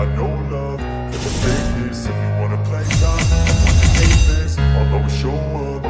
got no love for the fakeness. If you wanna play tough and wanna hate this, I'll always show up.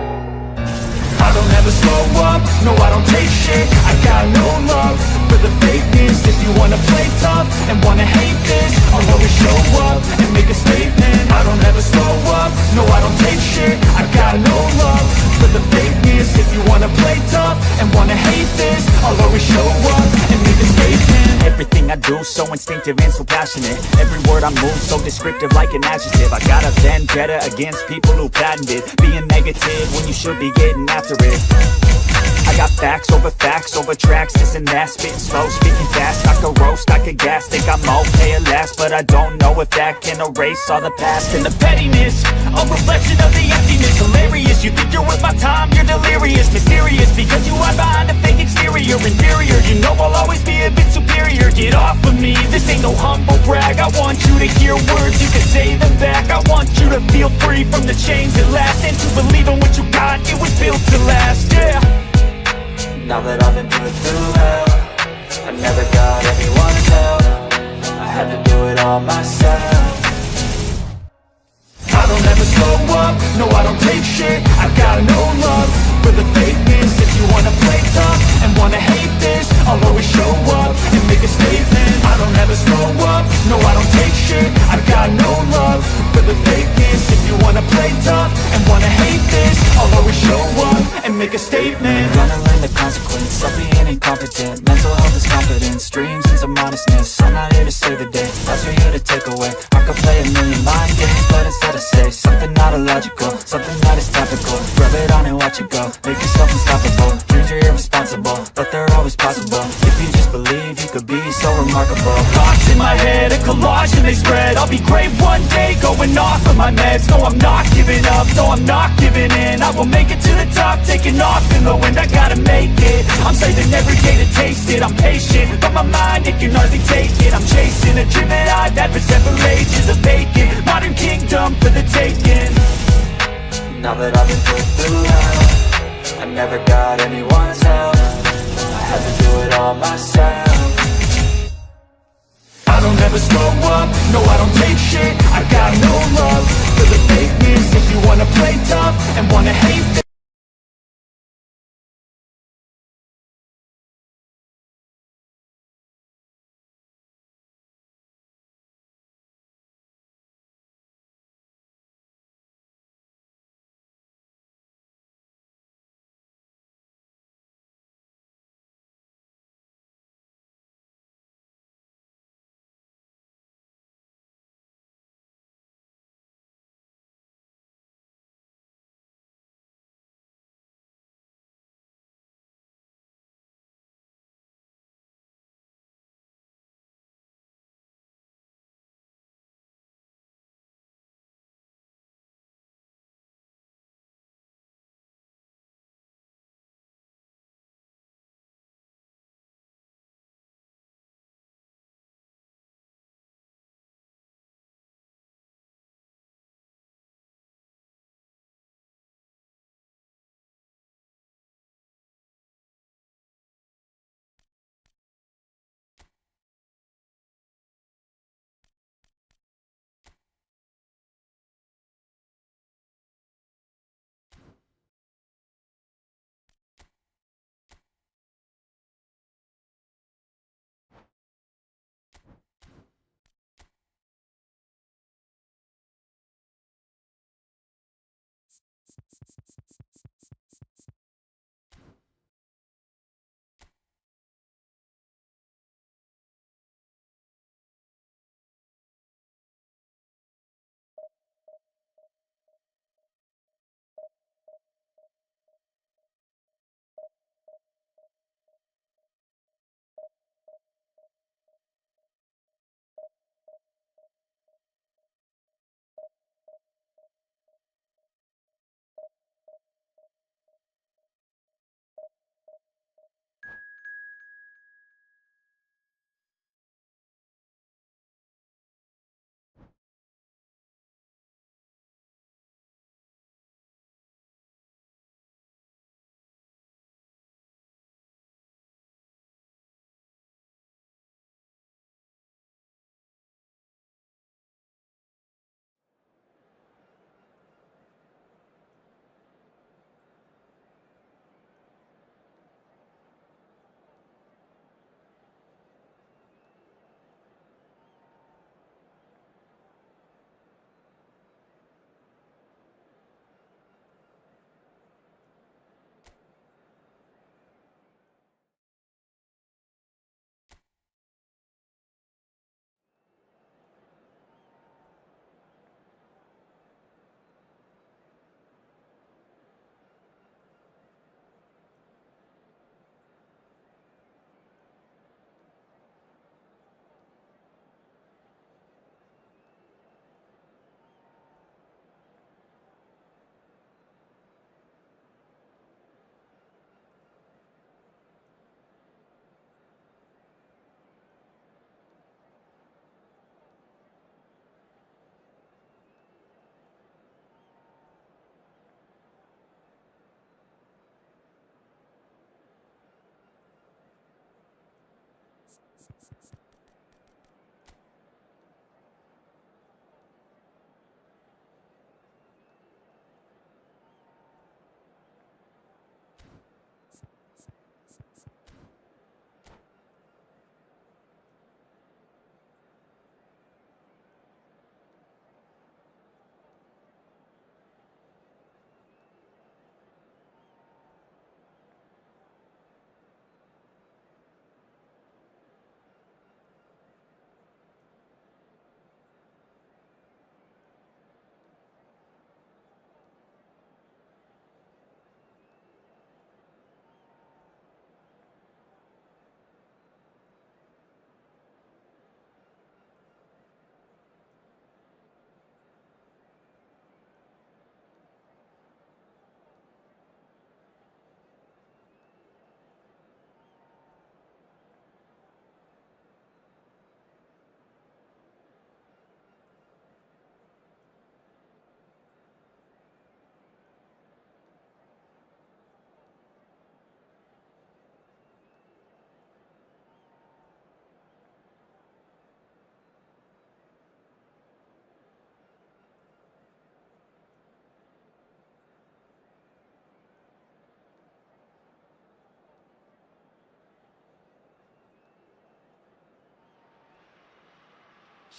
I don't ever slow up, no I don't take shit. I got no love for the fakeness. If you wanna play tough and wanna hate this, I'll always show up and make a statement. I don't ever slow up, no I don't take shit. I got no love for the fakeness. If you wanna play tough and wanna hate this, I'll always show up and make a statement. Everything I do so instinctive and so passionate. Every word I move so descriptive like an adjective. I got a vendetta against people who patented being negative when you should be getting after it. I got facts over tracks, this and that. Spitting slow, speaking fast, I could roast, I could gas. Think I'm okay at last, but I don't know if that can erase all the past. And the pettiness, a reflection of the emptiness. Hilarious, you think you're worth my time, you're delirious. Mysterious, because you hide behind a fake exterior. Inferior, you know I'll always be a bit superior. Get off of me, this ain't no humble brag. I want you to hear words, you can say them back. I want you to feel free from the chains that last, and to believe in what you got, it was built to last, yeah. Now that I've been put through hell, I never got anyone's help. I had to do it all myself. I don't ever slow up, no I don't take shit. I got no love for the fakeness. If you wanna play tough and wanna hate this, I'll always show up and make a statement. I don't ever slow up, no I don't take shit. I got no love for the fakeness. If you wanna play tough and wanna hate this, I'll always show up and make a statement. Gonna learn the consequence of being incompetent. Mental health is confidence, dreams and some modestness. I'm not here to save the day, that's for you to take away. I could play a million mind games, but instead I say something not illogical, something that is topical. Rub it on and watch it go, make yourself unstoppable. Dreams are irresponsible, but they're always possible. If you just believe, you could be so remarkable. Thoughts in my head, a collage and they spread. I'll be great one day, going off of my meds. No, I'm not giving up, no, I'm not giving in. I will make it to the top, taking off in the wind. I gotta make it, I'm saving every day to taste it. I'm patient, but my mind, it can hardly take it. I'm chasing a dream that I've had for several ages. A vacant, modern kingdom for the taking. Now that I've been put through hell, I never got anyone's help. I had to do it all myself. I don't ever slow up, no I don't take shit. I got no love for the fakeness. If you wanna play tough and wanna hate this,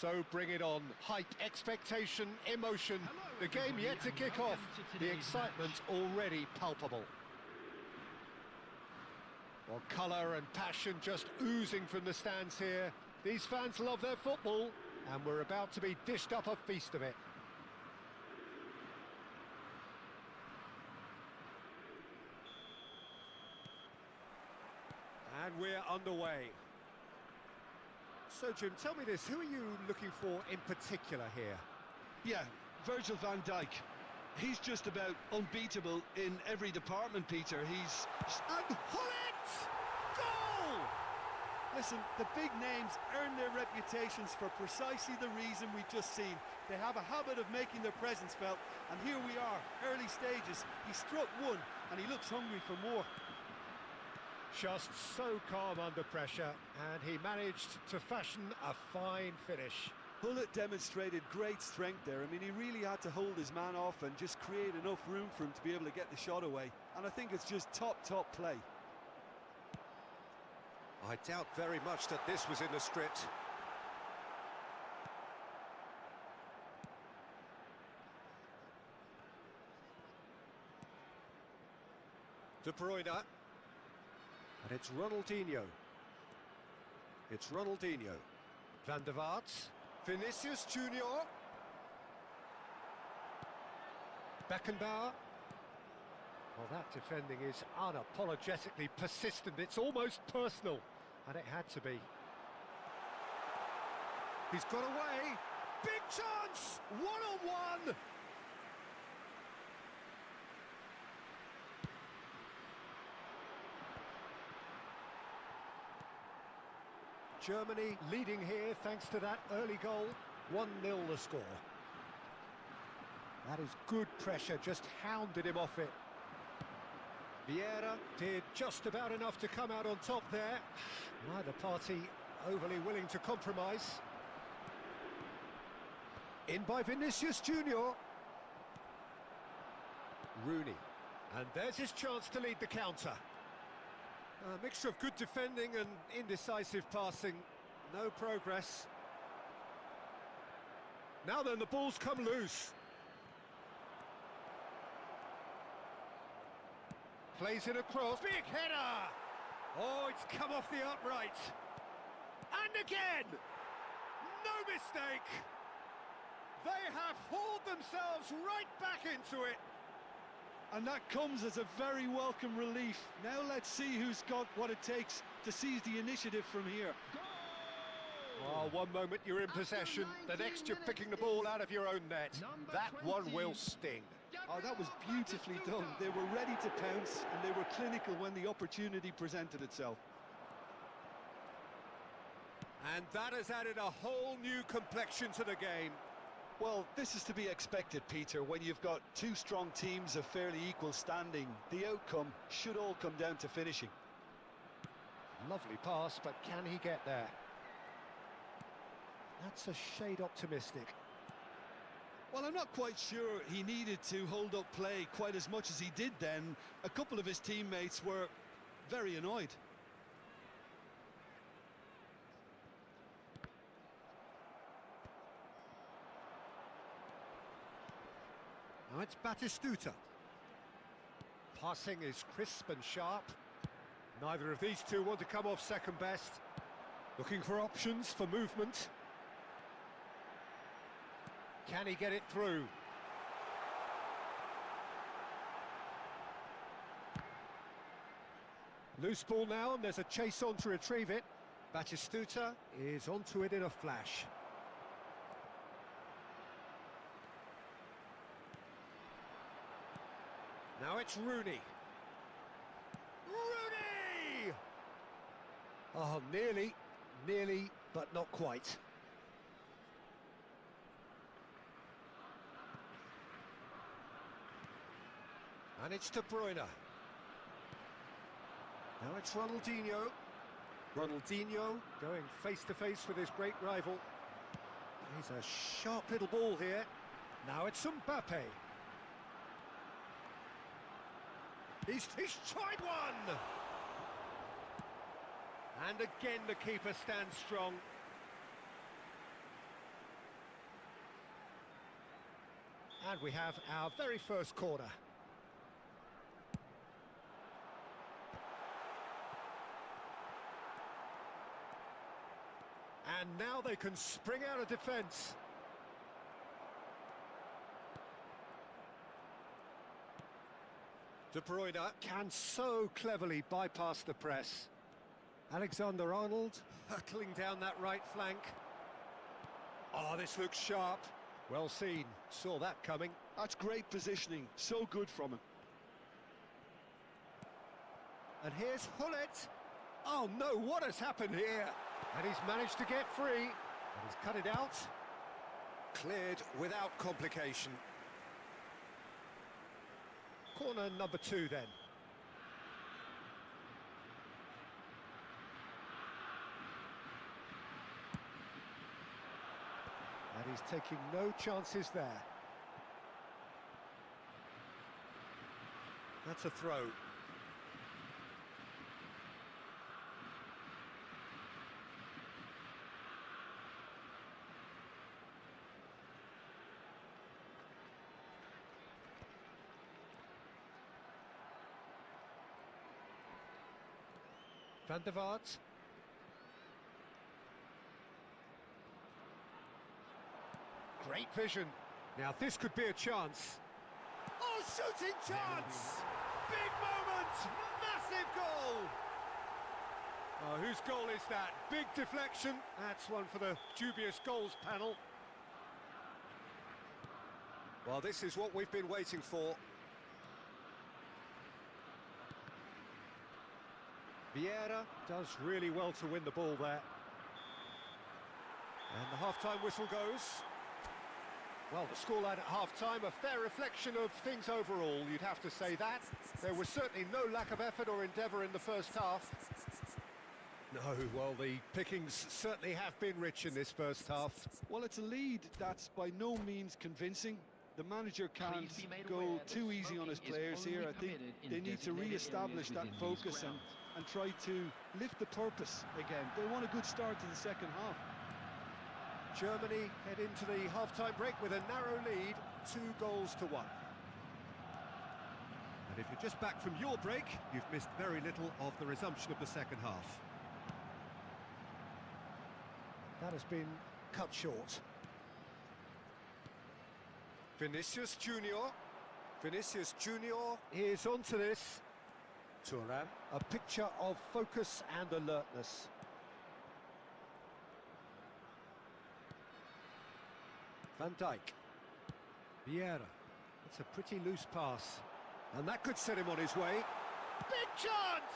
So bring it on. Hype, expectation, emotion. The game yet to kick off. The excitement already palpable. Well, colour and passion just oozing from the stands here. These fans love their football, and we're about to be dished up a feast of it. And we're underway. So, Jim, tell me this, who are you looking for in particular here? Yeah, Virgil van Dijk. He's just about unbeatable in every department, Peter. And Hullet! Goal! Listen, the big names earn their reputations for precisely the reason we've just seen. They have a habit of making their presence felt, and here we are, early stages. He struck one, and he looks hungry for more. Just so calm under pressure, and he managed to fashion a fine finish. Hullet demonstrated great strength there. I mean, he really had to hold his man off and just create enough room for him to be able to get the shot away. And I think it's just top play. I doubt very much that this was in the script. De Bruyne. And it's Ronaldinho. It's Ronaldinho. Van der Vaart. Vinicius Junior. Beckenbauer. Well, that defending is unapologetically persistent. It's almost personal. And it had to be. He's got away. Big chance! One-on-one! Germany leading here thanks to that early goal. 1-0 the score. That is good pressure, just hounded him off it. Vieira did just about enough to come out on top there. Neither party overly willing to compromise. In by Vinicius Junior. Rooney. And there's his chance to lead the counter. A mixture of good defending and indecisive passing. No progress. Now then, the ball's come loose. Plays it across. Big header! Oh, it's come off the upright. And again! No mistake! They have hauled themselves right back into it. And that comes as a very welcome relief. Now let's see who's got what it takes to seize the initiative from here. Oh, one moment you're in possession, the next you're picking the ball out of your own net. That one will sting. Oh, that was beautifully done. They were ready to pounce, and they were clinical when the opportunity presented itself. And that has added a whole new complexion to the game. Well, this is to be expected, Peter. When you've got two strong teams of fairly equal standing, the outcome should all come down to finishing. Lovely pass, but can he get there? That's a shade optimistic. Well, I'm not quite sure he needed to hold up play quite as much as he did then. A couple of his teammates were very annoyed. Now it's Batistuta. Passing is crisp and sharp. Neither of these two want to come off second best. Looking for options for movement. Can he get it through? Loose ball now, and there's a chase on to retrieve it. Batistuta is onto it in a flash. Now it's Rooney. Rooney! Oh, nearly, but not quite. And it's De Bruyne. Now it's Ronaldinho. Ronaldinho going face-to-face with his great rival. He's a sharp little ball here. Now it's Mbappe. He's tried one! And again the keeper stands strong. And we have our very first corner. And now they can spring out of defence. De Bruyne can so cleverly bypass the press. Alexander-Arnold hurtling down that right flank. Oh, this looks sharp. Well seen, saw that coming. That's great positioning, so good from him. And here's Hullet. Oh no, what has happened here? And he's managed to get free. And he's cut it out. Cleared without complication. Corner number 2 then. And he's taking no chances there. That's a throw. Van der Vaart. Great vision. Now this could be a chance. Oh, shooting chance! Big moment! Massive goal! Oh, whose goal is that? Big deflection. That's one for the dubious goals panel. Well, this is what we've been waiting for. Vieira does really well to win the ball there. And the half-time whistle goes. Well, the scoreline at half-time, a fair reflection of things overall, you'd have to say that. There was certainly no lack of effort or endeavour in the first half. No, well, the pickings certainly have been rich in this first half. Well, it's a lead that's by no means convincing. The manager can't go too easy on his players here. I think they need to re-establish that focus and try to lift the purpose again. They want a good start to the second half. Germany head into the half-time break with a narrow lead, 2-1. And if you're just back from your break, you've missed very little of the resumption of the second half. That has been cut short. Vinicius Junior. Vinicius Junior is onto this. Thuram, a picture of focus and alertness. Van Dijk. Vieira. It's a pretty loose pass. And that could set him on his way. Big chance!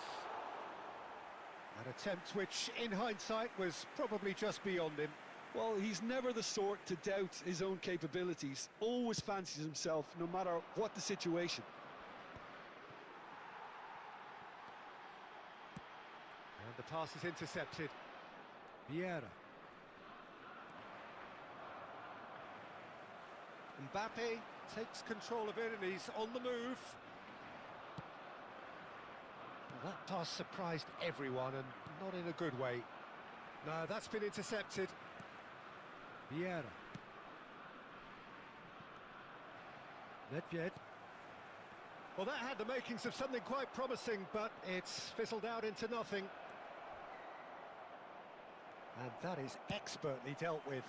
An attempt which, in hindsight, was probably just beyond him. Well, he's never the sort to doubt his own capabilities. Always fancies himself, no matter what the situation. And the pass is intercepted. Vieira. Mbappe takes control of it and he's on the move. Well, that pass surprised everyone and not in a good way. No, that's been intercepted. Vieira. Nedved. Well, that had the makings of something quite promising, but it's fizzled out into nothing. And that is expertly dealt with.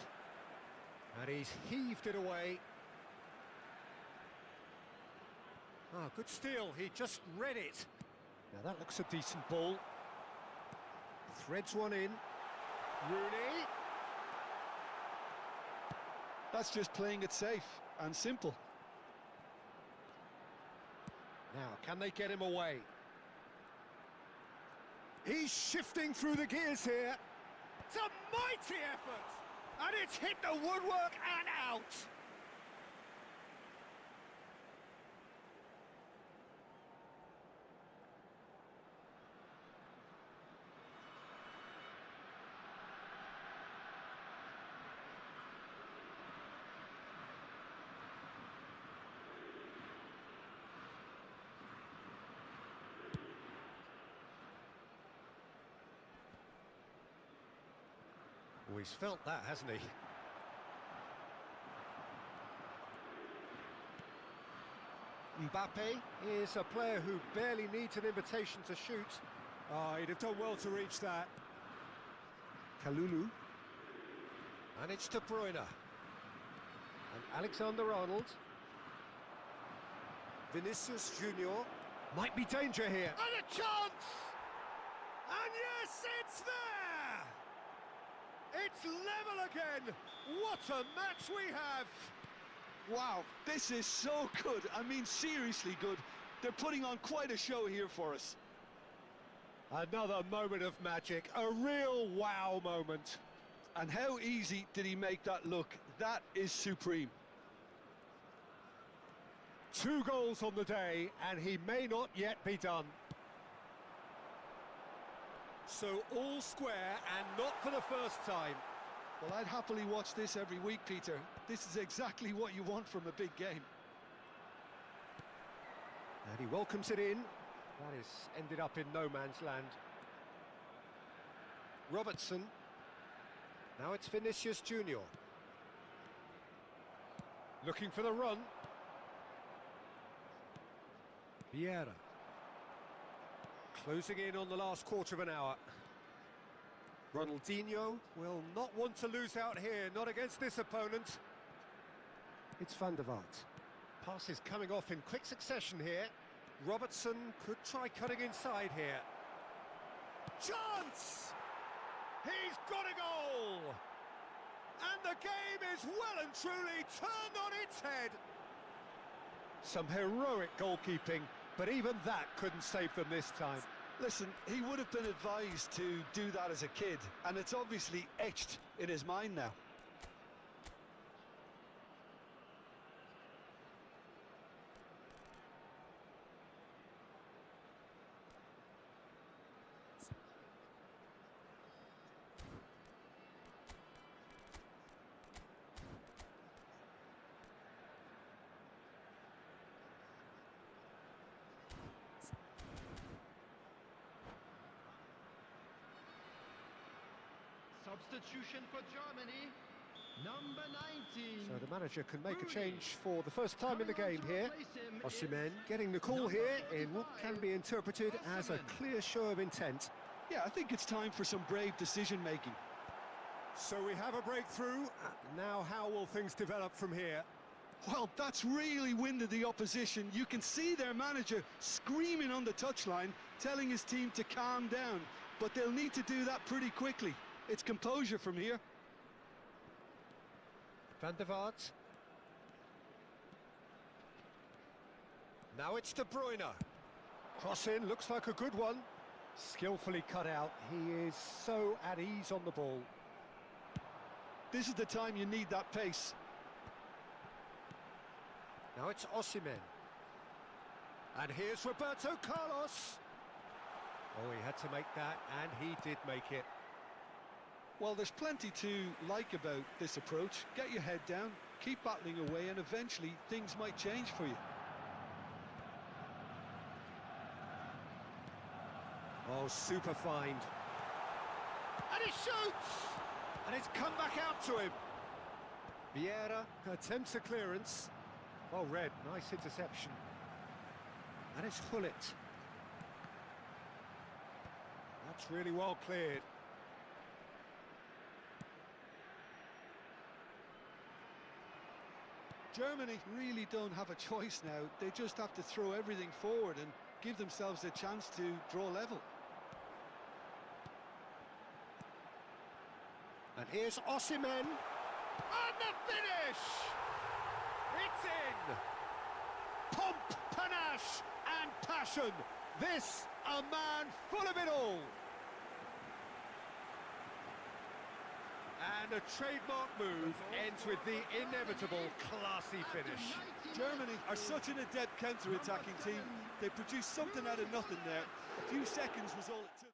And he's heaved it away. Ah, good steal, he just read it. Now that looks a decent ball. Threads one in. Rooney. That's just playing it safe and simple. Now, can they get him away? He's shifting through the gears here. It's a mighty effort, and it's hit the woodwork and out. Oh, he's felt that, hasn't he? Mbappe is a player who barely needs an invitation to shoot. Oh, he'd have done well to reach that. Kalulu. And it's De Bruyne. And Alexander-Arnold. Vinicius Junior. Might be danger here. And a chance! And yes, it's there! It's level again! What a match we have! Wow, this is so good. I mean, seriously good. They're putting on quite a show here for us. Another moment of magic, a real wow moment. And how easy did he make that look? That is supreme. 2 goals on the day, and he may not yet be done. So all square, and not for the first time. Well, I'd happily watch this every week, Peter. This is exactly what you want from a big game. And he welcomes it in. That has ended up in no man's land. Robertson. Now it's Vinicius Junior. Looking for the run. Vieira. Closing in on the last quarter of an hour. Ronaldinho will not want to lose out here, not against this opponent. It's Van der Vaart. Pass is coming off in quick succession here. Robertson could try cutting inside here. Chance! He's got a goal! And the game is well and truly turned on its head. Some heroic goalkeeping, but even that couldn't save them this time. Listen, he would have been advised to do that as a kid, and it's obviously etched in his mind now. Substitution for Germany, number 19. So the manager can make a change for the first time in the game here. Osimhen getting the call here in what can be interpreted as a clear show of intent. Yeah, I think it's time for some brave decision-making. So we have a breakthrough. Now how will things develop from here? Well, that's really winded the opposition. You can see their manager screaming on the touchline, telling his team to calm down. But they'll need to do that pretty quickly. It's composure from here. Van der Vaart. Now it's De Bruyne. Cross in, looks like a good one. Skillfully cut out. He is so at ease on the ball. This is the time you need that pace. Now it's Osimhen. And here's Roberto Carlos. Oh, he had to make that, and he did make it. Well, there's plenty to like about this approach. Get your head down, keep battling away, and eventually things might change for you. Oh, super find. And he shoots! And it's come back out to him. Vieira attempts a clearance. Well read, nice interception. And it's Hullet. That's really well cleared. Germany really don't have a choice now. They just have to throw everything forward and give themselves a chance to draw level. And here's Osimhen. And the finish! It's in! Pomp, panache and passion. This, a man full of it all. And a trademark move ends with the inevitable classy finish. Germany are such an adept counter-attacking team. They produced something out of nothing there. A few seconds was all it took.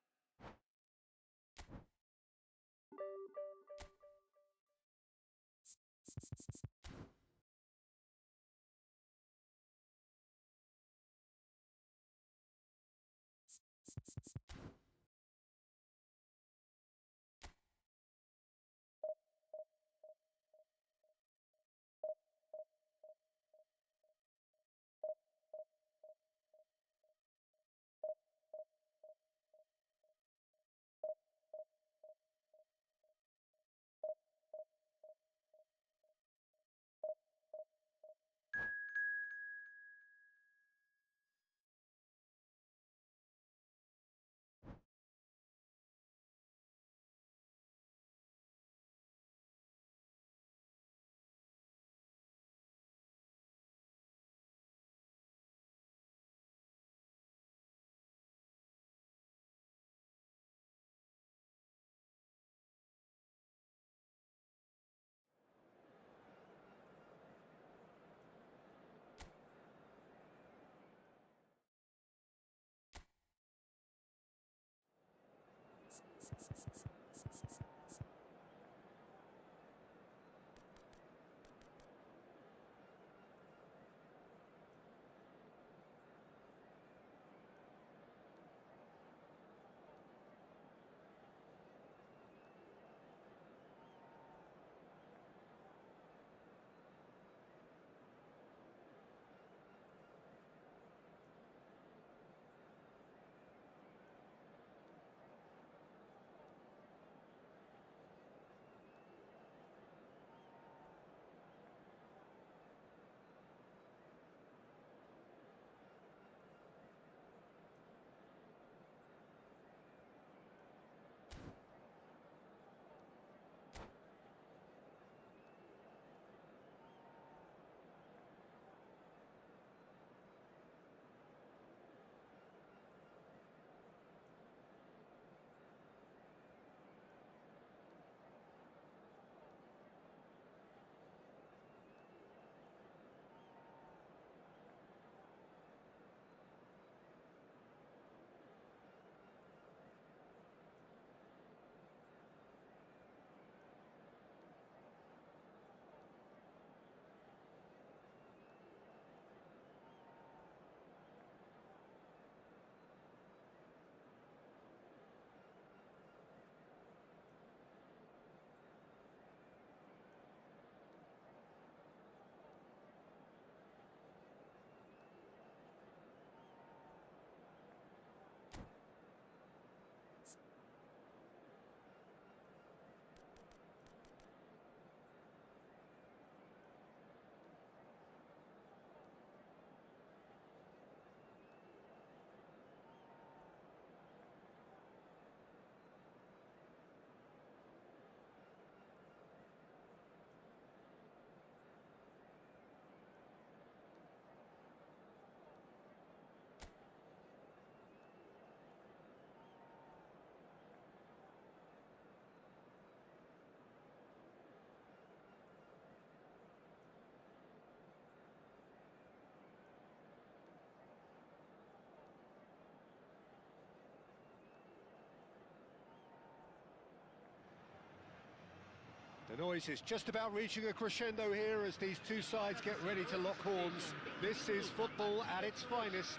noise is just about reaching a crescendo here as these two sides get ready to lock horns. This is football at its finest.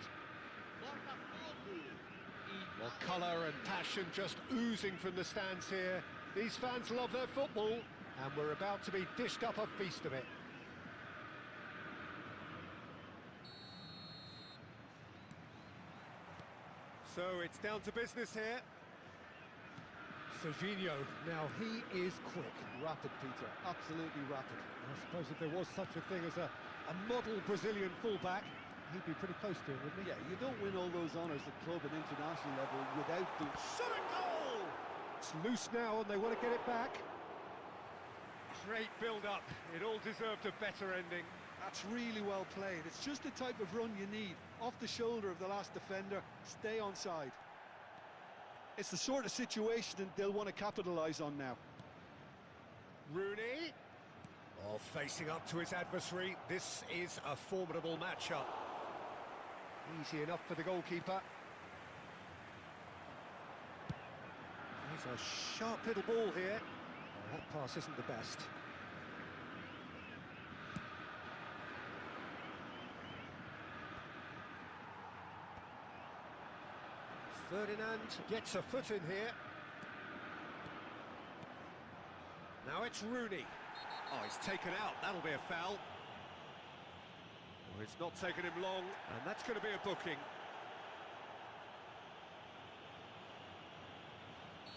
Well, colour and passion just oozing from the stands here. These fans love their football, and we're about to be dished up a feast of it. So it's down to business here. Serginho, now he is quick. Rapid, Peter, absolutely rapid. I suppose if there was such a thing as a model Brazilian fullback, he'd be pretty close to it, wouldn't he? Yeah, you don't win all those honours at club and international level without the shot and goal! It's loose now and they want to get it back. Great build-up. It all deserved a better ending. That's really well played. It's just the type of run you need. Off the shoulder of the last defender, stay onside. It's the sort of situation that they'll want to capitalise on now. Rooney. Oh, facing up to his adversary. This is a formidable matchup. Easy enough for the goalkeeper. Here's a sharp little ball here. Oh, that pass isn't the best. Ferdinand gets a foot in here. Now it's Rooney. Oh, he's taken out. That'll be a foul. Oh, it's not taken him long, and that's going to be a booking.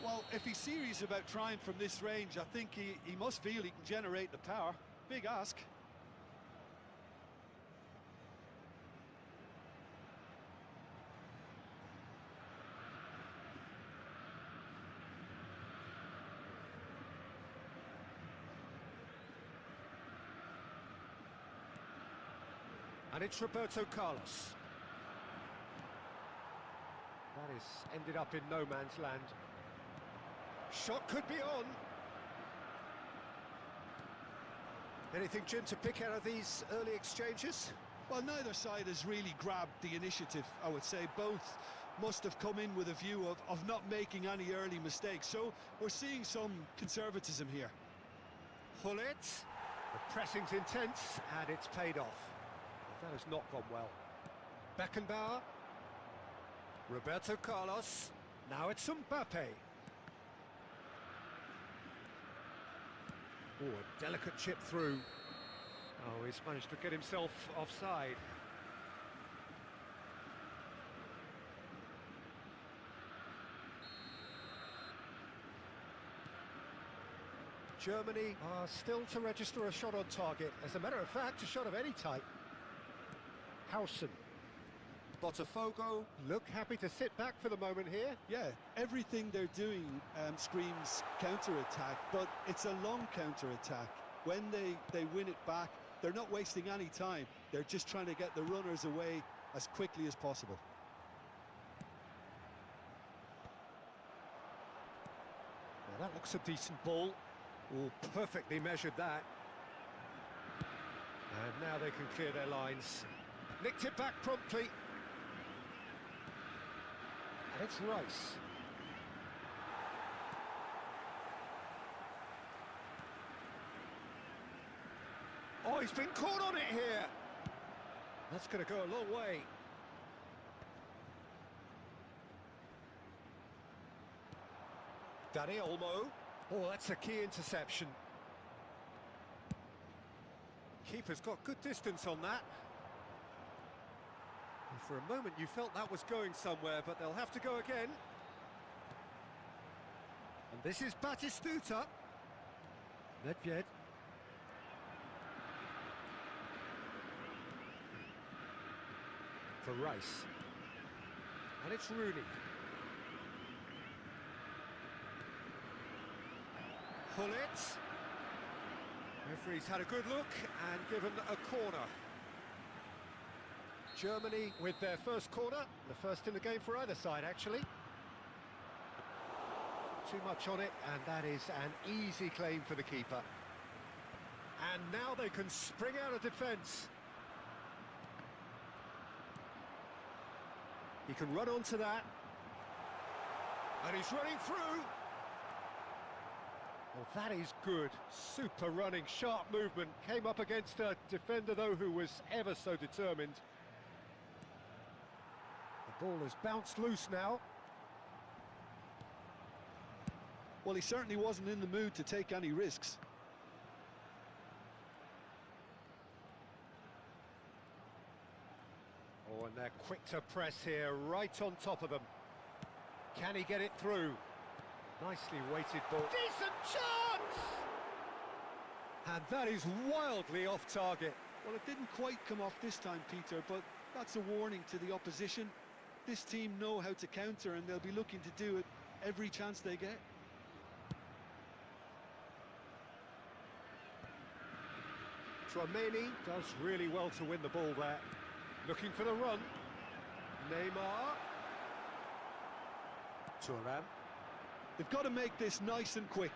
Well, if he's serious about trying from this range, I think he must feel he can generate the power. Big ask. And it's Roberto Carlos. That is ended up in no man's land. Shot could be on. Anything, Jim, to pick out of these early exchanges? Well, neither side has really grabbed the initiative, I would say. Both must have come in with a view of not making any early mistakes. So we're seeing some conservatism here. Pull it. The pressing's intense, and it's paid off. That has not gone well. Beckenbauer. Roberto Carlos. Now it's Mbappe. Oh, a delicate chip through. Oh, he's managed to get himself offside. Germany are still to register a shot on target. As a matter of fact, a shot of any type. Howson. Botafogo look happy to sit back for the moment here. Yeah, everything they're doing screams counter-attack, but it's a long counter-attack. When they win it back, they're not wasting any time. They're just trying to get the runners away as quickly as possible. Well, that looks a decent ball. Oh, perfectly measured that. And now they can clear their lines. Nicked it back promptly. And it's Rice. Oh, he's been caught on it here. That's going to go a long way. Dani Olmo. Oh, that's a key interception. Keeper's got good distance on that. And for a moment you felt that was going somewhere, but they'll have to go again. And this is Batistuta. Nedved. For Rice. And it's Rooney. Pull it. Referee's had a good look and given a corner. Germany with their first corner, the first in the game for either side actually. Too much on it, and that is an easy claim for the keeper. And now they can spring out of defence. He can run onto that. And he's running through. Well, that is good. Super running, sharp movement. Came up against a defender, though, who was ever so determined. The ball has bounced loose now. Well, he certainly wasn't in the mood to take any risks. Oh, and they're quick to press here, right on top of them. Can he get it through? Nicely weighted ball. Decent chance! And that is wildly off target. Well, it didn't quite come off this time, Peter, but that's a warning to the opposition. This team know how to counter, and they'll be looking to do it every chance they get. Tchouaméni does really well to win the ball there. Looking for the run. Neymar. Thuram. They've got to make this nice and quick.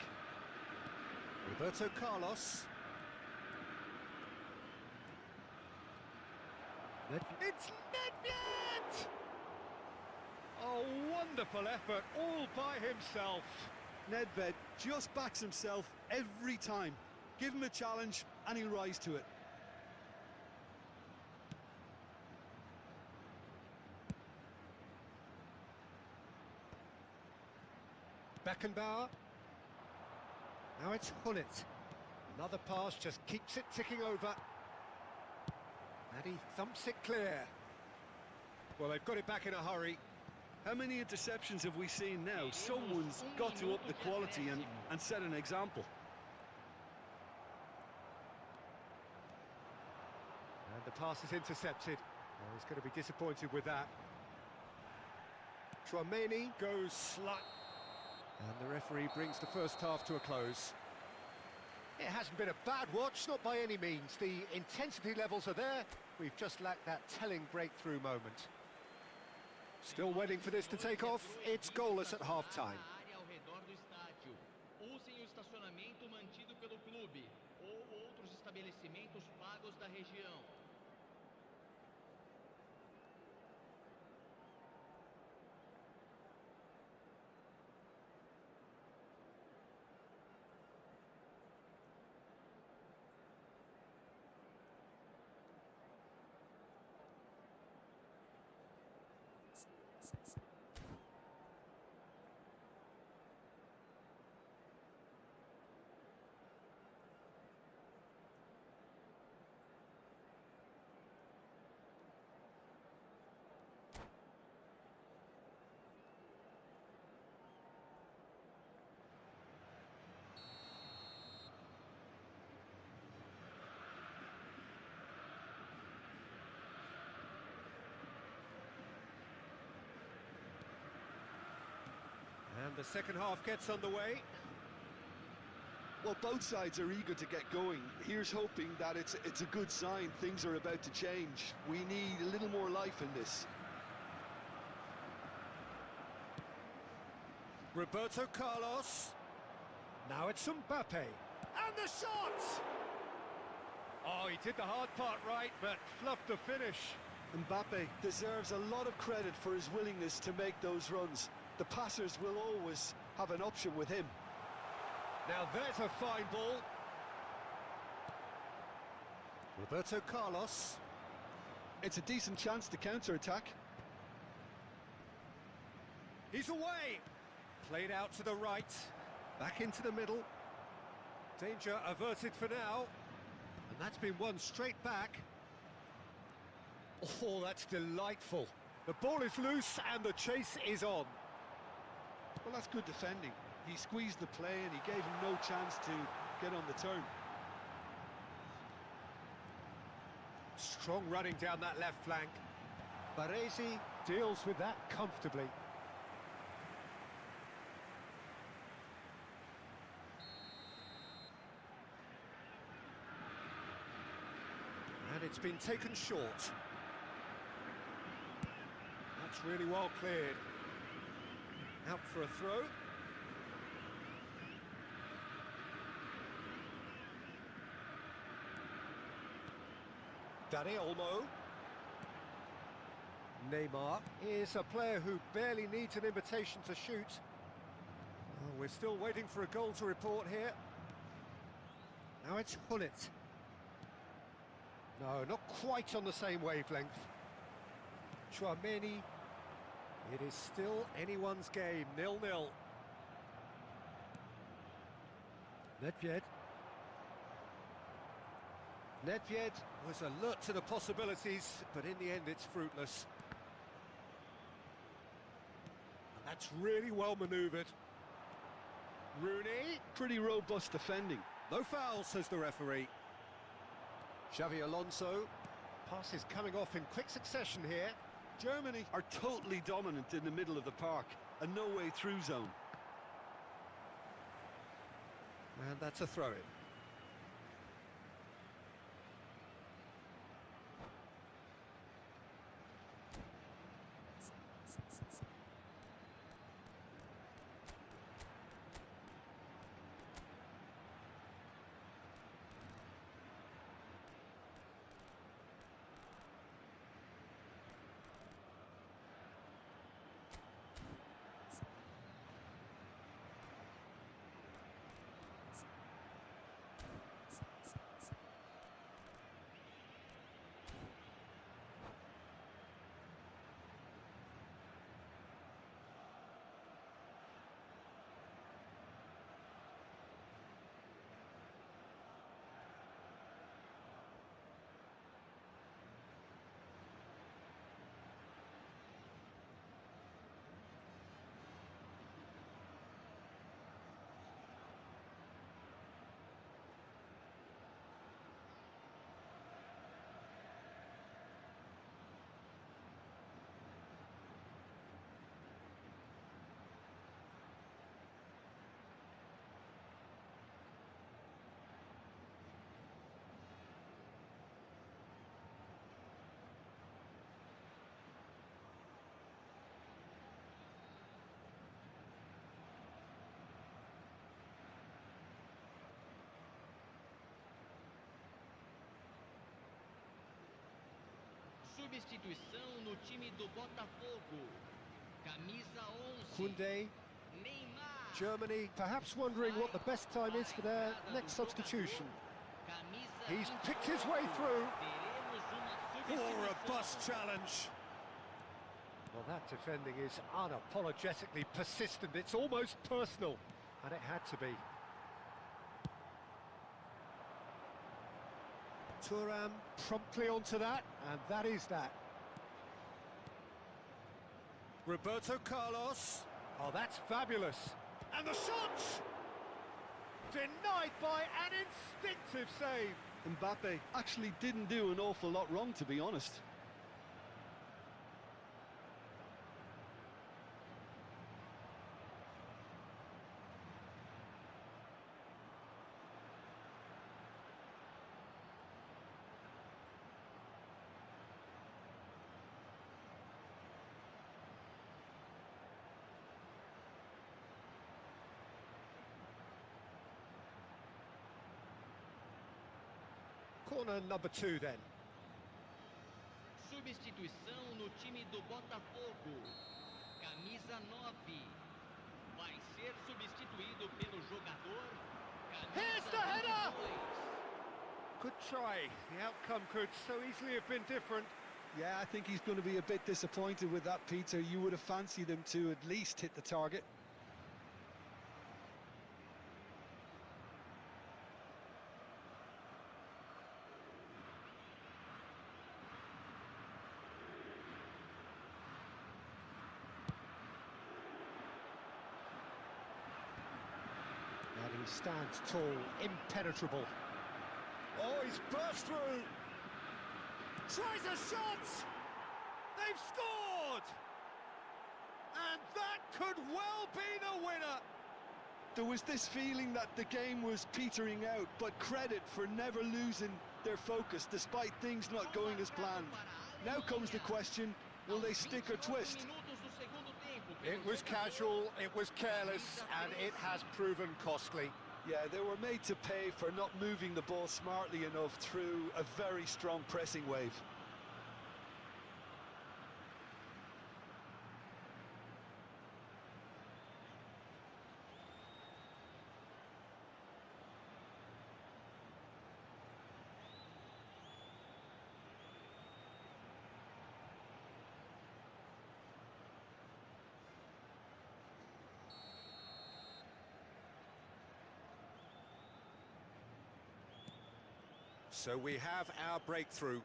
Roberto Carlos. It's Nedved! Oh, wonderful effort, all by himself. Nedved just backs himself every time. Give him a challenge and he'll rise to it. Beckenbauer. Now it's Hullet. Another pass just keeps it ticking over. And he thumps it clear. Well, they've got it back in a hurry. How many interceptions have we seen now? Someone's got to up the quality and set an example. And the pass is intercepted. Well, he's going to be disappointed with that. Tchouaméni goes slight. And the referee brings the first half to a close. It hasn't been a bad watch, not by any means. The intensity levels are there. We've just lacked that telling breakthrough moment. Still waiting for this to take off. It's goalless at half-time. Usem o estacionamento mantido pelo clube ou outros estabelecimentos pagos da região. And the second half gets underway. Well, both sides are eager to get going. Here's hoping that it's a good sign. Things are about to change. We need a little more life in this. Roberto Carlos. Now it's Mbappe. And the shot! Oh, he did the hard part right, but fluffed the finish. Mbappe deserves a lot of credit for his willingness to make those runs. The passers will always have an option with him. Now there's a fine ball. Roberto Carlos. It's a decent chance to counter-attack. He's away. Played out to the right. Back into the middle. Danger averted for now. And that's been won straight back. Oh, that's delightful. The ball is loose and the chase is on. Well, that's good defending. He squeezed the play and he gave him no chance to get on the turn. Strong running down that left flank. Baresi deals with that comfortably. And it's been taken short. That's really well cleared. Out for a throw. Dani Olmo. Neymar is a player who barely needs an invitation to shoot. Well, we're still waiting for a goal to report here. Now it's Hullet. No, not quite on the same wavelength. Chouameni. It is still anyone's game, 0-0. Nedved. Nedved was alert to the possibilities, but in the end it's fruitless. And that's really well manoeuvred. Rooney. Pretty robust defending. No foul, says the referee. Xavi Alonso. Passes coming off in quick succession here. Germany are totally dominant in the middle of the park, a no-way-through zone. And that's a throw-in. Substituição no time do Botafogo. Camisa 11. Koundé. Neymar. Germany perhaps wondering what the best time is for their next substitution. He's picked his way through. Oh, robust challenge. Well, that defending is unapologetically persistent. It's almost personal, and it had to be. Thuram promptly onto that, and that is that. Roberto Carlos. Oh, that's fabulous. And the shot! Denied by an instinctive save. Mbappe actually didn't do an awful lot wrong, to be honest. Corner number 2 then. Substituição no time do Botafogo. Camisa 9. Vai ser substituído pelo jogador. Here's the header! Good try. The outcome could so easily have been different. Yeah, I think he's going to be a bit disappointed with that, Peter. You would have fancied him to at least hit the target. And he stands tall, impenetrable. Oh, he's burst through! Tries a shot! They've scored! And that could well be the winner! There was this feeling that the game was petering out, but credit for never losing their focus despite things not going as planned. Now comes the question, will they stick or twist? It was casual, it was careless, and it has proven costly. Yeah, they were made to pay for not moving the ball smartly enough through a very strong pressing wave. So we have our breakthrough.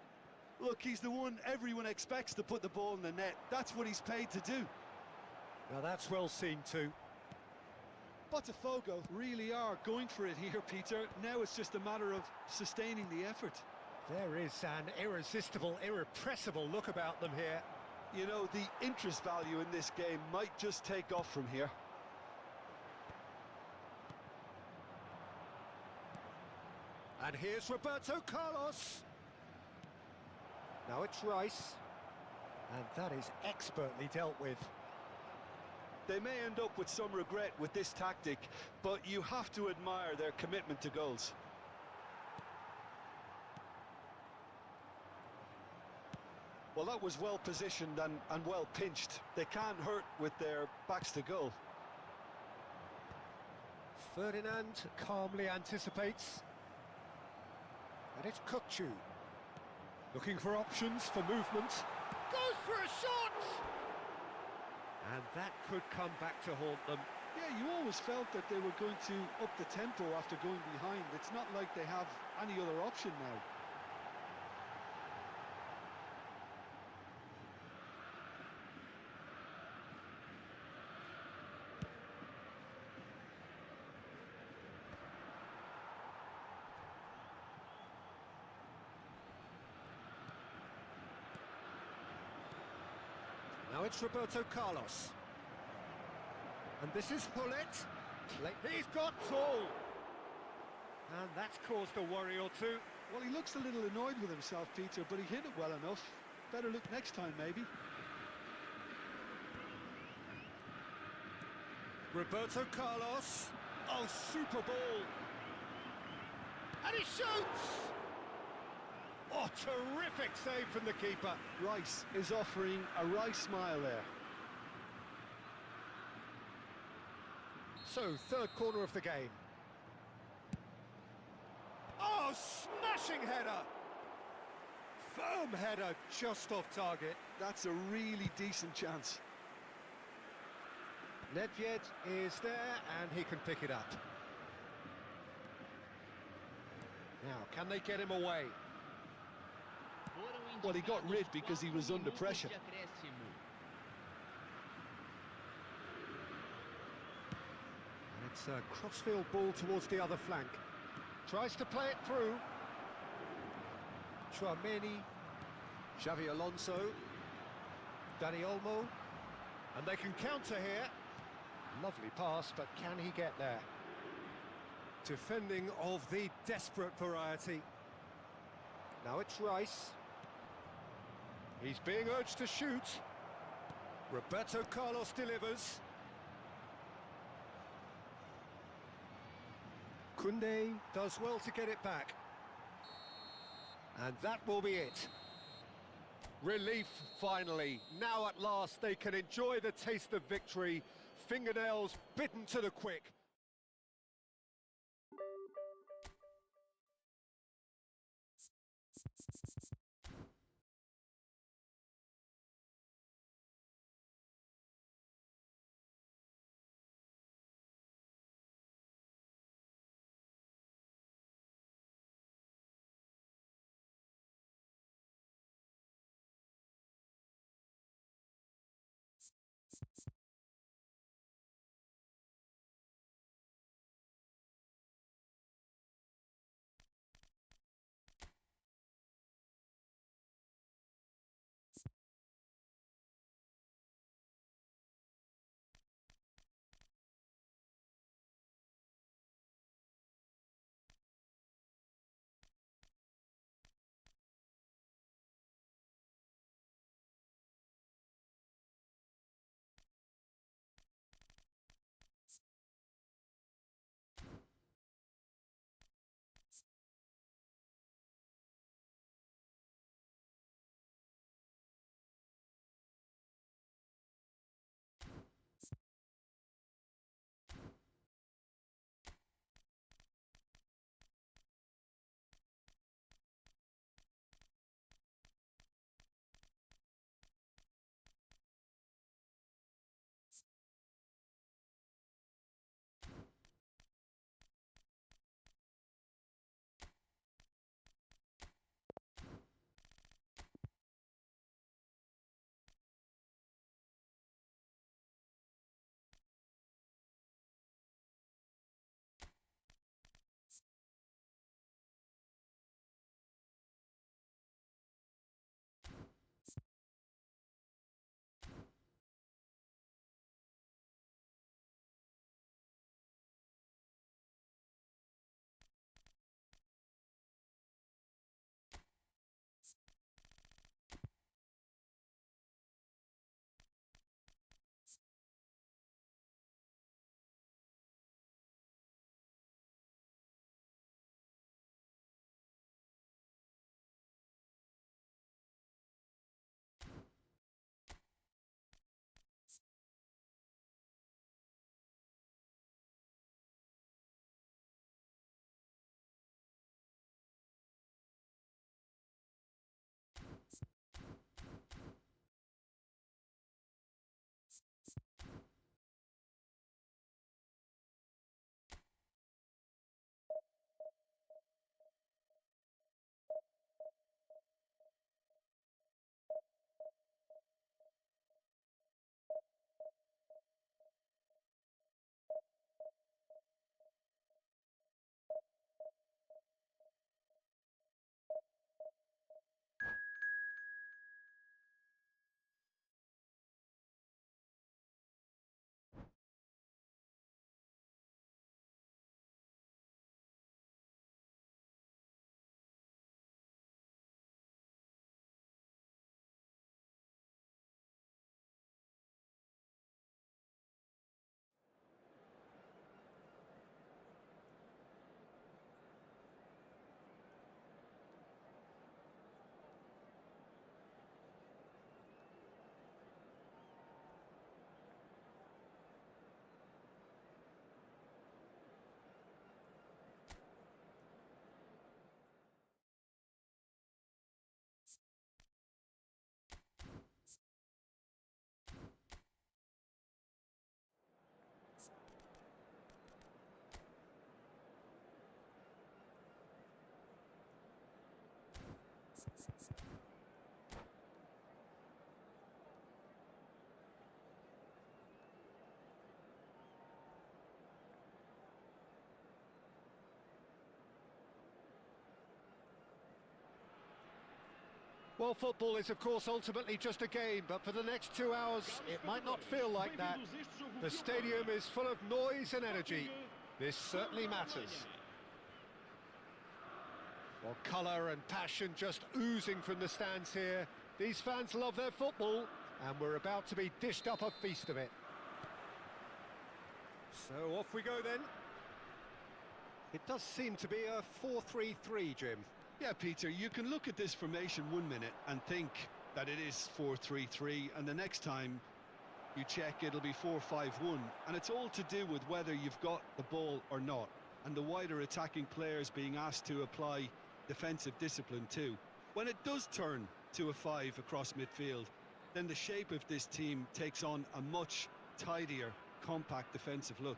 Look, he's the one everyone expects to put the ball in the net. That's what he's paid to do. Now that's well seen too. Botafogo really are going for it here, Peter. Now it's just a matter of sustaining the effort. There is an irresistible, irrepressible look about them here. You know, the interest value in this game might just take off from here. And here's Roberto Carlos. Now it's Rice. And that is expertly dealt with. They may end up with some regret with this tactic, but you have to admire their commitment to goals. Well, that was well positioned and well pinched. They can't hurt with their backs to goal. Ferdinand calmly anticipates. And it's Kukçu. Looking for options for movement. Goes for a shot! And that could come back to haunt them. Yeah, you always felt that they were going to up the tempo after going behind. It's not like they have any other option now. Now it's Roberto Carlos. And this is Hullet. He's got tall. And that's caused a worry or two. Well, he looks a little annoyed with himself, Peter, but he hit it well enough. Better look next time, maybe. Roberto Carlos. Oh, super ball. And he shoots! Oh, terrific save from the keeper. Rice is offering a Rice smile there. So, third corner of the game. Oh, smashing header! Firm header, just off target. That's a really decent chance. Nedved is there, and he can pick it up. Now, can they get him away? Well, he got rid because he was under pressure. And it's a crossfield ball towards the other flank. Tries to play it through. Tchouameni, Xavi Alonso, Dani Olmo, and they can counter here. Lovely pass, but can he get there? Defending of the desperate variety. Now it's Rice. He's being urged to shoot. Roberto Carlos delivers. Koundé does well to get it back. And that will be it. Relief, finally. Now at last they can enjoy the taste of victory. Fingernails bitten to the quick. Well, football is, of course, ultimately just a game, but for the next 2 hours, it might not feel like that. The stadium is full of noise and energy. This certainly matters. Well, colour and passion just oozing from the stands here. These fans love their football, and we're about to be dished up a feast of it. So off we go then. It does seem to be a 4-3-3, Jim. Yeah, Peter, you can look at this formation 1 minute and think that it is 4-3-3, and the next time you check it'll be 4-5-1, and it's all to do with whether you've got the ball or not, and the wider attacking players being asked to apply defensive discipline too. When it does turn to a 5 across midfield, then the shape of this team takes on a much tidier, compact defensive look.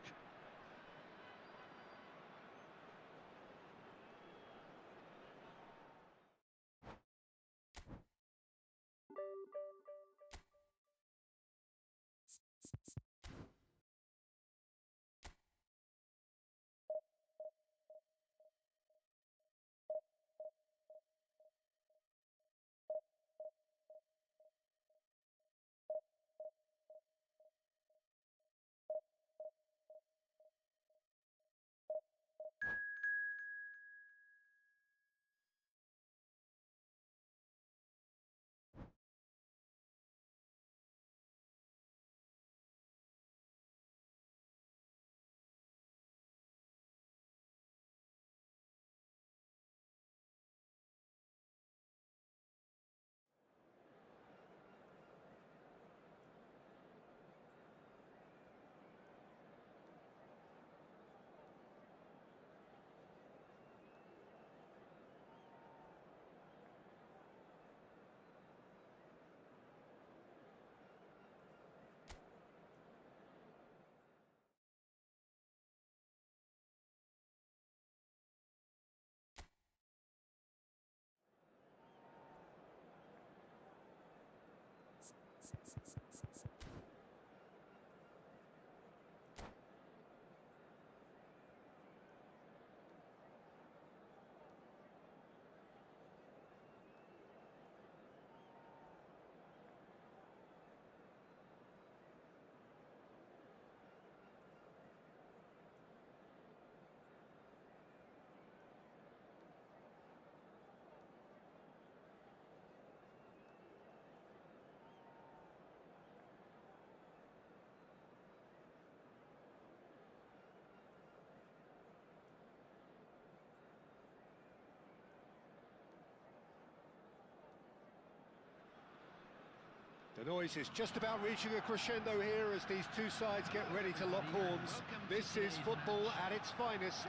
The noise is just about reaching a crescendo here as these two sides get ready to lock horns. This is football at its finest.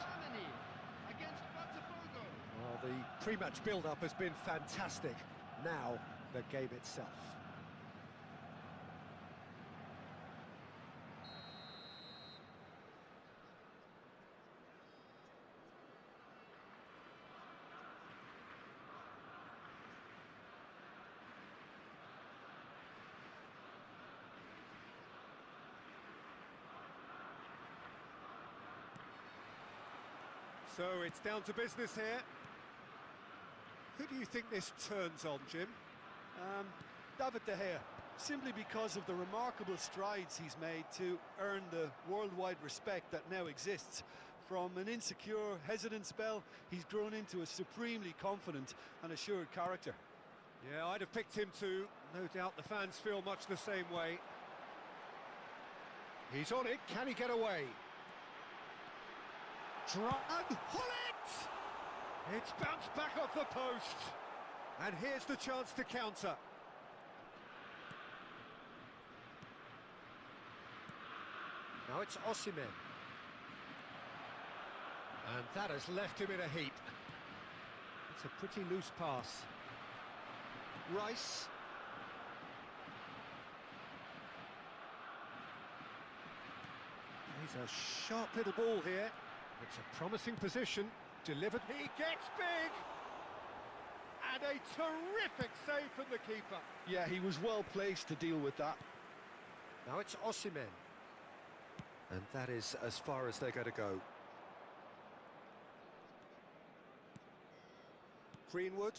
Well, the pre-match build-up has been fantastic. Now, the game itself. So it's down to business here. Who do you think this turns on, Jim? David De Gea, simply because of the remarkable strides he's made to earn the worldwide respect that now exists. From an insecure, hesitant spell, he's grown into a supremely confident and assured character. Yeah, I'd have picked him too. No doubt the fans feel much the same way. He's on it. Can he get away? And Hullet! It's bounced back off the post. And here's the chance to counter. Now it's Osimhen. And that has left him in a heap. It's a pretty loose pass. Rice. He's a sharp little ball here. It's a promising position. Delivered. He gets big! And And a terrific save from the keeper. Yeah, he was well placed to deal with that. Now it's Osimhen. And that is as far as they're going to go. Greenwood.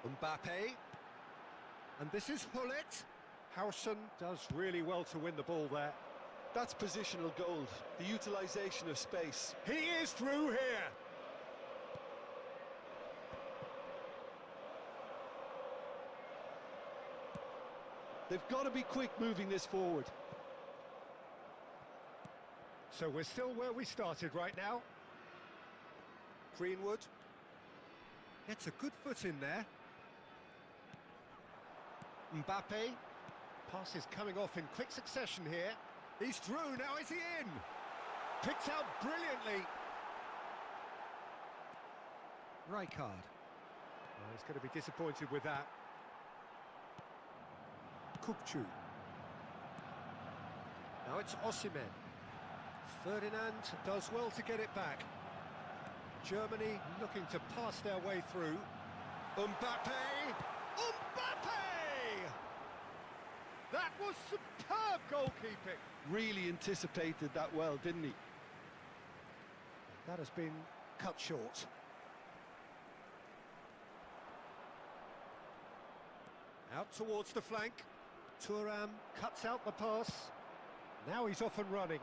Mbappe. And this is Hullet. Howson does really well to win the ball there. That's positional gold, the utilisation of space. He is through here. They've got to be quick moving this forward. So we're still where we started right now. Greenwood. Gets a good foot in there. Mbappe. Pass is coming off in quick succession here. He's through, now is he in? Picked out brilliantly. Rijkaard. Well, he's going to be disappointed with that. Kukçu. Now it's Osimhen. Ferdinand does well to get it back. Germany looking to pass their way through. Mbappe! Mbappe! That was superb goalkeeping. Really anticipated that well, didn't he? That has been cut short. Out towards the flank. Thuram cuts out the pass. Now he's off and running.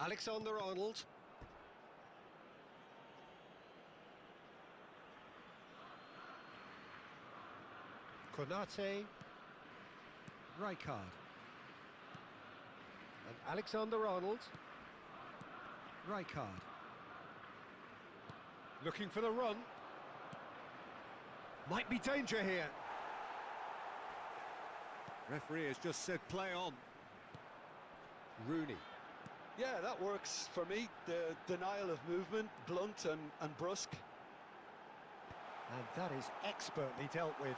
Alexander-Arnold. Konate. Rijkaard. And Alexander-Arnold. Rijkaard. Looking for the run. Might be danger here. Referee has just said play on. Rooney. Yeah, that works for me. The denial of movement, blunt and brusque. And that is expertly dealt with.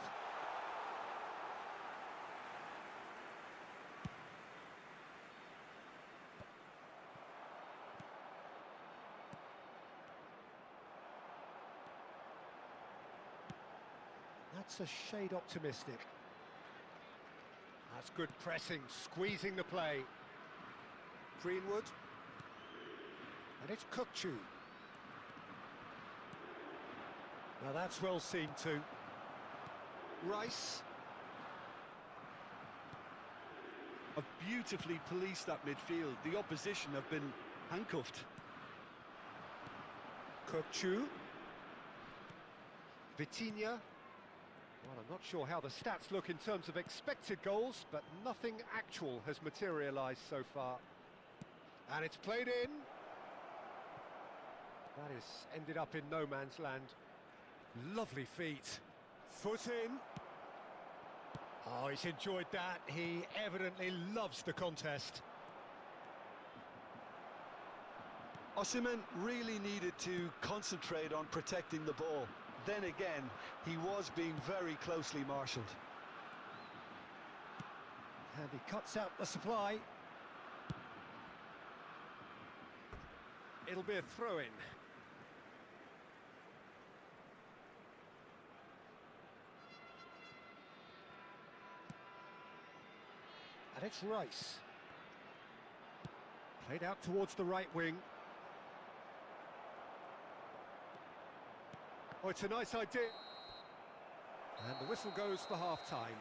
That's a shade optimistic. That's good pressing, squeezing the play. Greenwood. And it's Kukçu. Now that's well seen too. Rice. Have beautifully policed that midfield. The opposition have been handcuffed. Kukçu. Vitinha. Well, I'm not sure how the stats look in terms of expected goals, but nothing actual has materialised so far. And it's played in. That is ended up in no man's land. Lovely feet. Foot in. Oh, he's enjoyed that. He evidently loves the contest. Osimhen really needed to concentrate on protecting the ball. Then again, he was being very closely marshalled. And he cuts out the supply. It'll be a throw-in. And it's Rice. Played out towards the right wing. Oh, it's a nice idea. And the whistle goes for half-time.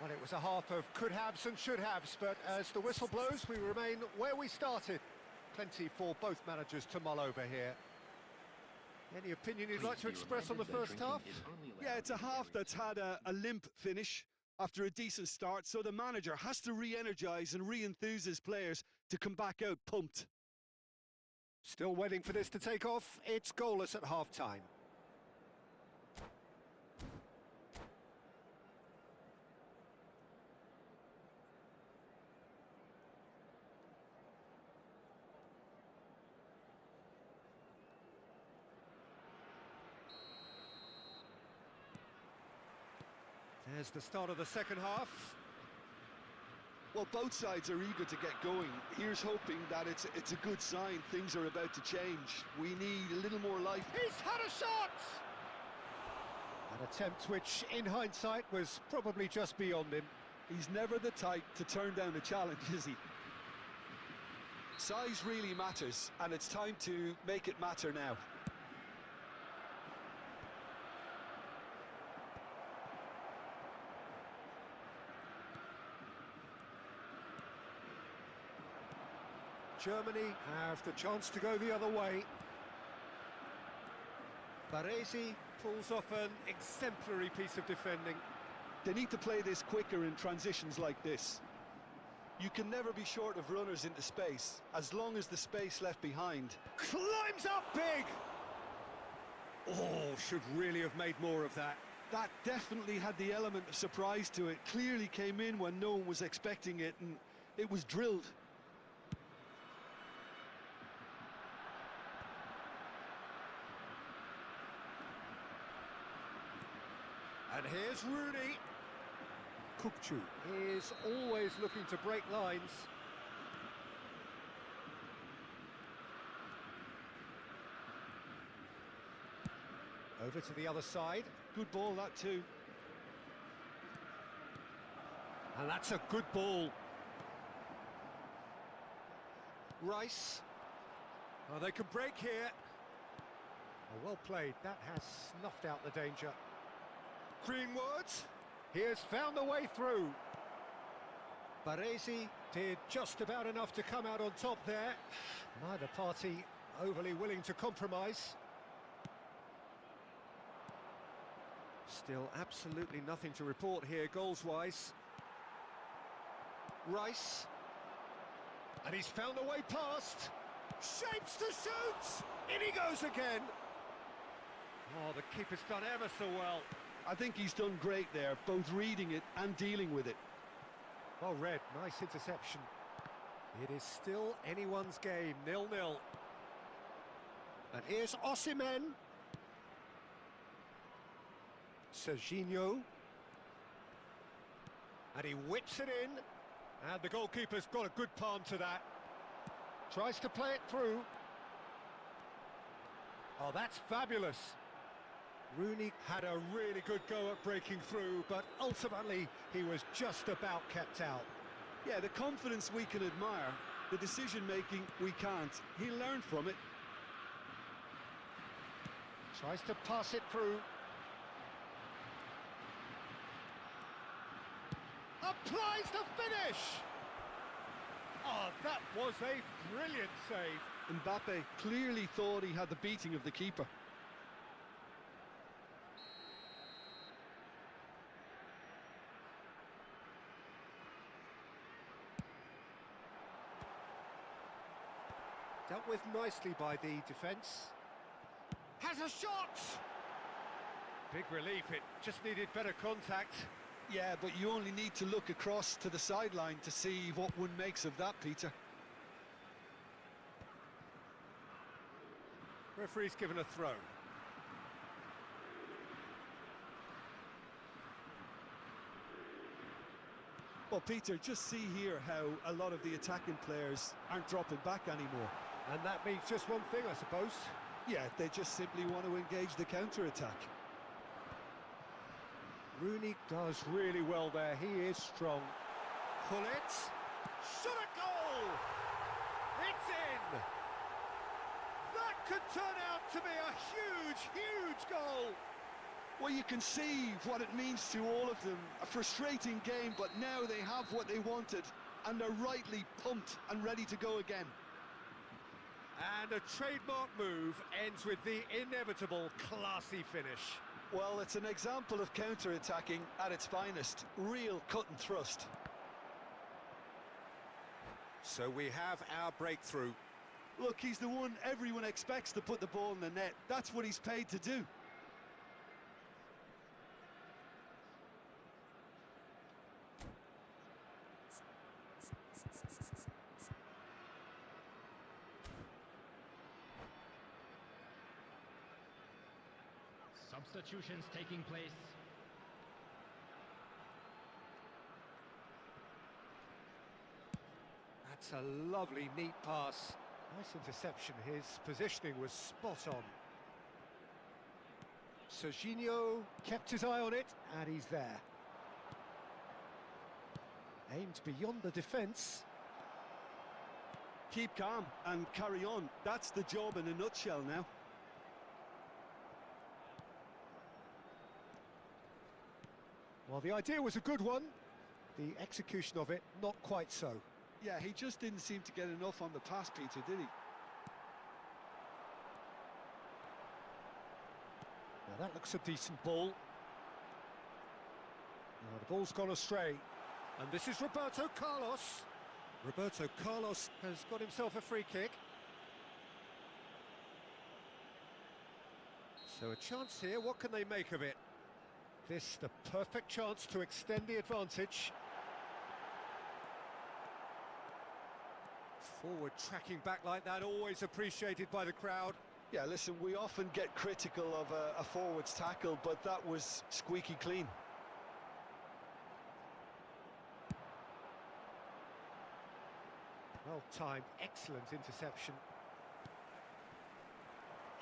Well, it was a half of could-haves and should-haves, but as the whistle blows, we remain where we started. Plenty for both managers to mull over here. Any opinion you'd like to express on the first half? Yeah, it's a half that's had a limp finish after a decent start, so the manager has to re-energise and re-enthuse his players to come back out pumped. Still waiting for this to take off. It's goalless at half-time. There's the start of the second half. Well, both sides are eager to get going. Here's hoping that it's a good sign. Things are about to change. We need a little more life. He's had a shot! An attempt which, in hindsight, was probably just beyond him. He's never the type to turn down a challenge, is he? Size really matters, and it's time to make it matter now. Germany have the chance to go the other way. Baresi pulls off an exemplary piece of defending. They need to play this quicker in transitions like this. You can never be short of runners into space, as long as the space left behind. Climbs up big! Oh, should really have made more of that. That definitely had the element of surprise to it. Clearly came in when no one was expecting it, and it was drilled. And here's Rooney. Kukçu is always looking to break lines. Over to the other side. Good ball, that too. And that's a good ball. Rice. Oh, they can break here. Oh, well played. That has snuffed out the danger. Greenwood. He has found a way through. Baresi did just about enough to come out on top there. Neither party overly willing to compromise. Still absolutely nothing to report here goals-wise. Rice. And he's found a way past. Shapes to shoot! In he goes again. Oh, the keeper's done ever so well. I think he's done great there, both reading it and dealing with it. Well read, nice interception. It is still anyone's game, 0-0. And here's Osimhen. Serginho. And he whips it in. And the goalkeeper's got a good palm to that. Tries to play it through. Oh, that's fabulous. Rooney had a really good go at breaking through, but ultimately he was just about kept out. Yeah, the confidence we can admire, the decision-making we can't. He'll learn from it. Tries to pass it through. Applies the finish! Oh, that was a brilliant save. Mbappe clearly thought he had the beating of the keeper. Dealt with nicely by the defence. Has a shot! Big relief, it just needed better contact. Yeah, but you only need to look across to the sideline to see what one makes of that, Peter. Referee's given a throw. Well, Peter, just see here how a lot of the attacking players aren't dropping back anymore. And that means just one thing, I suppose. Yeah, they just simply want to engage the counter-attack. Rooney does really well there, he is strong. Pull it, shot a goal! It's in! That could turn out to be a huge, huge goal! Well, you can see what it means to all of them. A frustrating game, but now they have what they wanted, and they're rightly pumped and ready to go again. And a trademark move ends with the inevitable classy finish. Well, it's an example of counter-attacking at its finest. Real cut and thrust. So we have our breakthrough. Look, he's the one everyone expects to put the ball in the net. That's what he's paid to do. Substitutions taking place. That's a lovely, neat pass. Nice interception. His positioning was spot on. Serginho kept his eye on it, and he's there. Aimed beyond the defence. Keep calm and carry on. That's the job in a nutshell now. Well, the idea was a good one. The execution of it, not quite so. Yeah, he just didn't seem to get enough on the pass, Peter, did he? Now that looks a decent ball. Now the ball's gone astray. And this is Roberto Carlos. Roberto Carlos has got himself a free kick. So a chance here, what can they make of it? This the perfect chance to extend the advantage. Forward tracking back like that, always appreciated by the crowd. Yeah, listen, we often get critical of a forward's tackle, but that was squeaky clean. Well timed, excellent interception.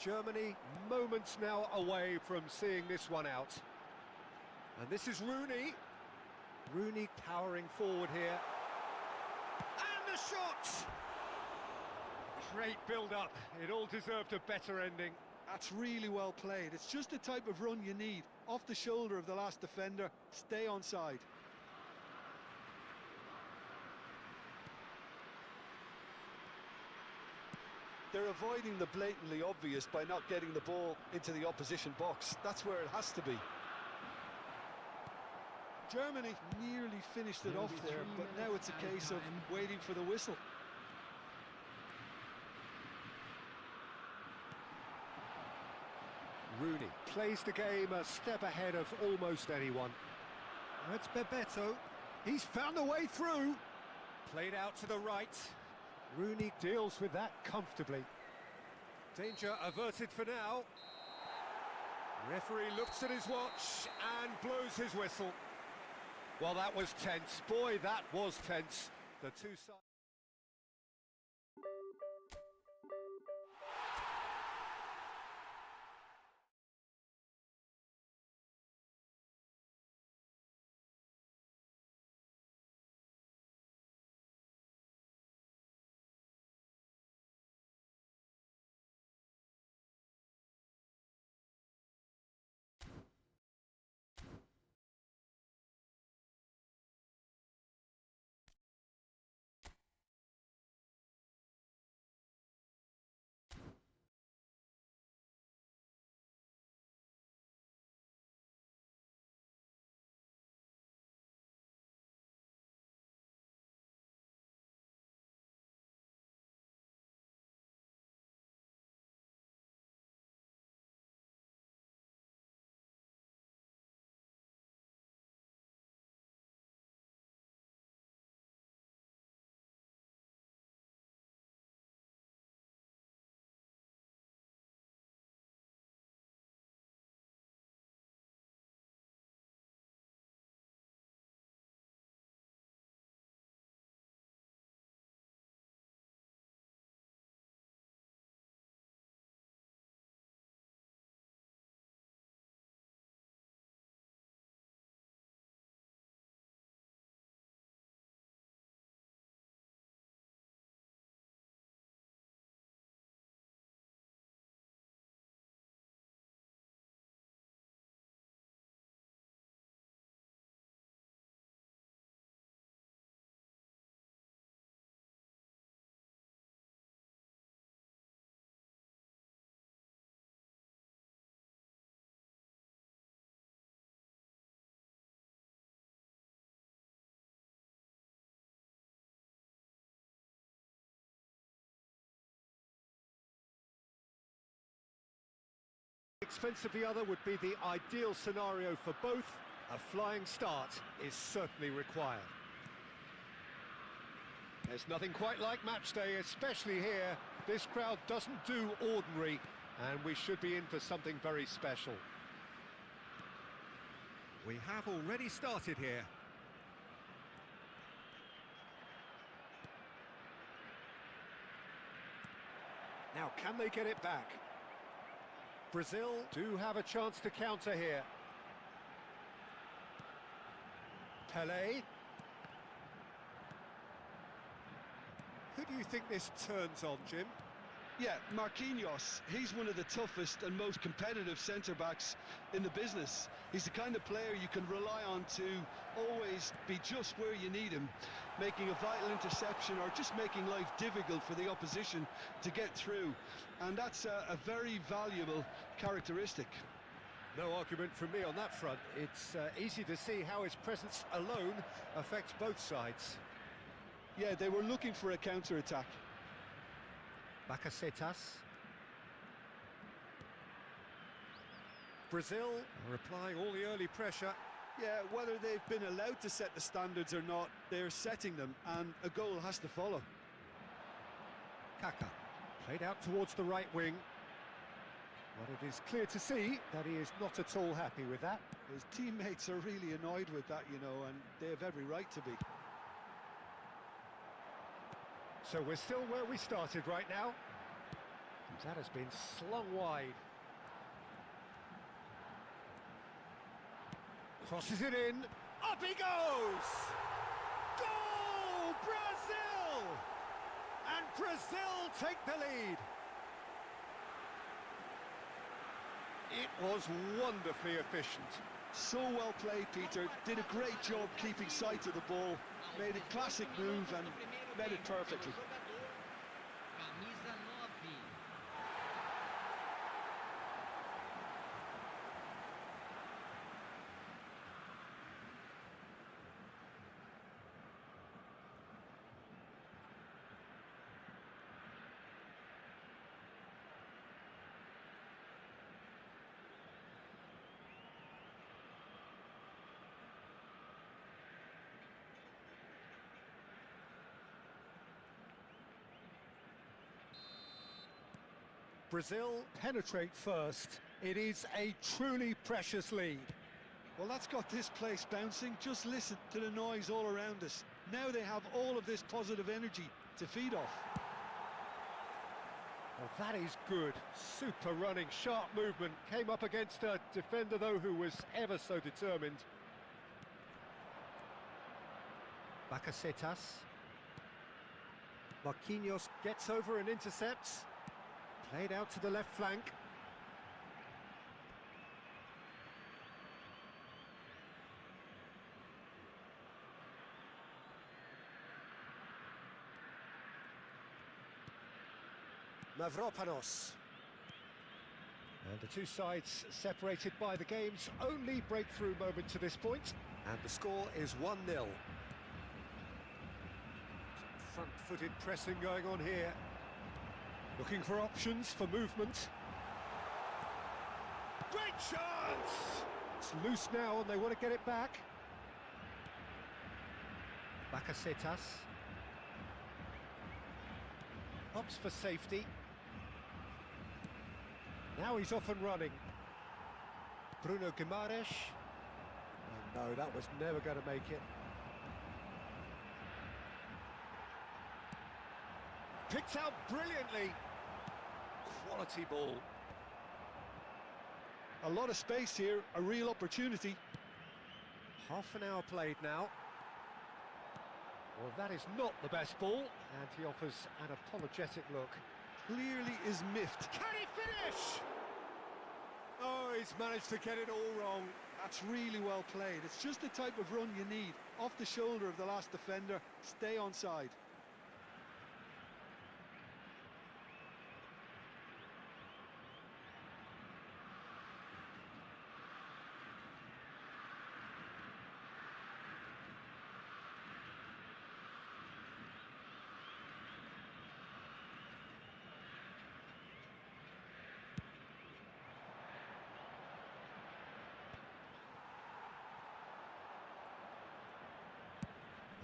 Germany moments now away from seeing this one out. And this is Rooney. Rooney powering forward here. And the shot! Great build-up. It all deserved a better ending. That's really well played. It's just the type of run you need. Off the shoulder of the last defender, stay onside. They're avoiding the blatantly obvious by not getting the ball into the opposition box. That's where it has to be. Germany nearly finished it off there, but now it's a case of waiting for the whistle. Rooney plays the game a step ahead of almost anyone. Now it's Bebeto. He's found a way through. Played out to the right. Rooney deals with that comfortably. Danger averted for now. Referee looks at his watch and blows his whistle. Well, that was tense. Boy, that was tense. The two sides. Expense of the other would be the ideal scenario for both. A flying start is certainly required. There's nothing quite like match day, especially here. This crowd doesn't do ordinary, and we should be in for something very special. We have already started here. Now, can they get it back? Brazil do have a chance to counter here. Pelé. Who do you think this turns on, Jim? Yeah, Marquinhos, he's one of the toughest and most competitive centre-backs in the business. He's the kind of player you can rely on to always be just where you need him, making a vital interception or just making life difficult for the opposition to get through. And that's a very valuable characteristic. No argument from me on that front. It's easy to see how his presence alone affects both sides. Yeah, they were looking for a counter-attack. Bacacetas. Brazil are applying all the early pressure. Yeah, whether they've been allowed to set the standards or not, they're setting them, and a goal has to follow. Kaká played out towards the right wing. But it is clear to see that he is not at all happy with that. His teammates are really annoyed with that, you know, and they have every right to be. So we're still where we started right now. That has been slung wide. Crosses it in. Up he goes! Goal! Brazil! And Brazil take the lead. It was wonderfully efficient. So well played, Peter. Did a great job keeping sight of the ball. Made a classic move and met it perfectly. Camisa 9. Brazil penetrate first. It is a truly precious lead. Well, that's got this place bouncing. Just listen to the noise all around us. Now they have all of this positive energy to feed off. Well, that is good. Super running, sharp movement. Came up against a defender, though, who was ever so determined. Bacacetas. Marquinhos gets over and intercepts. Played out to the left flank. Mavropanos. And the two sides separated by the game's only breakthrough moment to this point. And the score is 1-0. Some front-footed pressing going on here. Looking for options for movement. Great chance! It's loose now and they want to get it back. Bacacetas. Opts for safety. Now he's off and running. Bruno Guimaraes. Oh no, that was never going to make it. Picked out brilliantly. Quality ball. A lot of space here, a real opportunity. Half an hour played now. Well, that is not the best ball, and he offers an apologetic look. Clearly is miffed. Can he finish? Oh, he's managed to get it all wrong. That's really well played. It's just the type of run you need. Off the shoulder of the last defender, stay onside.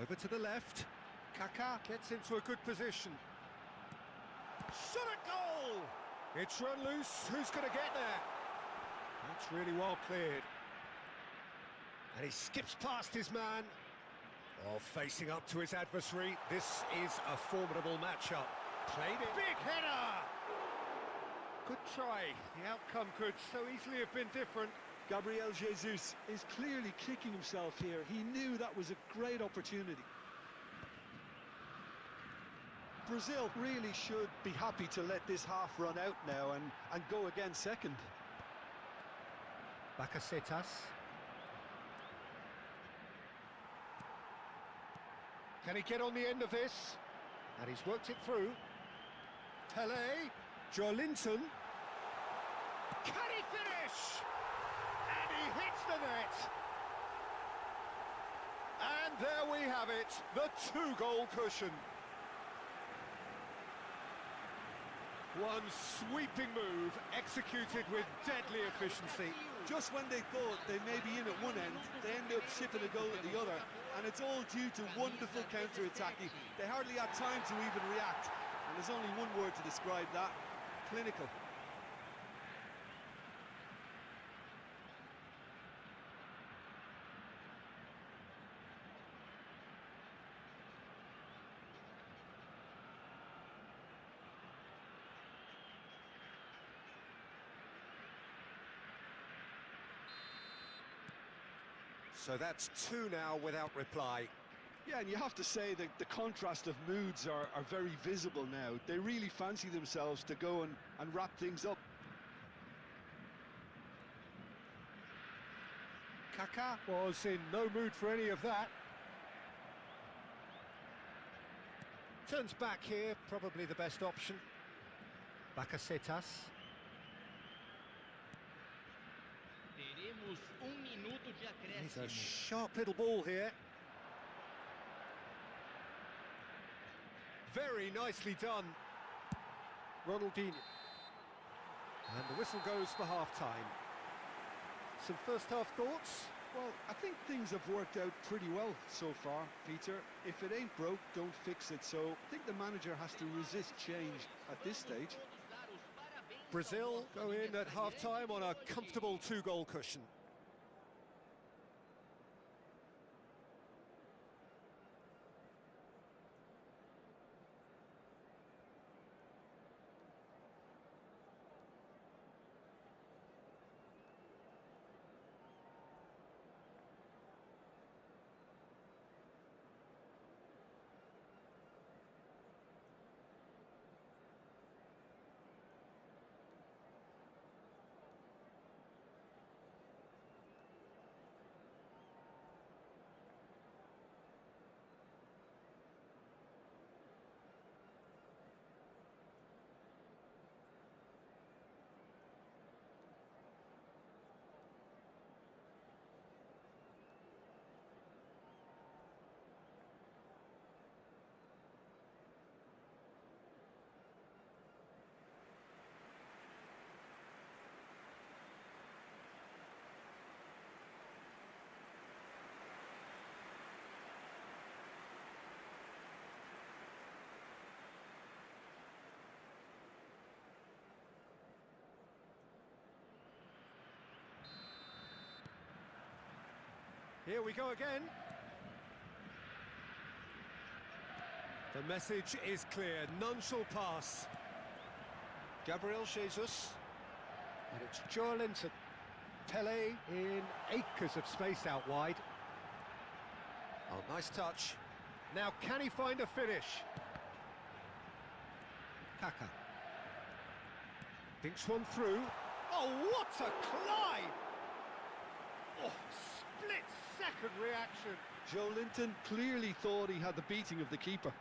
Over to the left. Kaká gets into a good position. Shot at goal! It's run loose. Who's going to get there? That's really well cleared. And he skips past his man. Oh, facing up to his adversary. This is a formidable matchup. Played it. Big header! Good try. The outcome could so easily have been different. Gabriel Jesus is clearly kicking himself here. He knew that was a great opportunity. Brazil really should be happy to let this half run out now and go again second. Bakasetas. Can he get on the end of this? And he's worked it through. Pele. Joelinton. Can he finish? And he hits the net. And there we have it, the two-goal cushion. One sweeping move, executed with deadly efficiency. Just when they thought they may be in at one end, they end up shipping a goal at the other, and it's all due to wonderful counter-attacking. They hardly had time to even react, and there's only one word to describe that: clinical. So that's two now without reply. Yeah, and you have to say that the contrast of moods are very visible now. They really fancy themselves to go and wrap things up. Kaká was in no mood for any of that. Turns back here, probably the best option. Bakasetas. Teremos minuto de He's a acréscimo. sharp little ball here. Very nicely done. Ronaldinho. And the whistle goes for half-time. Some first-half thoughts? Well, I think things have worked out pretty well so far, Peter. If it ain't broke, don't fix it. So I think the manager has to resist change at this stage. Brazil go in at half-time on a comfortable two-goal cushion. Here we go again. The message is clear, none shall pass. Gabriel Jesus. And it's Joelinton. Pele in acres of space out wide. Oh, nice touch. Now can he find a finish? Kaká. Thinks one through. Oh, what a climb! Oh, split-second reaction. Joelinton clearly thought he had the beating of the keeper.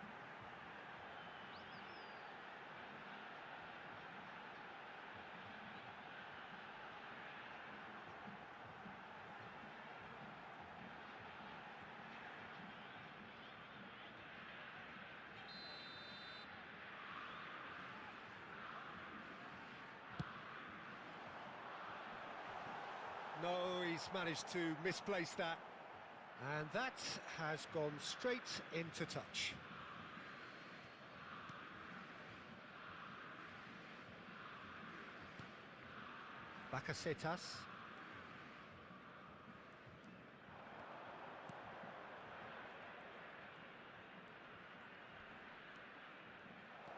No, he's managed to misplace that. And that has gone straight into touch. Bakasetas.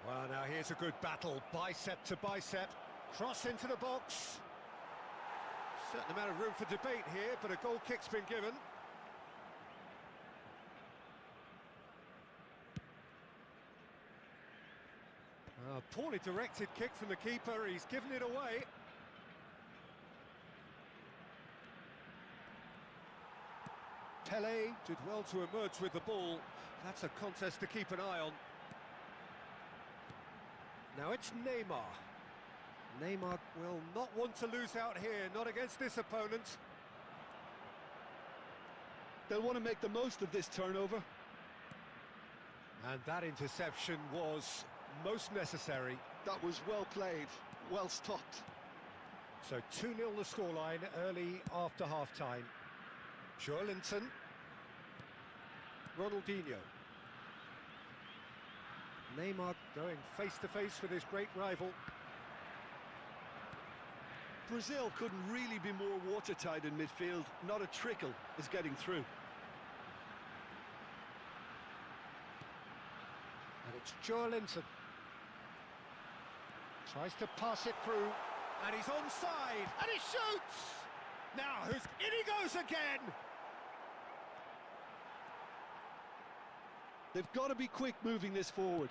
Well, now here's a good battle, bicep to bicep. Cross into the box. Certain amount of room for debate here, but a goal kick's been given. Poorly directed kick from the keeper, he's given it away. Pele did well to emerge with the ball. That's a contest to keep an eye on. Now it's Neymar. Neymar will not want to lose out here, not against this opponent. They'll want to make the most of this turnover. And that interception was most necessary. That was well played, well stopped. So 2-0 the scoreline early after half-time. Joelinton. Ronaldinho. Neymar going face-to-face with his great rival. Brazil couldn't really be more watertight in midfield. Not a trickle is getting through. And it's Joelinton. Tries to pass it through, and he's onside, and he shoots! Now, in he goes again! They've got to be quick moving this forward.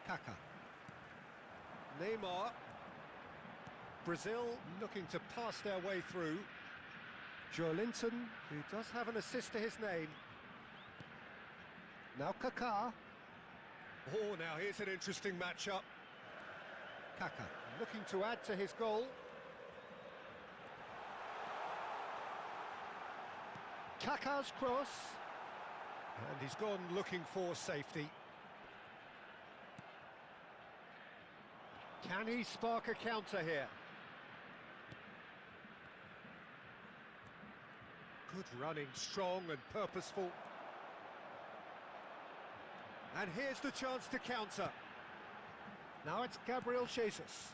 Kaká. Neymar. Brazil looking to pass their way through. Joelinton, who does have an assist to his name. Now Kaká. Oh, now here's an interesting matchup. Kaká looking to add to his goal. Kaká's cross. And he's gone looking for safety. Can he spark a counter here? Good running, strong and purposeful. And here's the chance to counter. Now it's Gabriel Jesus.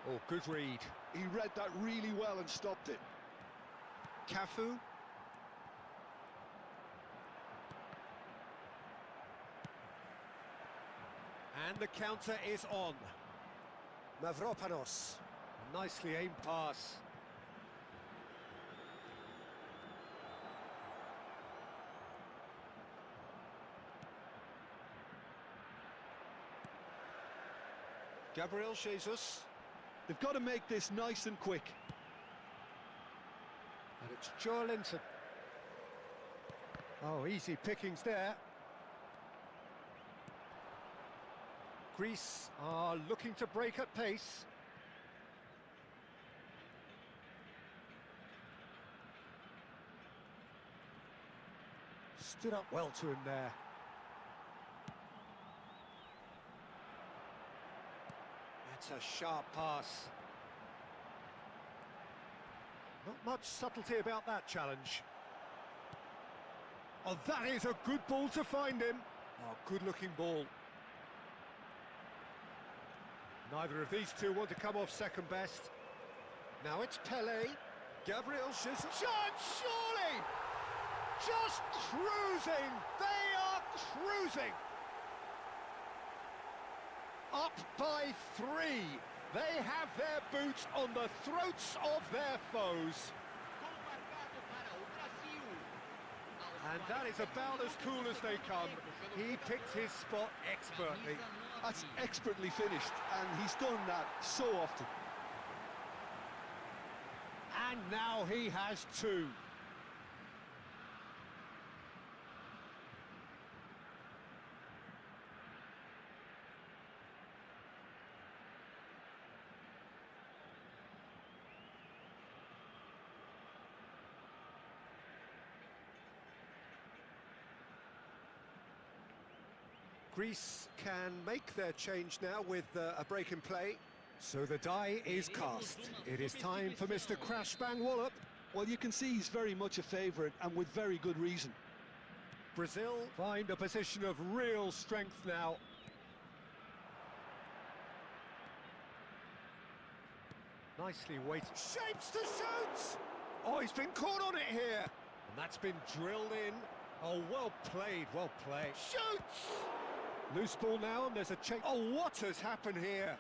Oh, good read. He read that really well and stopped it. Cafu. And the counter is on. Mavropanos. Nicely aimed pass. Gabriel Jesus. They've got to make this nice and quick. And it's Joelinton. Oh, easy pickings there. Greece are looking to break at pace. Stood up well to him there. That's a sharp pass. Not much subtlety about that challenge. Oh, that is a good ball to find him. Oh, good-looking ball. Neither of these two want to come off second best. Now it's Pele. Gabriel Jesus. Chance, surely! Just cruising! They are cruising! Up by 3. They have their boots on the throats of their foes. And that is about as cool as they come. He picked his spot expertly. That's expertly finished, and he's done that so often. And now he has 2. Greece can make their change now with a break in play. So the die is cast. It is time for Mr. Crash Bang Wallop. Well, you can see he's very much a favourite, and with very good reason. Brazil find a position of real strength now. Nicely weighted. Shapes to shoot! Oh, he's been caught on it here. And that's been drilled in Oh, well played, well played. Shoots! Loose ball now, and there's a change. Oh, what has happened here?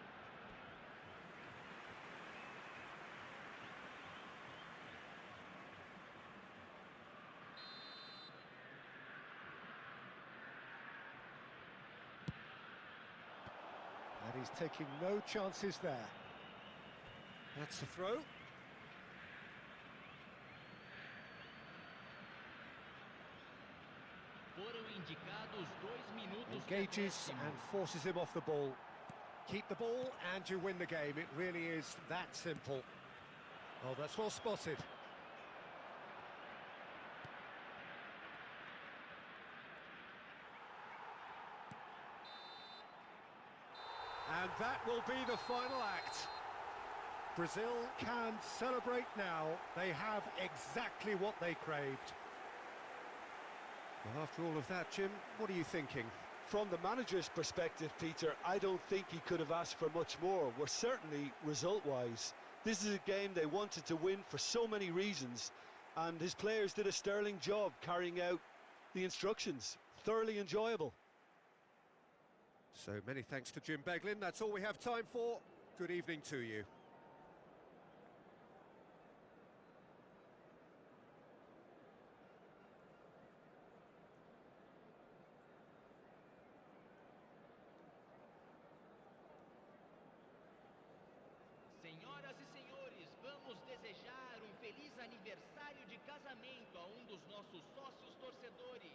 And he's taking no chances there. That's the throw. Foram indicados 2 minutos. Engages and forces him off the ball. Keep the ball and you win the game. It really is that simple. Oh, that's well spotted. And that will be the final act. Brazil can celebrate now. They have exactly what they craved. Well, after all of that, Jim, what are you thinking? From the manager's perspective, Peter, I don't think he could have asked for much more. We're certainly result-wise. This is a game they wanted to win for so many reasons, and his players did a sterling job carrying out the instructions. Thoroughly enjoyable. So many thanks to Jim Beglin. That's all we have time for. Good evening to you. Senhoras e senhores, vamos desejar feliz aniversário de casamento a dos nossos sócios torcedores.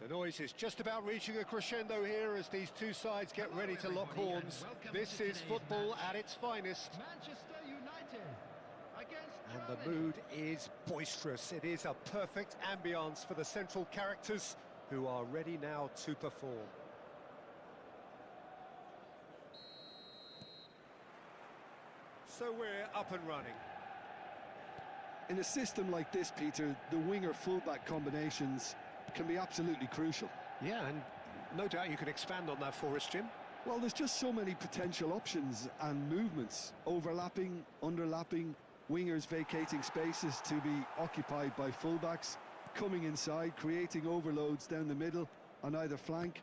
The noise is just about reaching a crescendo here as these two sides get ready to lock horns. This is football at its finest. Manchester United against And the mood is boisterous. It is a perfect ambience for the central characters who are ready now to perform. So we're up and running. In a system like this, Peter, the winger-fullback combinations can be absolutely crucial. Yeah, and no doubt you can expand on that for us, Jim. Well, there's just so many potential options and movements. Overlapping, underlapping, wingers vacating spaces to be occupied by fullbacks, coming inside, creating overloads down the middle on either flank.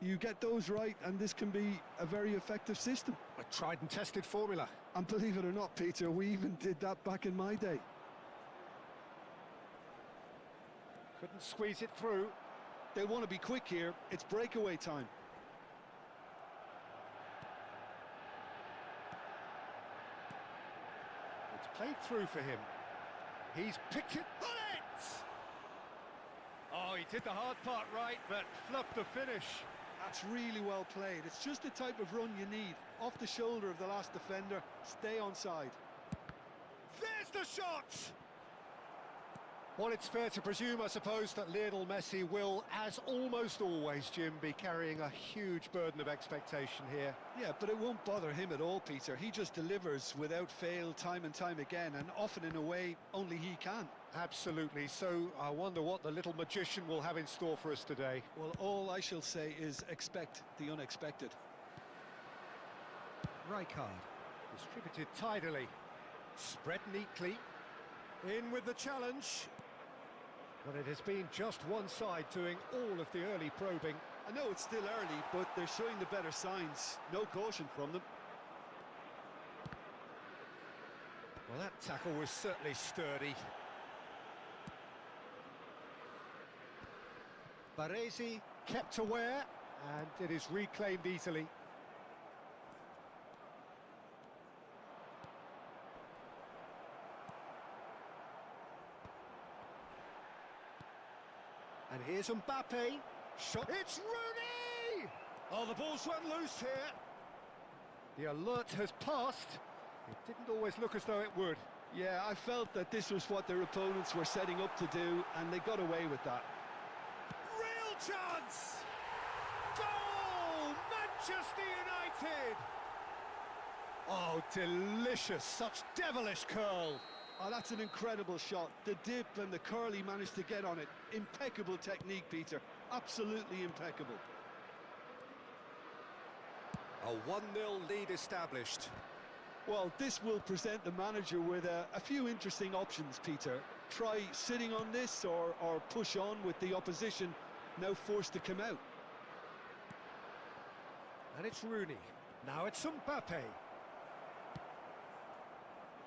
You get those right, and this can be a very effective system. A tried and tested formula. And believe it or not, Peter, we even did that back in my day. Couldn't squeeze it through. They'll want to be quick here. It's breakaway time. It's played through for him. He's picked it. Bullet! Oh, he did the hard part right, but fluffed the finish. That's really well played. It's just the type of run you need. Off the shoulder of the last defender, stay onside. There's the shot! Well, it's fair to presume, I suppose, that Lionel Messi will, as almost always, Jim, be carrying a huge burden of expectation here. Yeah, but it won't bother him at all, Peter. He just delivers without fail time and time again, and often in a way only he can. Absolutely. So I wonder what the little magician will have in store for us today. Well, all I shall say is expect the unexpected. Rijkaard. Distributed tidily. Spread neatly. In with the challenge. But it has been just one side doing all of the early probing. I know it's still early, but they're showing the better signs. No caution from them. Well, that tackle was certainly sturdy. Baresi kept aware, and it is reclaimed easily. And here's Mbappe. Shot. It's Rooney! Oh, the ball's run loose here. The alert has passed. It didn't always look as though it would. Yeah, I felt that this was what their opponents were setting up to do, and they got away with that. Real chance! Goal! Manchester United! Oh, delicious. Such devilish curl. Oh, that's an incredible shot. The dip and the curl he managed to get on it. Impeccable technique, Peter. Absolutely impeccable. A 1-0 lead established. Well, this will present the manager with a few interesting options, Peter. Try sitting on this or push on with the opposition now forced to come out. And it's Rooney. Now it's Mbappe.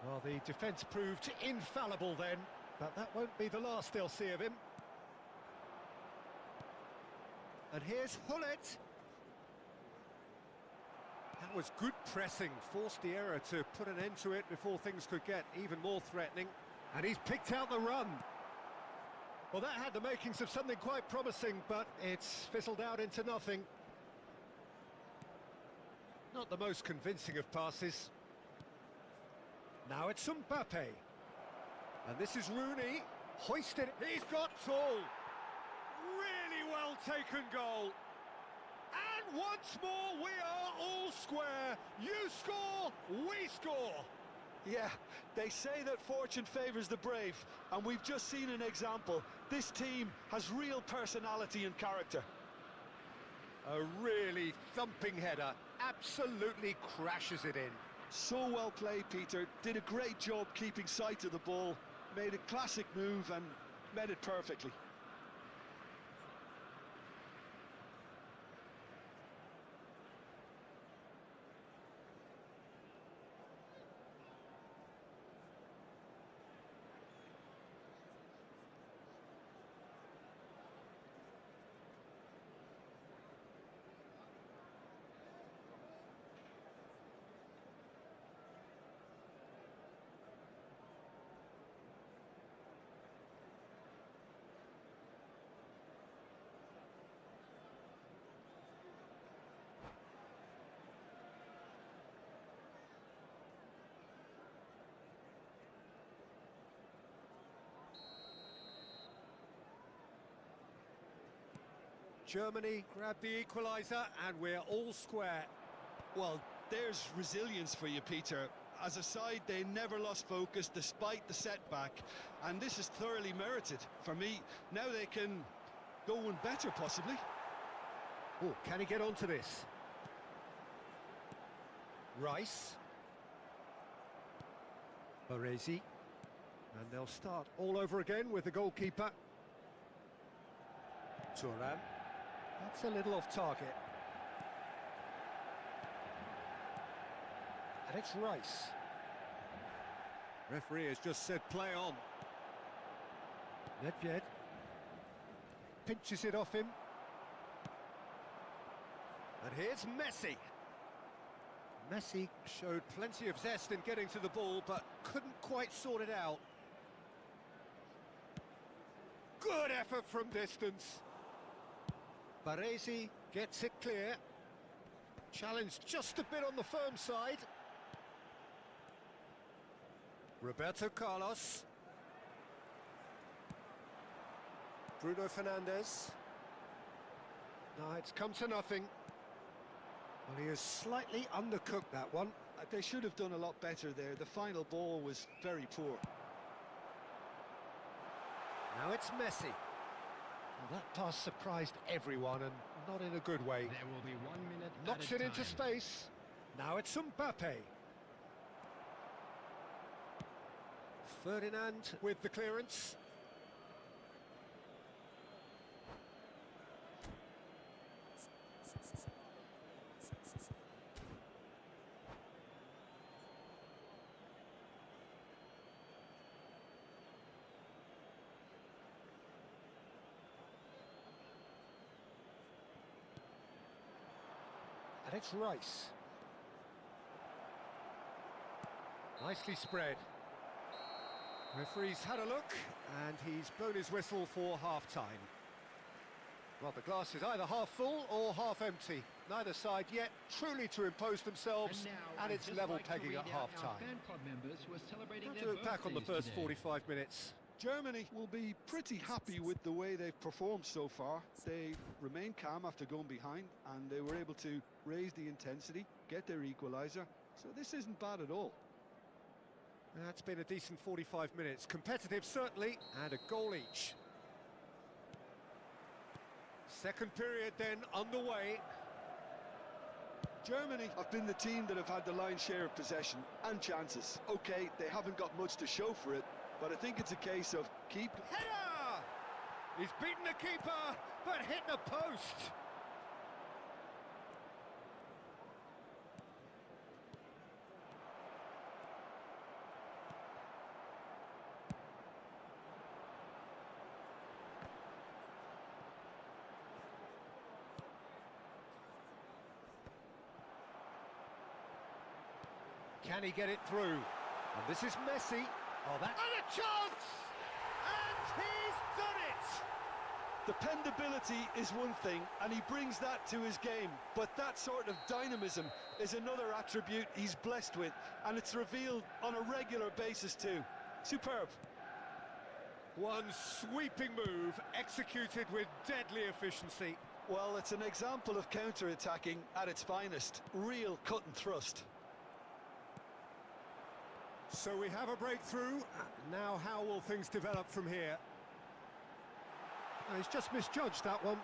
Well, the defence proved infallible then, but that won't be the last they'll see of him. And here's Hullet. That was good pressing, forced the error to put an end to it before things could get even more threatening. And he's picked out the run. Well, that had the makings of something quite promising, but it's fizzled out into nothing. Not the most convincing of passes. Now it's Mbappe. And this is Rooney. Hoisted. He's got tall. Really well taken goal. And once more we are all square. You score, we score. Yeah, they say that fortune favours the brave, and we've just seen an example. This team has real personality and character. A really thumping header. Absolutely crashes it in. So well played, Peter. Did a great job keeping sight of the ball. Made a classic move and met it perfectly. Germany grab the equaliser and we're all square. Well, there's resilience for you, Peter. As a side, they never lost focus despite the setback, and this is thoroughly merited. For me, now they can go one better, possibly. Oh, can he get onto this? Rice. Baresi. And they'll start all over again with the goalkeeper. Thuram. That's a little off target. And it's Rice. Referee has just said play on. Nedved. Pinches it off him. And here's Messi. Messi showed plenty of zest in getting to the ball, but couldn't quite sort it out. Good effort from distance. Baresi gets it clear. Challenge just a bit on the firm side. Roberto Carlos. Bruno Fernandes. No, it's come to nothing. Well, he has slightly undercooked that one. They should have done a lot better there. The final ball was very poor. Now it's Messi. Well, that pass surprised everyone, and not in a good way. There will be 1 minute. Knocks it into space. Now it's Mbappe. Ferdinand with the clearance. And it's Rice. Nicely spread. Referee's had a look, and he's blown his whistle for half-time. Well, the glass is either half full or half empty. Neither side yet truly to impose themselves, and it's level pegging at half-time. Time to look back on the first 45 minutes. Germany will be pretty happy with the way they've performed so far. They remained calm after going behind, and they were able to raise the intensity, get their equaliser. So this isn't bad at all. That's been a decent 45 minutes. Competitive, certainly, and a goal each. Second period then underway. Germany have been the team that have had the lion's share of possession and chances. Okay, they haven't got much to show for it, but I think it's a case of keep... Header! He's beaten the keeper, but hit the post. Can he get it through? And this is Messi. Oh, that... And a chance! And he's done it! Dependability is one thing, and he brings that to his game. But that sort of dynamism is another attribute he's blessed with, and it's revealed on a regular basis too. Superb. One sweeping move, executed with deadly efficiency. Well, it's an example of counter-attacking at its finest. Real cut and thrust. So we have a breakthrough. Now how will things develop from here? He's just misjudged that one.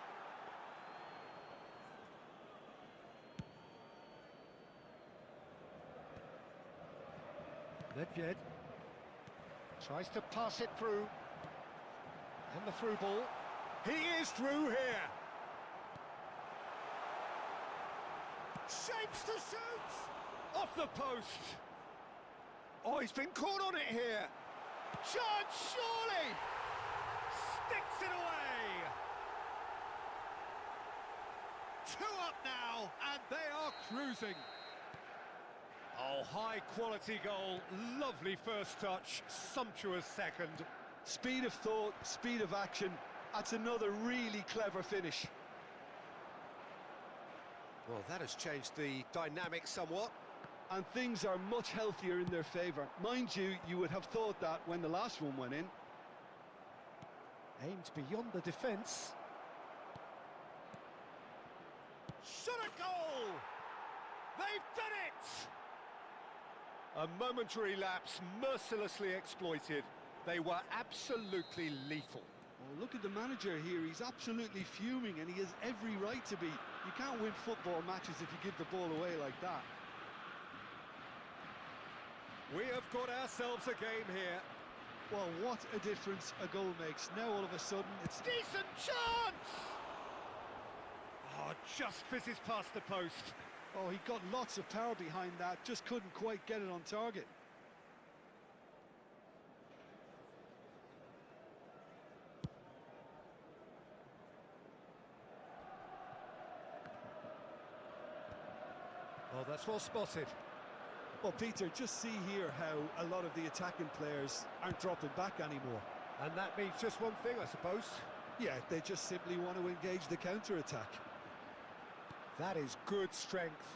Nedved tries to pass it through. And the through ball. He is through here. Shapes to shoot! Off the post. Oh, he's been caught on it here. Chance, surely! Sticks it away! 2 up now, and they are cruising. Oh, high-quality goal. Lovely first touch, sumptuous second. Speed of thought, speed of action. That's another really clever finish. Well, that has changed the dynamic somewhat. And things are much healthier in their favour. Mind you, you would have thought that when the last one went in. Aimed beyond the defence. Shot a goal! They've done it! A momentary lapse mercilessly exploited. They were absolutely lethal. Oh, look at the manager here. He's absolutely fuming, and he has every right to be. You can't win football matches if you give the ball away like that. We have got ourselves a game here. Well, what a difference a goal makes. Now all of a sudden it's... Decent chance! Oh, just fizzes past the post. Oh, he got lots of power behind that, just couldn't quite get it on target. Oh, that's well spotted. Well, Peter, just see here how a lot of the attacking players aren't dropping back anymore. And that means just one thing, I suppose. Yeah, they just simply want to engage the counter-attack. That is good strength.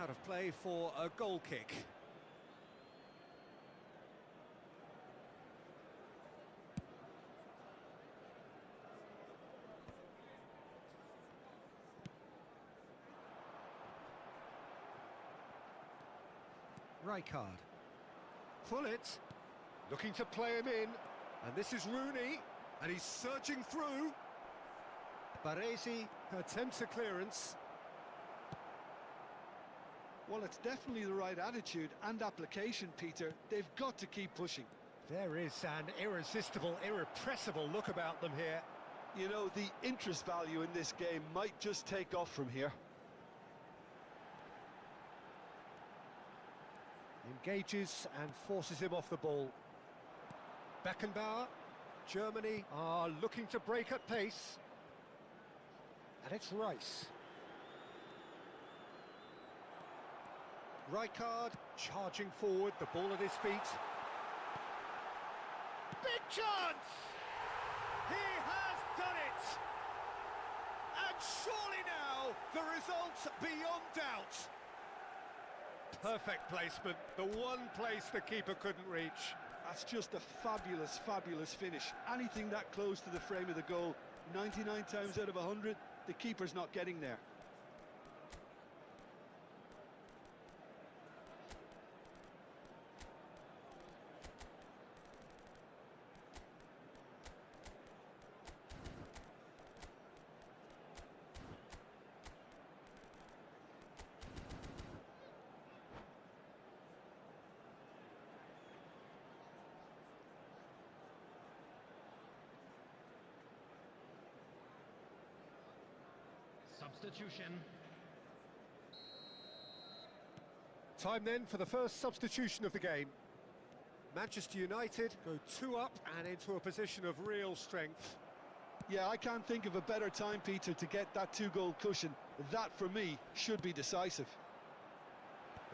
Out of play for a goal kick. Rijkaard. Pull it. Looking to play him in. And this is Rooney. And he's surging through. Baresi attempts a clearance. Well, it's definitely the right attitude and application, Peter. They've got to keep pushing. There is an irresistible, irrepressible look about them here. You know, the interest value in this game might just take off from here. Engages and forces him off the ball. Beckenbauer. Germany are looking to break at pace. And it's Rice. Rijkaard charging forward, the ball at his feet. Big chance! He has done it! And surely now, the result beyond doubt. Perfect placement, the one place the keeper couldn't reach. That's just a fabulous, fabulous finish. Anything that close to the frame of the goal, 99 times out of 100, the keeper's not getting there. Substitution. Time then for the first substitution of the game. Manchester United go 2 up and into a position of real strength. Yeah, I can't think of a better time, Peter, to get that 2-goal cushion. That, for me, should be decisive.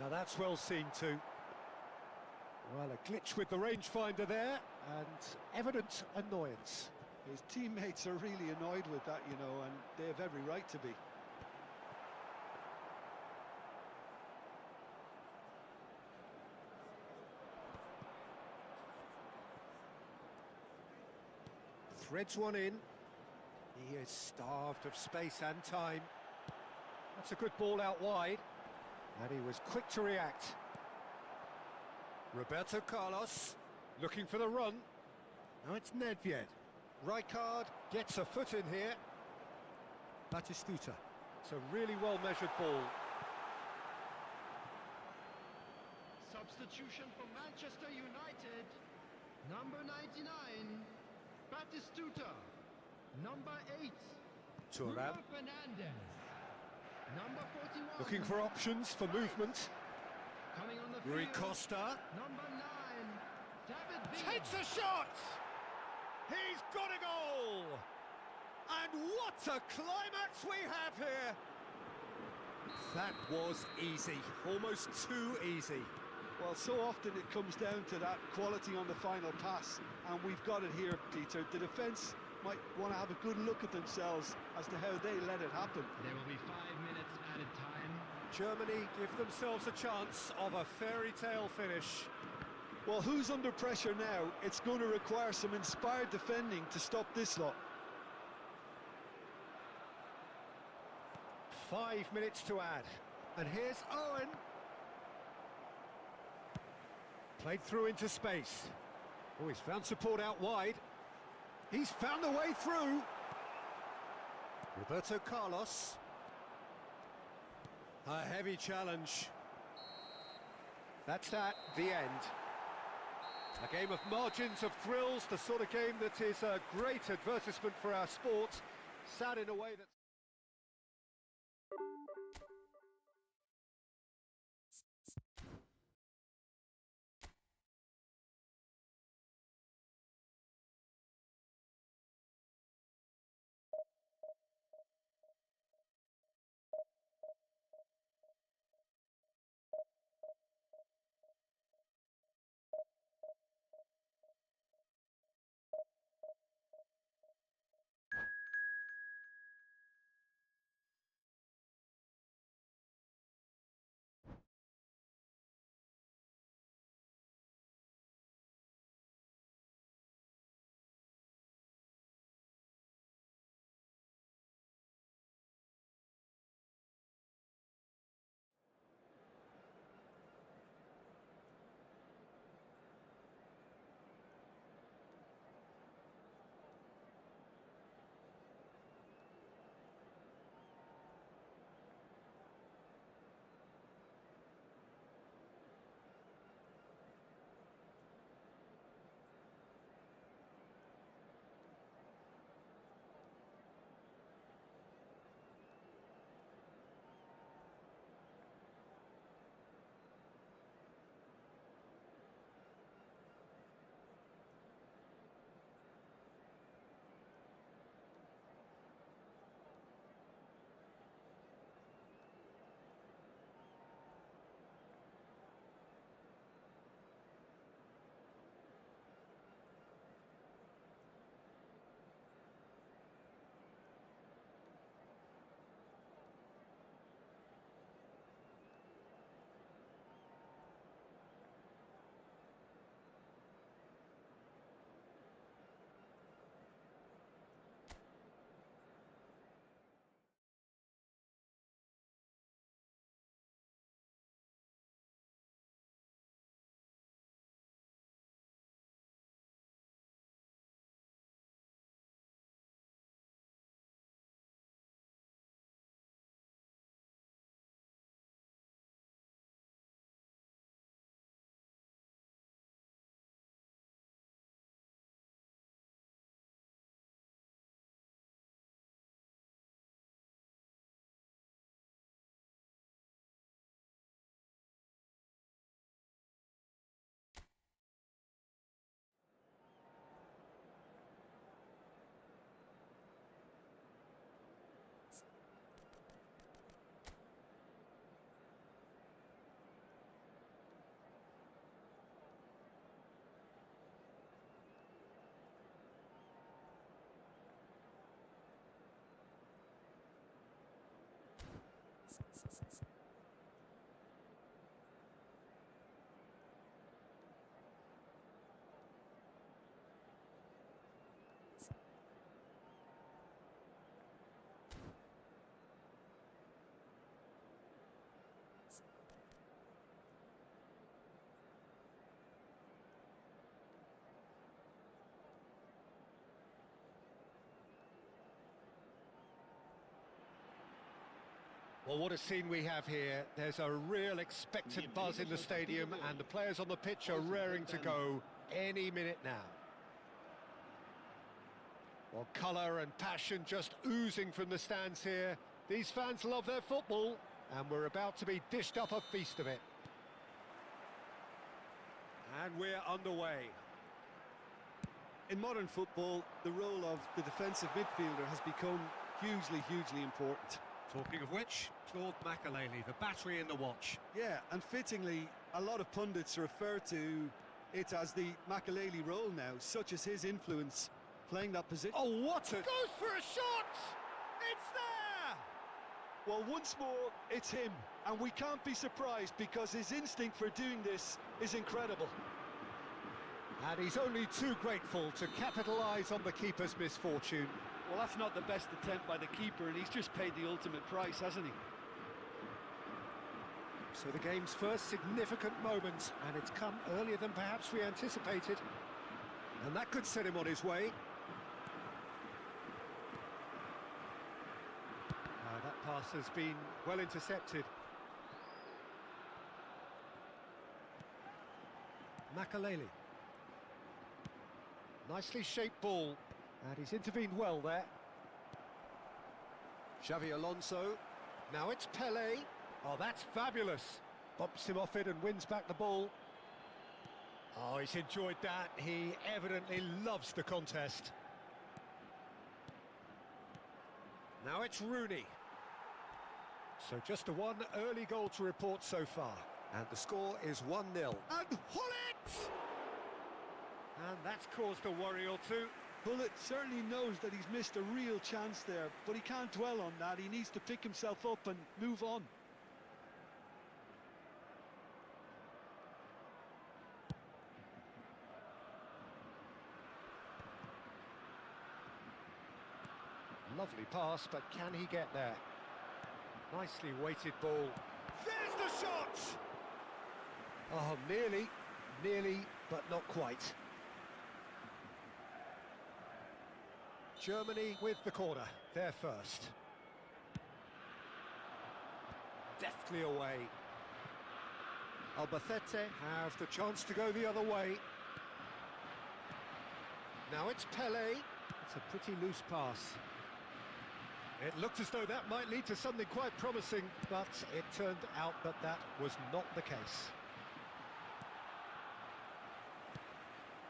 Now that's well seen too. Well, a glitch with the rangefinder there, and evident annoyance. His teammates are really annoyed with that, you know, and they have every right to be. Threads one in. He is starved of space and time. That's a good ball out wide. And he was quick to react. Roberto Carlos looking for the run. Now it's Nedved. Rijkaard gets a foot in here. Batistuta. It's a really well-measured ball. Substitution for Manchester United. Number 99, Batistuta. Number 8, Thuram. Bruno Fernandes. Number 41. Looking for options for movement. Coming on the Rui field. Costa. Number 9, David Villa. Takes a shot! He's got a goal! And what a climax we have here! That was easy, almost too easy. Well, so often it comes down to that quality on the final pass, and we've got it here, Peter. The defence might want to have a good look at themselves as to how they let it happen. There will be 5 minutes added time. Germany give themselves a chance of a fairy tale finish. Well, who's under pressure now? It's going to require some inspired defending to stop this lot. 5 minutes to add. And here's Owen. Played through into space. Oh, he's found support out wide. He's found a way through. Roberto Carlos. A heavy challenge. That's that, the end. A game of margins of thrills, the sort of game that is a great advertisement for our sport. Sad in a way that... Well, what a scene we have here. There's a real expectant buzz in the stadium and the players on the pitch are raring to go any minute now. Well, colour and passion just oozing from the stands here. These fans love their football and we're about to be dished up a feast of it. And we're underway. In modern football, the role of the defensive midfielder has become hugely important. Talking of which, Claude Makelele, the battery in the watch. Yeah, and fittingly, a lot of pundits refer to it as the Makelele role now, such as his influence playing that position. Oh, what a... Goes for a shot! It's there! Well, once more, it's him, and we can't be surprised because his instinct for doing this is incredible. And he's only too grateful to capitalise on the keeper's misfortune. Well, that's not the best attempt by the keeper, and he's just paid the ultimate price, hasn't he? So the game's first significant moment, and it's come earlier than perhaps we anticipated. And that could set him on his way. That pass has been well intercepted. Makaleli. Nicely shaped ball, and he's intervened well there. Xavi Alonso. Now it's Pele. Oh, that's fabulous. Bumps him off it and wins back the ball. Oh, he's enjoyed that. He evidently loves the contest. Now it's Rooney. So just the one early goal to report so far. And the score is 1-0. And Hullet! And that's caused a worry or two. Bullet certainly knows that he's missed a real chance there, but he can't dwell on that. He needs to pick himself up and move on. Lovely pass, but can he get there? Nicely weighted ball. There's the shot! Oh, nearly, but not quite. Germany with the corner, they're first. Deftly away. Albacete have the chance to go the other way. Now it's Pele. It's a pretty loose pass. It looked as though that might lead to something quite promising, but it turned out that that was not the case.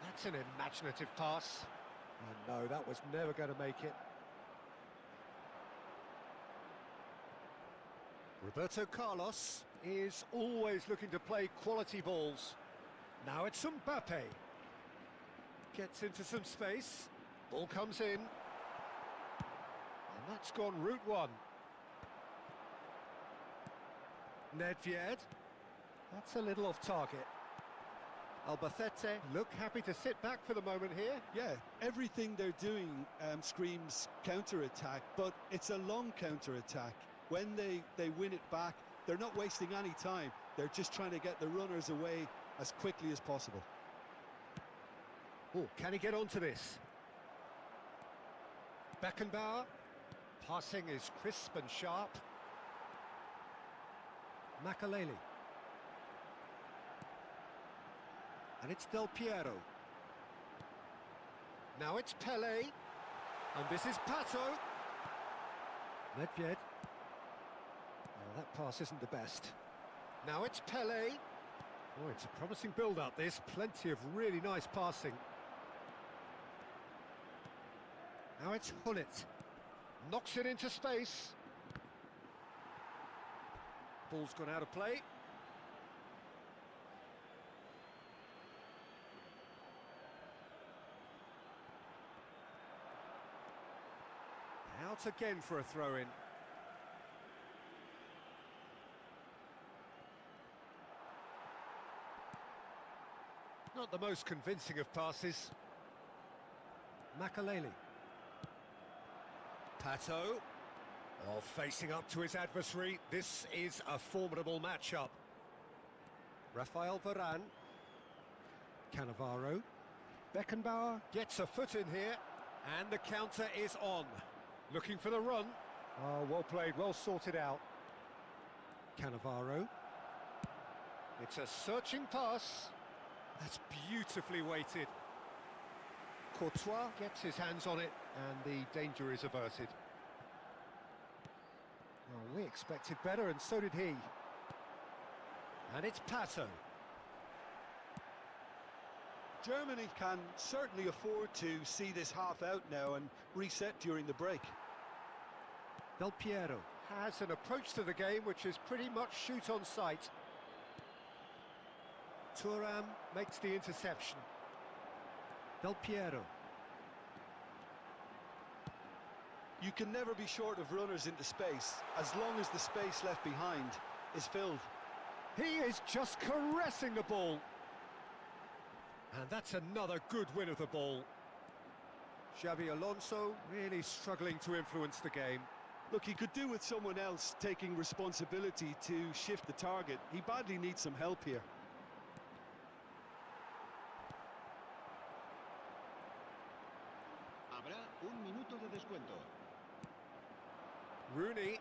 That's an imaginative pass. And no, that was never going to make it. Roberto Carlos is always looking to play quality balls. Now it's Mbappe. Gets into some space. Ball comes in. And that's gone route one. Nedved. That's a little off target. Albacete look happy to sit back for the moment here. Yeah, everything they're doing screams counter-attack, but it's a long counter-attack. When they win it back, they're not wasting any time. They're just trying to get the runners away as quickly as possible. Oh, can he get onto this? Beckenbauer. Passing is crisp and sharp. Makaleli. And it's Del Piero. Now it's Pele. And this is Pato. Nedved. Well, that pass isn't the best. Now it's Pele. Oh, it's a promising build-up. There's plenty of really nice passing. Now it's Hullet. Knocks it into space. Ball's gone out of play. Out again for a throw-in. Not the most convincing of passes. Makaleli. Pato. Oh, facing up to his adversary. This is a formidable matchup. Rafael Varane. Cannavaro. Beckenbauer gets a foot in here. And the counter is on. Looking for the run. Oh, well played, well sorted out. Cannavaro. It's a searching pass. That's beautifully weighted. Courtois gets his hands on it, and the danger is averted. Oh, we expected better, and so did he. And it's Pato. Germany can certainly afford to see this half out now and reset during the break. Del Piero has an approach to the game which is pretty much shoot on sight. Thuram makes the interception. Del Piero. You can never be short of runners into space, as long as the space left behind is filled. He is just caressing the ball. And that's another good win of the ball. Xabi Alonso really struggling to influence the game. Look, he could do with someone else taking responsibility to shift the target. He badly needs some help here. Habrá un minuto de descuento. Rooney.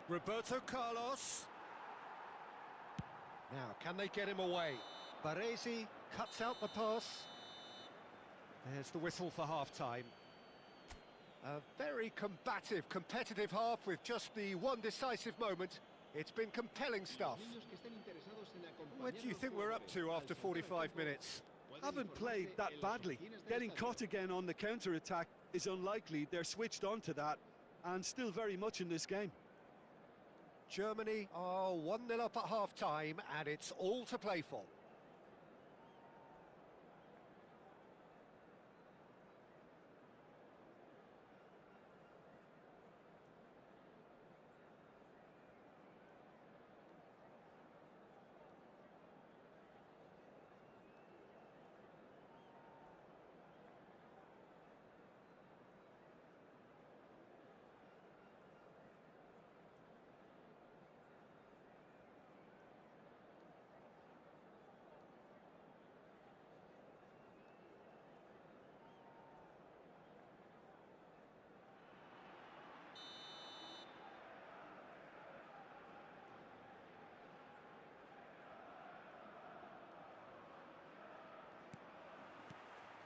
Roberto Carlos. Now, can they get him away? Baresi cuts out the pass. There's the whistle for half-time. A very combative, competitive half with just the one decisive moment. It's been compelling stuff. What do you think we're up to after 45 minutes? Haven't played that badly. Getting caught again on the counter-attack is unlikely. They're switched on to that and still very much in this game. Germany are 1-0 up at half-time and it's all to play for.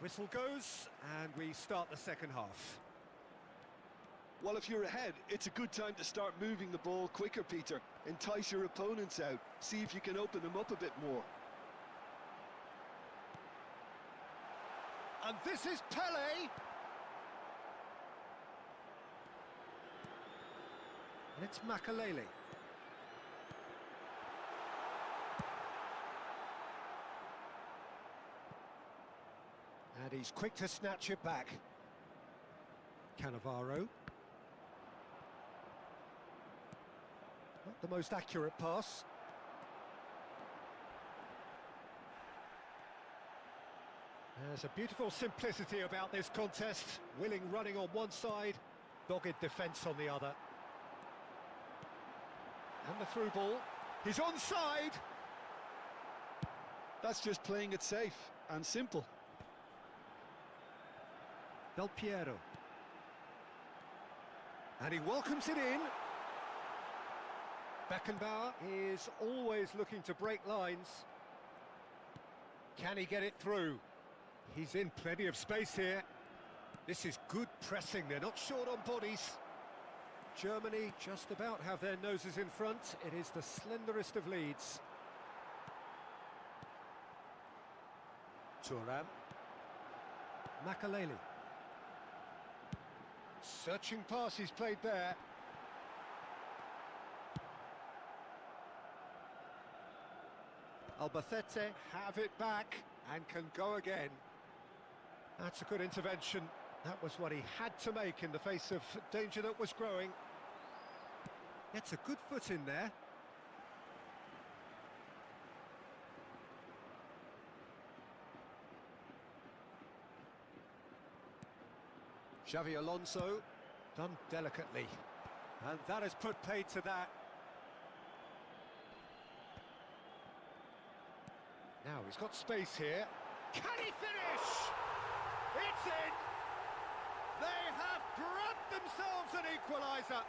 Whistle goes, and we start the second half. Well, if you're ahead, it's a good time to start moving the ball quicker, Peter. Entice your opponents out. See if you can open them up a bit more. And this is Pele. And it's Makalele. And he's quick to snatch it back. Cannavaro. Not the most accurate pass. There's a beautiful simplicity about this contest. Willing running on one side, dogged defence on the other. And the through ball. He's onside! That's just playing it safe and simple. Del Piero. And he welcomes it in. Beckenbauer is always looking to break lines. Can he get it through? He's in plenty of space here. This is good pressing, they're not short on bodies. Germany just about have their noses in front. It is the slenderest of leads. Thuram. Makalele. Searching pass he's played there. Albacete have it back and can go again. That's a good intervention. That was what he had to make in the face of danger that was growing. Gets a good foot in there. Xabi Alonso, done delicately. And that has put paid to that. Now he's got space here. Can he finish? It's in! They have grabbed themselves an equaliser.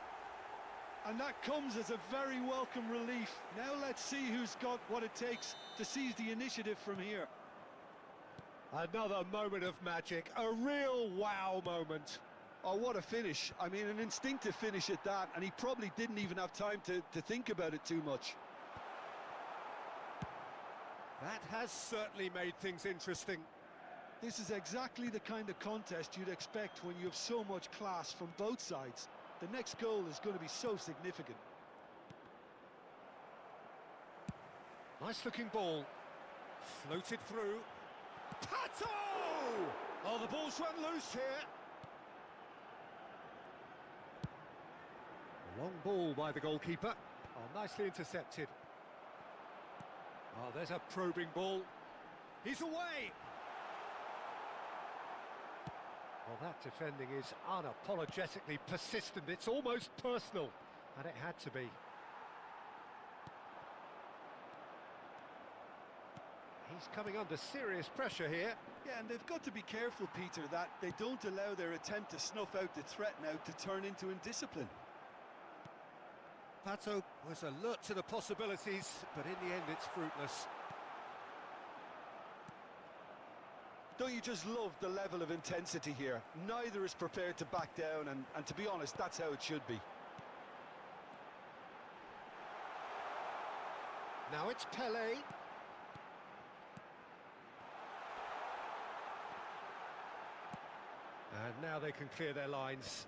And that comes as a very welcome relief. Now let's see who's got what it takes to seize the initiative from here. Another moment of magic, a real wow moment. Oh, what a finish. I mean, an instinctive finish at that, and he probably didn't even have time to think about it too much. That has certainly made things interesting. This is exactly the kind of contest you'd expect when you have so much class from both sides. The next goal is going to be so significant. Nice looking ball. Floated through. Pato! Oh, the ball's run loose here. Long ball by the goalkeeper. Oh, nicely intercepted. Oh, there's a probing ball. He's away! Well, that defending is unapologetically persistent. It's almost personal, and it had to be. He's coming under serious pressure here. Yeah, and they've got to be careful, Peter, that they don't allow their attempt to snuff out the threat now to turn into indiscipline. Pato was alert to the possibilities, but in the end it's fruitless. Don't you just love the level of intensity here? Neither is prepared to back down, and to be honest, that's how it should be. Now it's Pele. And now they can clear their lines.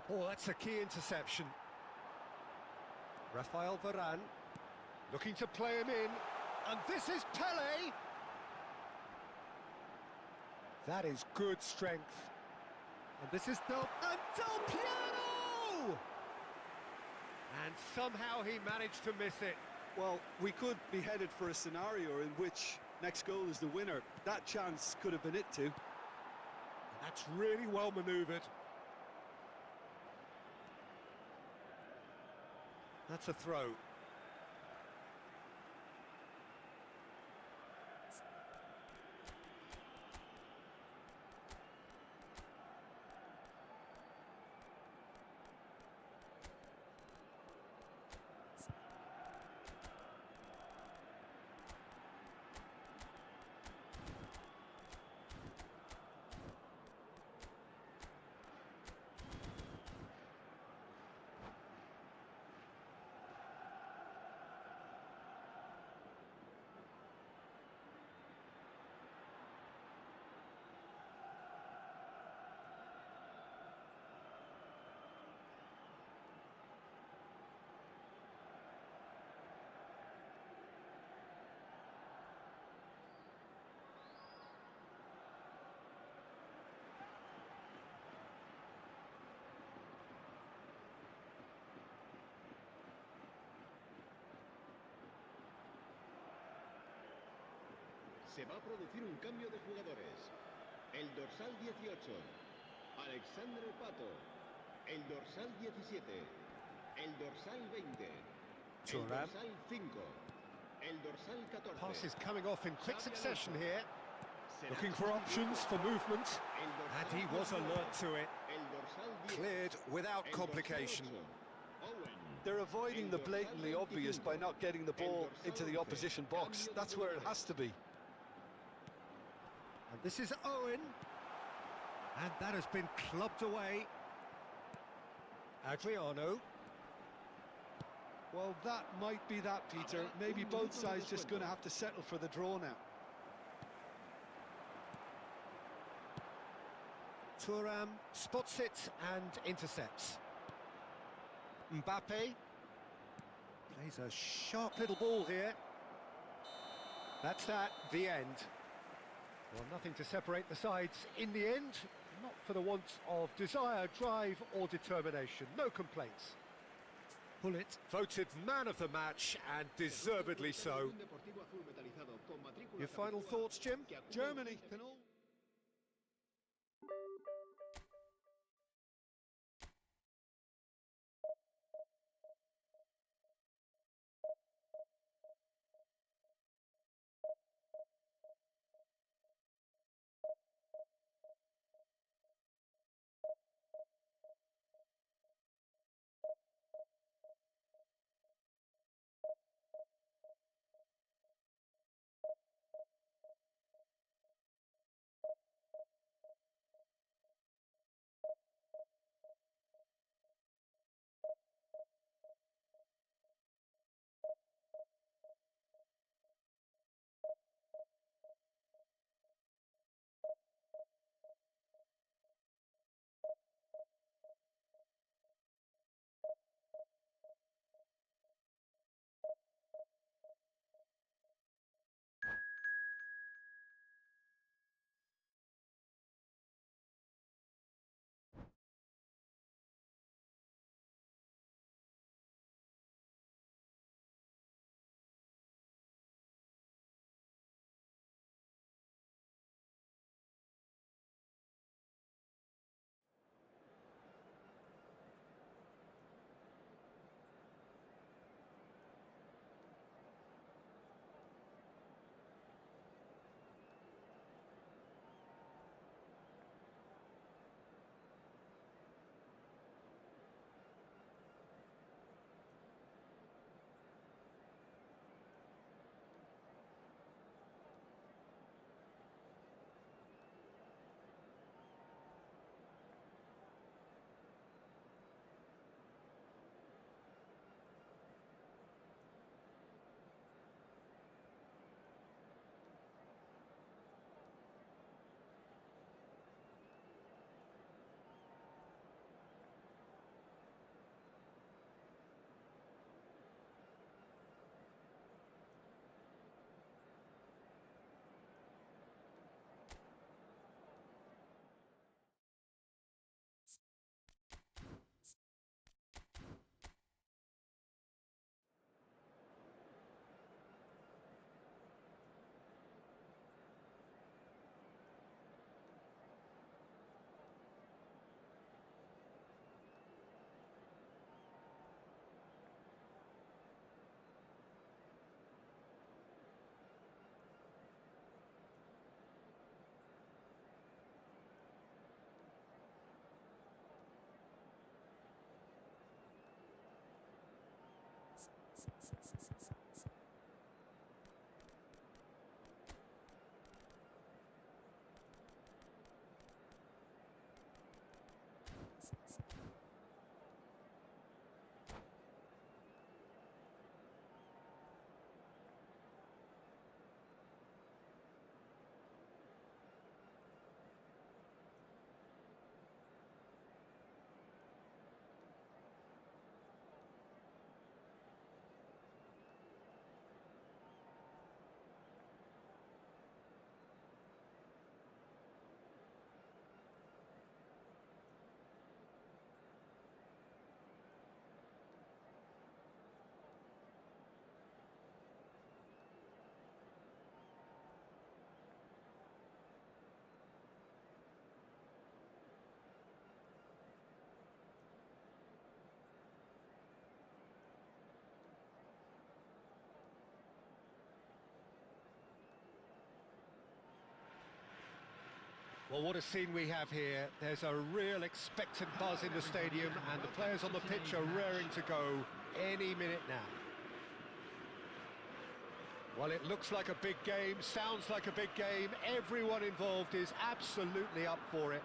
Oh, that's a key interception. Rafael Varane looking to play him in, and this is Pele. That is good strength. And this is Del Piero! And somehow he managed to miss it. Well, we could be headed for a scenario in which next goal is the winner. That chance could have been it too. That's really well manoeuvred. That's a throw. Se va a producir un cambio de jugadores. El dorsal 18, Alexandre Pato. El dorsal 17, el dorsal 20, el dorsal 5, el dorsal 14. Passes coming off in quick succession here. Looking for options for movement. And he was alert to it. Cleared without complication. They're avoiding the blatantly obvious by not getting the ball into the opposition box. That's where it has to be. And this is Owen. And that has been clubbed away. Adriano. Well, that might be that, Peter. Maybe both sides just going to have to settle for the draw now. Thuram spots it and intercepts. Mbappe plays a sharp little ball here. That's that, the end. Well, nothing to separate the sides in the end, not for the want of desire, drive or determination. No complaints. Pullet voted man of the match, and deservedly so. Your final thoughts, Jim? Germany can all... Well, what a scene we have here. There's a real expectant buzz in the stadium, and the players on the pitch are raring to go any minute now. Well, it looks like a big game, sounds like a big game. Everyone involved is absolutely up for it.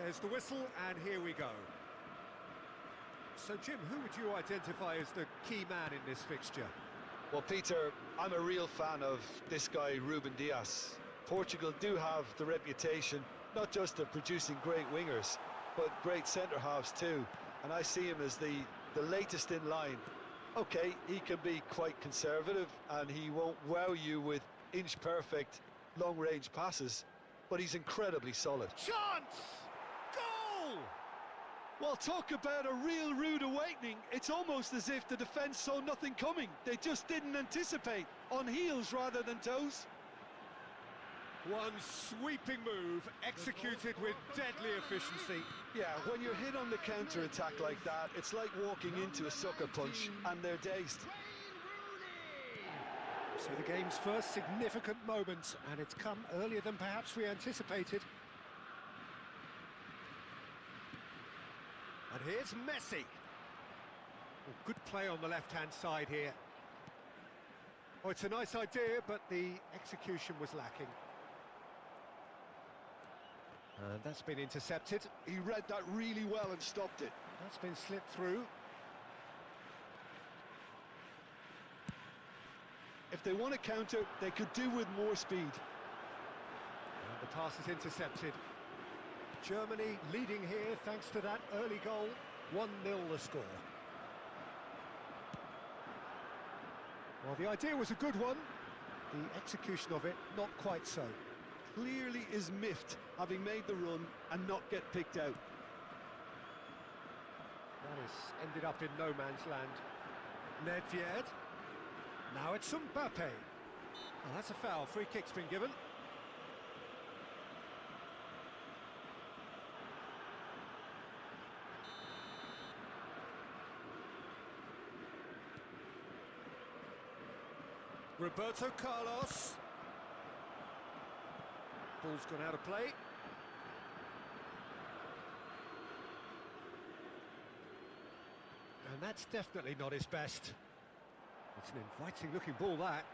There's the whistle, and here we go. So, Jim, who would you identify as the key man in this fixture? Well, Peter, I'm a real fan of this guy, Ruben Dias. Portugal do have the reputation, not just of producing great wingers, but great centre-halves too. And I see him as the latest in line. Okay, he can be quite conservative, and he won't wow you with inch-perfect long-range passes, but he's incredibly solid. Chance! Goal! Well, talk about a real rude awakening. It's almost as if the defence saw nothing coming. They just didn't anticipate, on heels rather than toes. One sweeping move, executed with deadly efficiency. Yeah, when you're hit on the counter-attack like that, it's like walking into a sucker punch, and they're dazed. So the game's first significant moment, and it's come earlier than perhaps we anticipated. And here's Messi. Oh, good play on the left-hand side here. Oh, it's a nice idea, but the execution was lacking. And that's been intercepted. He read that really well and stopped it. That's been slipped through. If they want to counter, they could do with more speed. And the pass is intercepted. Germany leading here thanks to that early goal. 1-0 the score. Well, the idea was a good one. The execution of it, not quite so. Clearly is miffed, having made the run and not get picked out. That has ended up in no man's land. Nedved. Now it's Mbappe. Oh, that's a foul. Free kick's been given. Roberto Carlos. Ball's gone out of play. And that's definitely not his best. It's an inviting looking ball, that.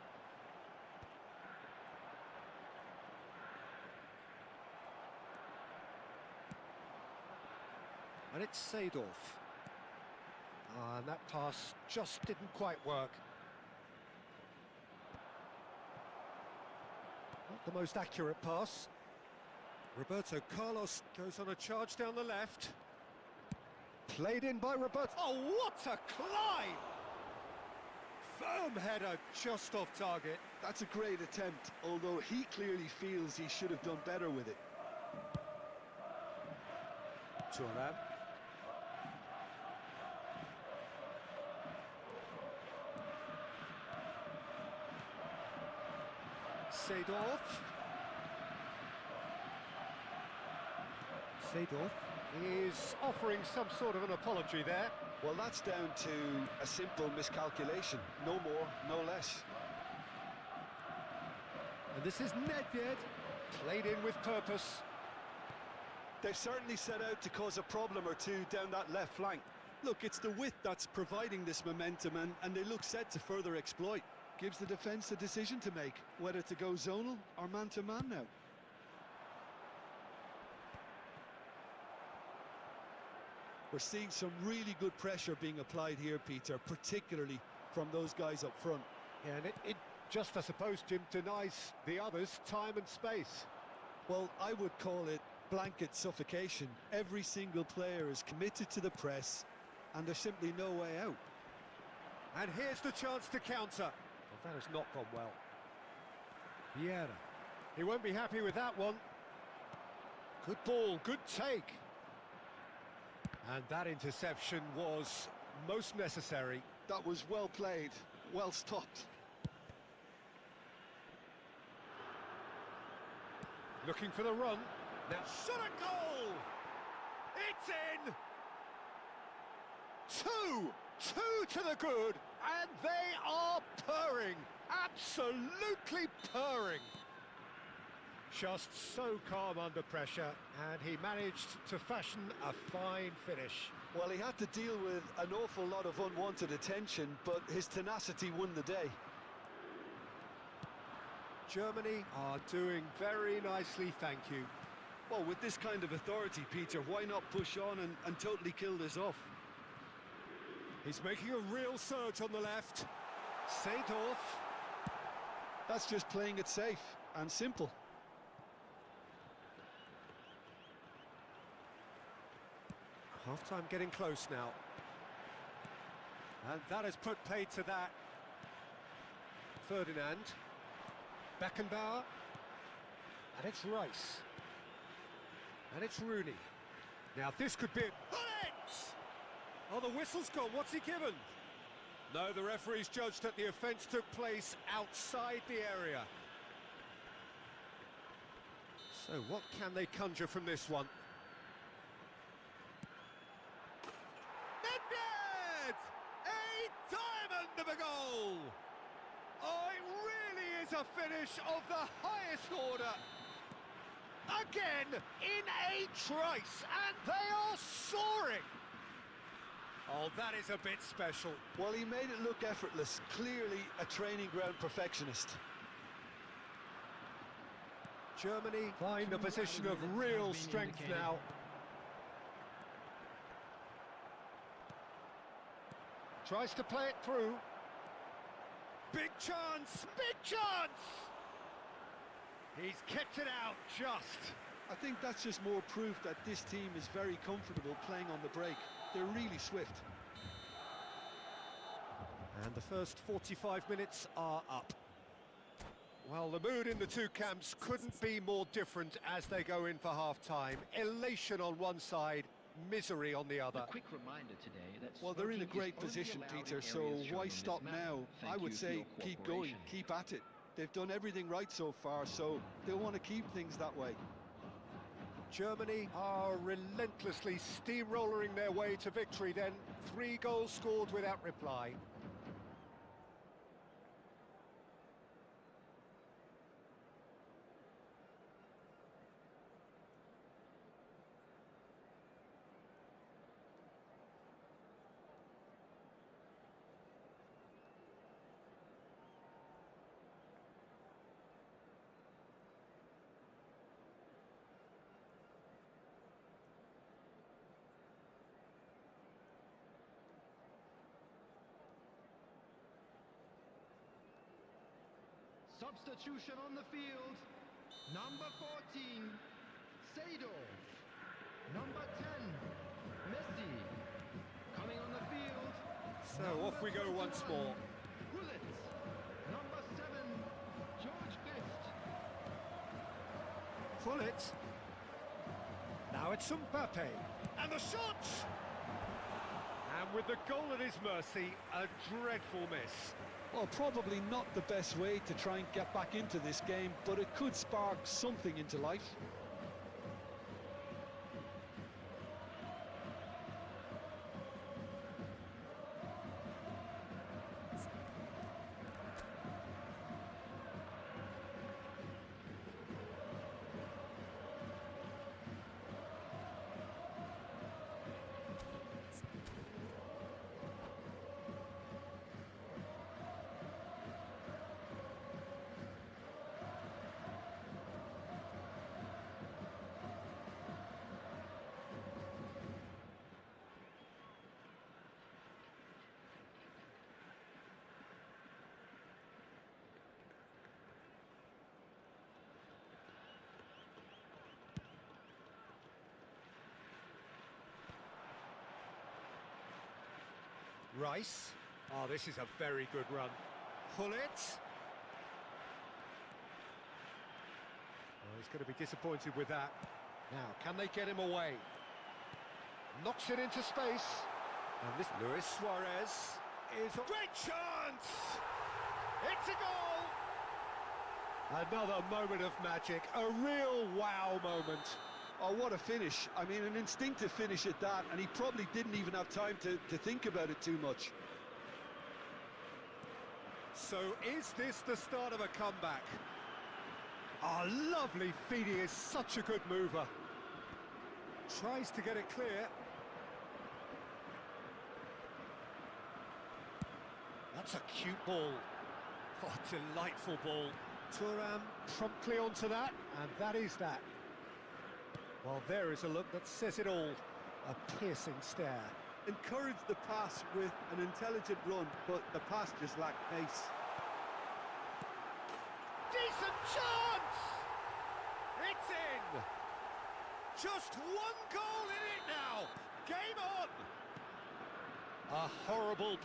And it's Seedorf. And that pass just didn't quite work. Not the most accurate pass. Roberto Carlos goes on a charge down the left. Played in by Roberto. Oh, what a climb! Firm header just off target. That's a great attempt, although he clearly feels he should have done better with it. Thuram. Seedorf. Seedorf is offering some sort of an apology there. Well, that's down to a simple miscalculation. No more, no less. And this is Nedved, played in with purpose. They've certainly set out to cause a problem or two down that left flank. Look, it's the width that's providing this momentum, and they look set to further exploit. Gives the defence a decision to make, whether to go zonal or man-to-man now. We're seeing some really good pressure being applied here, Peter, particularly from those guys up front. Yeah, and it just, I suppose, Jim, denies the others time and space. Well, I would call it blanket suffocation. Every single player is committed to the press, and there's simply no way out. And here's the chance to counter. Well, that has not gone well. Vieira. He won't be happy with that one. Good ball, good take. And that interception was most necessary. That was well played, well stopped. Looking for the run. Now, Shot a goal! It's in! two to the good, and they are purring, absolutely purring. Just so calm under pressure, and he managed to fashion a fine finish. Well, he had to deal with an awful lot of unwanted attention, but his tenacity won the day. Germany are doing very nicely, thank you. Well, with this kind of authority, Peter, why not push on and totally kill this off? He's making a real surge on the left. Seedorf. That's just playing it safe and simple. Half-time getting close now. And that has put paid to that. Ferdinand. Beckenbauer. And it's Rice. And it's Rooney. Now this could be... Oh, the whistle's gone. What's he given? No, the referee's judged that the offence took place outside the area. So what can they conjure from this one? Nedved! A diamond of a goal! Oh, it really is a finish of the highest order. Again, in a trice, and they are soaring. Oh, that is a bit special. Well, he made it look effortless. Clearly a training ground perfectionist. Germany find a position of real strength now. Tries to play it through. Big chance! Big chance! He's kept it out just. I think that's just more proof that this team is very comfortable playing on the break. They're really swift. And the first 45 minutes are up. Well, the mood in the two camps couldn't be more different as they go in for half-time. Elation on one side, misery on the other. A quick reminder today that Well, they're in a smoking great is only position, allowed Peter, in so areas shown why on this stop map. now? Thank I you would for say your keep going, cooperation. keep at it. They've done everything right so far, so they'll want to keep things that way. Germany are relentlessly steamrolling their way to victory then. 3 goals scored without reply. Substitution on the field. Number 14, Seedorf. Number 10, Messi. Coming on the field. So off we go once more. Bullet. Number 7, George Best. Bullet. Now it's Mbappe. And the shot! And with the goal at his mercy, a dreadful miss. Well, probably not the best way to try and get back into this game, but it could spark something into life. Rice. Oh, this is a very good run. Pull it. Oh, he's going to be disappointed with that. Now, can they get him away? Knocks it into space. And this Luis Suarez is... Great chance! It's a goal! Another moment of magic, a real wow moment. Oh, what a finish. I mean, an instinctive finish at that, and he probably didn't even have time to think about it too much. So is this the start of a comeback? Ah, lovely feeding, is such a good mover. Tries to get it clear. That's a cute ball. Oh, delightful ball. Thuram promptly onto that, and that is that. Well, there is a look that says it all. A piercing stare. Encouraged the pass with an intelligent run, but the pass just lacked pace. Decent chance! It's in! Just one goal in it now! Game on! A horrible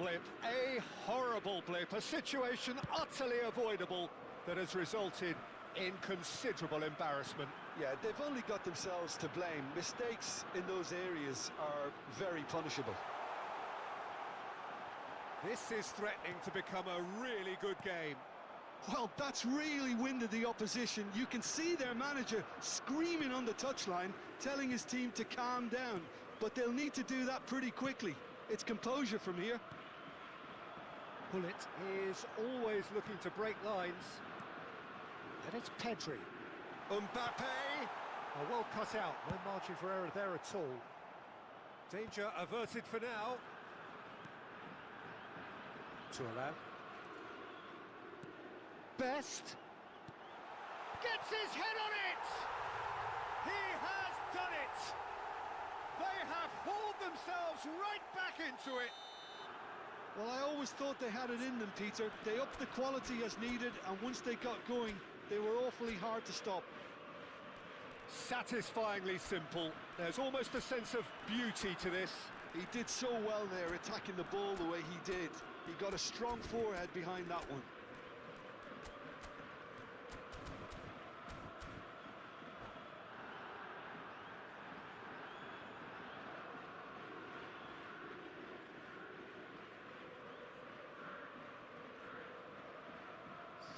blip, a situation utterly avoidable that has resulted in considerable embarrassment. Yeah, they've only got themselves to blame. Mistakes in those areas are very punishable. This is threatening to become a really good game. Well, that's really winded the opposition. You can see their manager screaming on the touchline, telling his team to calm down. But they'll need to do that pretty quickly. It's composure from here. Bullet is always looking to break lines. And it's Pedri. Mbappe! Oh, well cut out, no margin for error there at all. Danger averted for now. Thuram. Best. Gets his head on it! He has done it! They have hauled themselves right back into it! Well, I always thought they had it in them, Peter. They upped the quality as needed, and once they got going, they were awfully hard to stop. Satisfyingly simple. There's almost a sense of beauty to this. He did so well there, attacking the ball the way he did. He got a strong forehead behind that one.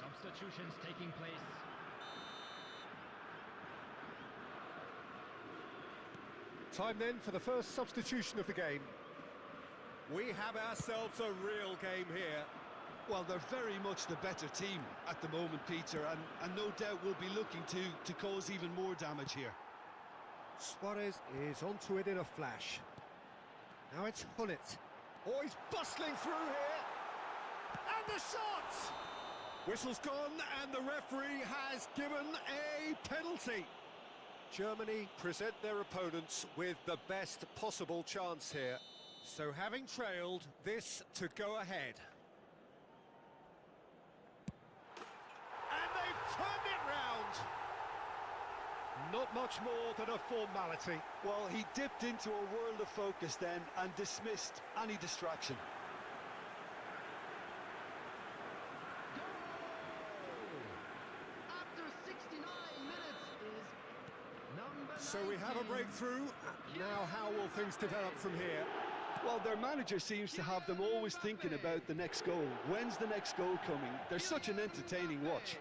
Substitutions taking place. Time then for the first substitution of the game. We have ourselves a real game here. Well, they're very much the better team at the moment, Peter, and no doubt will be looking to cause even more damage here. Suarez is onto it in a flash. Now it's Hullet. Oh, he's bustling through here. And the shot! Whistle's gone, and the referee has given a penalty. Germany present their opponents with the best possible chance here. So having trailed, this to go ahead. And they've turned it round! Not much more than a formality. Well, he dipped into a world of focus then and dismissed any distraction. After 69 minutes is number So we have a 19. breakthrough. Now how will things develop from here? Well, their manager seems to have them always thinking about the next goal. When's the next goal coming? They're such an entertaining watch.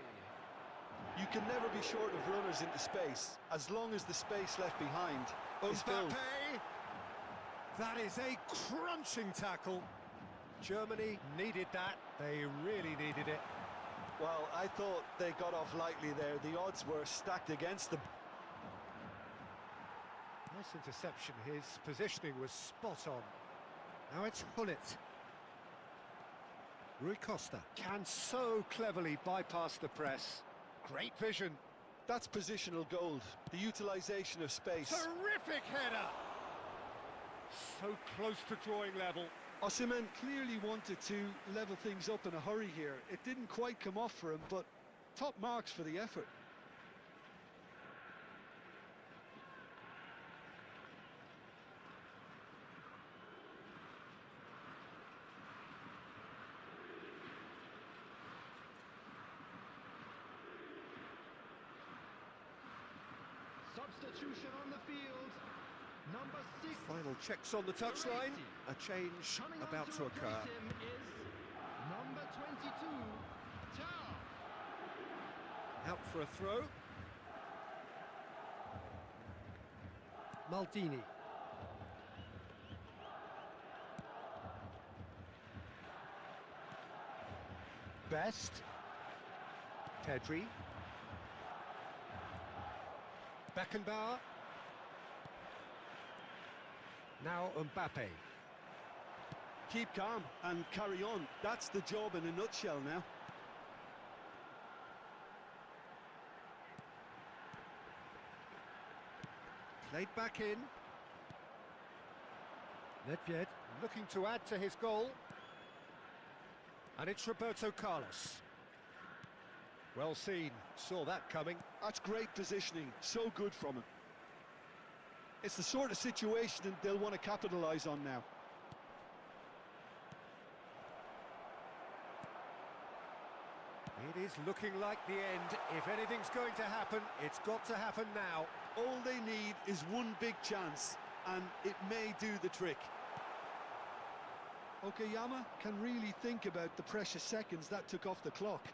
You can never be short of runners into space, as long as the space left behind is filled. Mbappe! That is a crunching tackle. Germany needed that. They really needed it. Well, I thought they got off lightly there. The odds were stacked against them. Nice interception. His positioning was spot on. Now it's Hullet. Rui Costa can so cleverly bypass the press. Great vision. That's positional gold, the utilisation of space. Terrific header! So close to drawing level. Osimhen clearly wanted to level things up in a hurry here. It didn't quite come off for him, but top marks for the effort. Substitution on the field. Number 6. Final checks on the touchline. A change Coming on about to occur. replace him is number 22, Tao. Out for a throw. Maldini. Best. Pedri. Beckenbauer. Now Mbappe. Keep calm and carry on. That's the job in a nutshell now. Played back in. Nedved looking to add to his goal. And it's Roberto Carlos. Well seen, saw that coming. That's great positioning, so good from him. It's the sort of situation they'll want to capitalise on now. It is looking like the end. If anything's going to happen, it's got to happen now. All they need is one big chance, and it may do the trick. Okayama can really think about the precious seconds that took off the clock.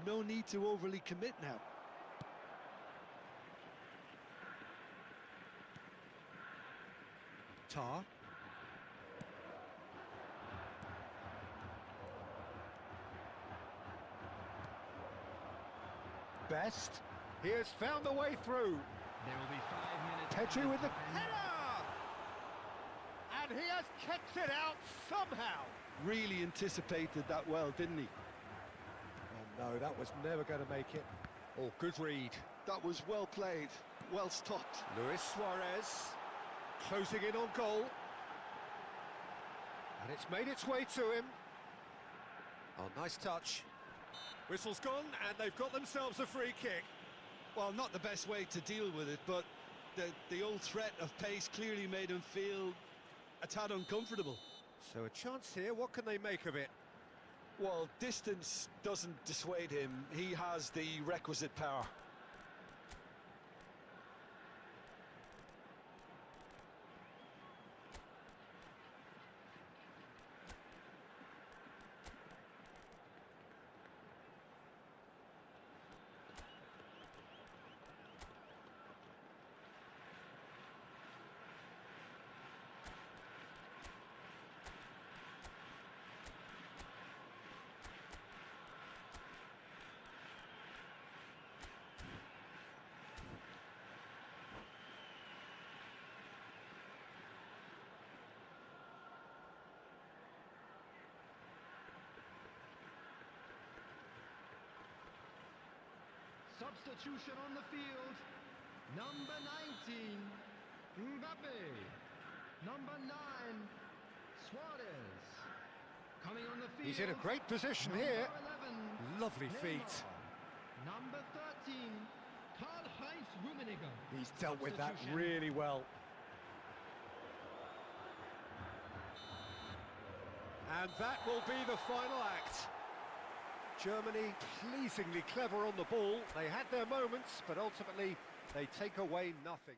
No need to overly commit now. Tar. Best. He has found the way through. There will be 5 minutes. Petri with the... Header! And he has kept it out somehow. Really anticipated that well, didn't he? Oh no, that was never going to make it. Oh, good read. That was well played, well stopped. Luis Suarez closing in on goal. And it's made its way to him. Oh, nice touch. Whistle's gone, and they've got themselves a free kick. Well, not the best way to deal with it, but the old threat of pace clearly made him feel a tad uncomfortable. So a chance here, what can they make of it? Well, distance doesn't dissuade him. He has the requisite power. Substitution on the field. Number 19, Mbappe. Number 9, Suarez. Coming on the field. He's in a great position here. 11, Lovely Neymar. feet. Number 13, Karl-Heinz Rummenigge. He's dealt with that Substitution. really well. And that will be the final act. Germany pleasingly clever on the ball. They had their moments, but ultimately they take away nothing.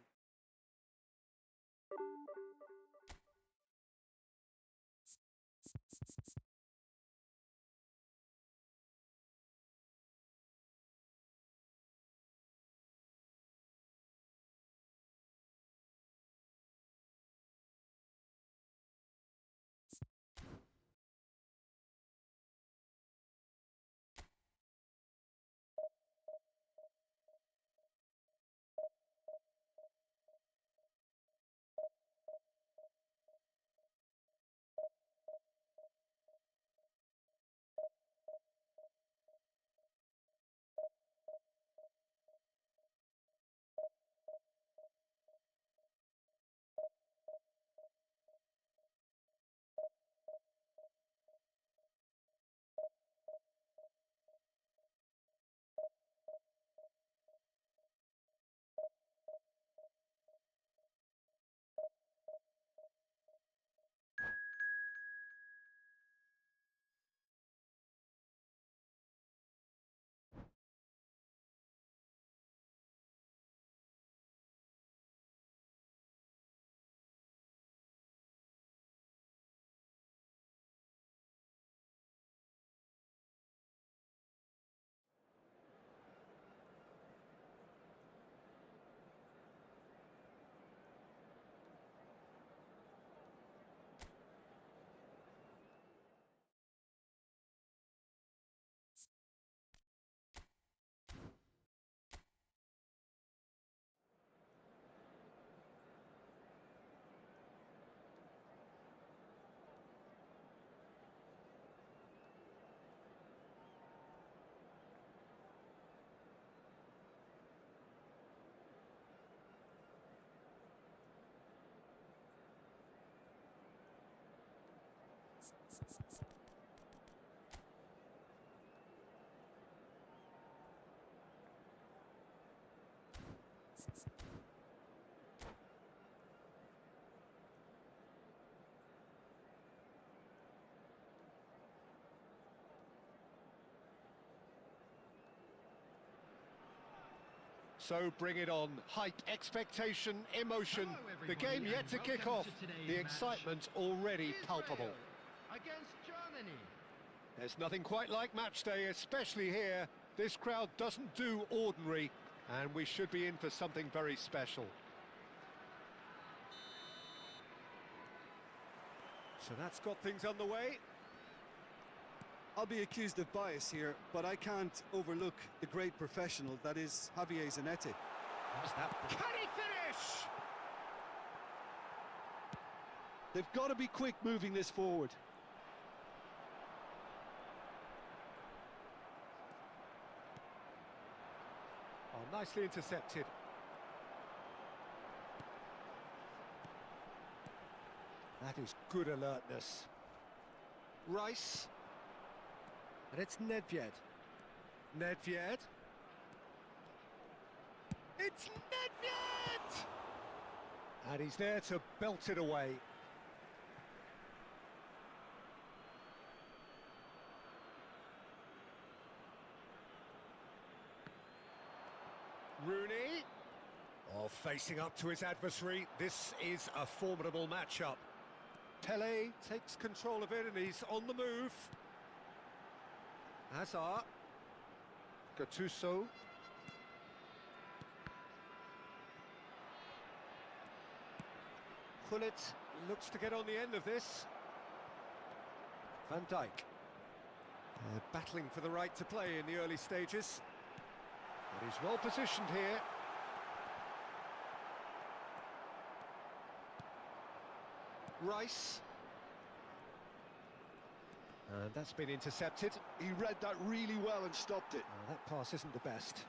So bring it on. Hype, expectation, emotion. The game yet to kick off. The excitement already palpable. Against Germany. There's nothing quite like match day, especially here. This crowd doesn't do ordinary, and we should be in for something very special. So that's got things underway. I'll be accused of bias here, but I can't overlook the great professional that is Javier Zanetti. Can he finish? They've got to be quick moving this forward. Oh, nicely intercepted. That is good alertness. Rice. And it's Nedved. Nedved. It's Nedved! And he's there to belt it away. Rooney. Oh, facing up to his adversary. This is a formidable matchup. Pele takes control of it and he's on the move. Hazard. Gattuso. Gullit looks to get on the end of this. Van Dijk. Battling for the right to play in the early stages. But he's well positioned here. Rice. And that's been intercepted. He read that really well and stopped it. That pass isn't the best.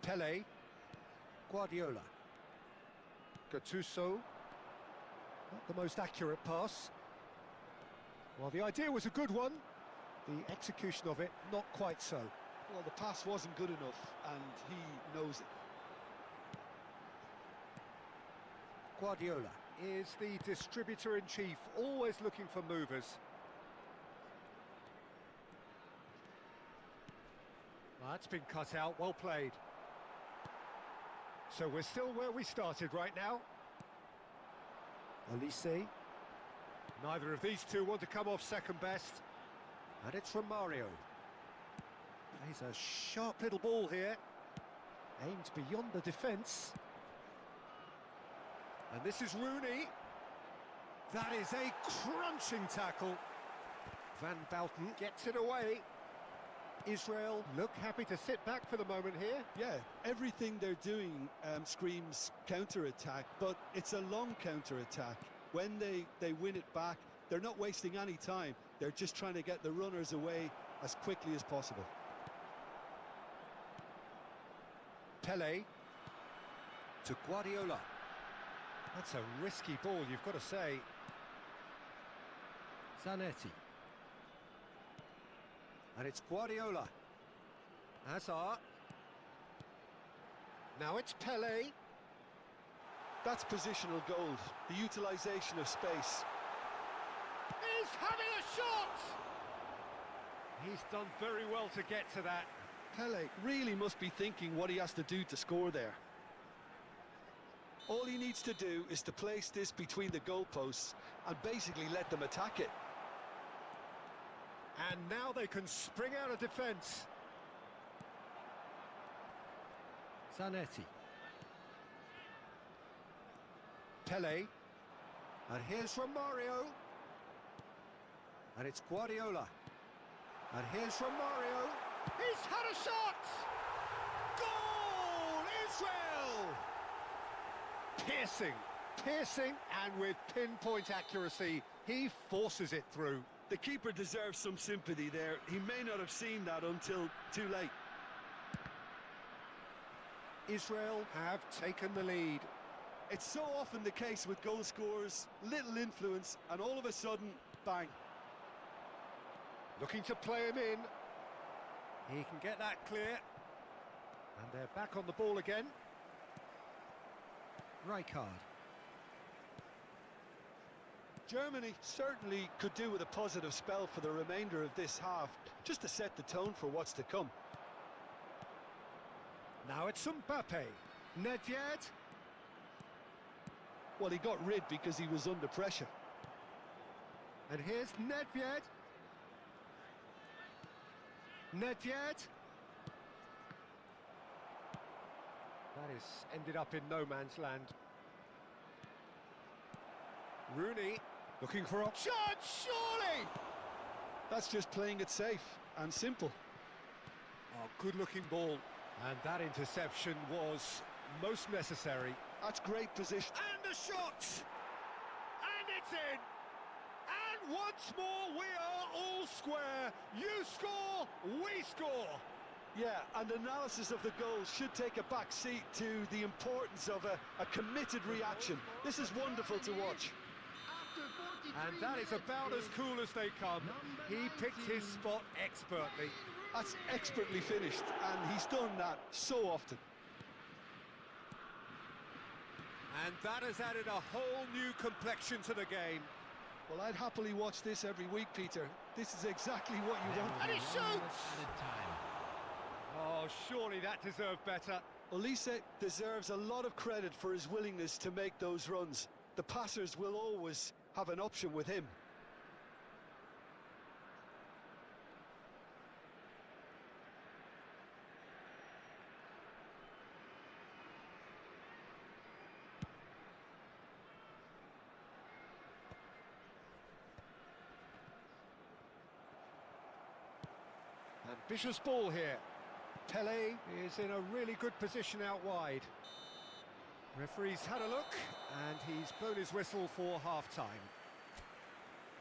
Pele. Guardiola. Gattuso. Not the most accurate pass. Well, the idea was a good one. The execution of it, not quite so. Well, the pass wasn't good enough, and he knows it. Guardiola is the distributor-in-chief, always looking for movers. That's been cut out, well played. So we're still where we started right now. Olise. Neither of these two want to come off second best. And it's Romario. He's a sharp little ball here. Aimed beyond the defence. And this is Rooney. That is a crunching tackle. Van Bouten gets it away. Israel look happy to sit back for the moment here. Yeah, everything they're doing screams counter-attack, but it's a long counter-attack. When they win it back, they're not wasting any time. They're just trying to get the runners away as quickly as possible. Pele to Guardiola. That's a risky ball, you've got to say. Zanetti. And it's Guardiola. Hazard. Now it's Pele. That's positional gold, the utilisation of space. He's having a shot! He's done very well to get to that. Pele really must be thinking what he has to do to score there. All he needs to do is to place this between the goalposts and basically let them attack it. And now they can spring out of defence. Zanetti. Pele. And here's Romario. And it's Guardiola. And here's Romario. He's had a shot! Goal! Israel! Piercing, and with pinpoint accuracy, he forces it through. The keeper deserves some sympathy there. He may not have seen that until too late. Israel have taken the lead. It's so often the case with goal scorers, little influence, and all of a sudden, bang. Looking to play him in. He can get that clear. And they're back on the ball again. Rijkaard. Germany certainly could do with a positive spell for the remainder of this half, just to set the tone for what's to come. Now it's Mbappe. Nedved. Well, he got rid because he was under pressure. And here's Nedved. Nedved. That is ended up in no man's land. Rooney looking for option. Surely! That's just playing it safe and simple. Oh, good-looking ball. And that interception was most necessary. That's great position. And the shot! And it's in! And once more we are all square. You score, we score. Yeah, and analysis of the goal should take a back seat to the importance of a committed reaction. This is wonderful to watch. And that is about as cool as they come. He picked his spot expertly. That's expertly finished, and he's done that so often. And that has added a whole new complexion to the game. Well, I'd happily watch this every week, Peter. This is exactly what you want. And he shoots! Oh, surely that deserved better. Olise deserves a lot of credit for his willingness to make those runs. The passers will always have an option with him. Ambitious ball here. Pele is in a really good position out wide. Referee's had a look, and he's blown his whistle for half-time.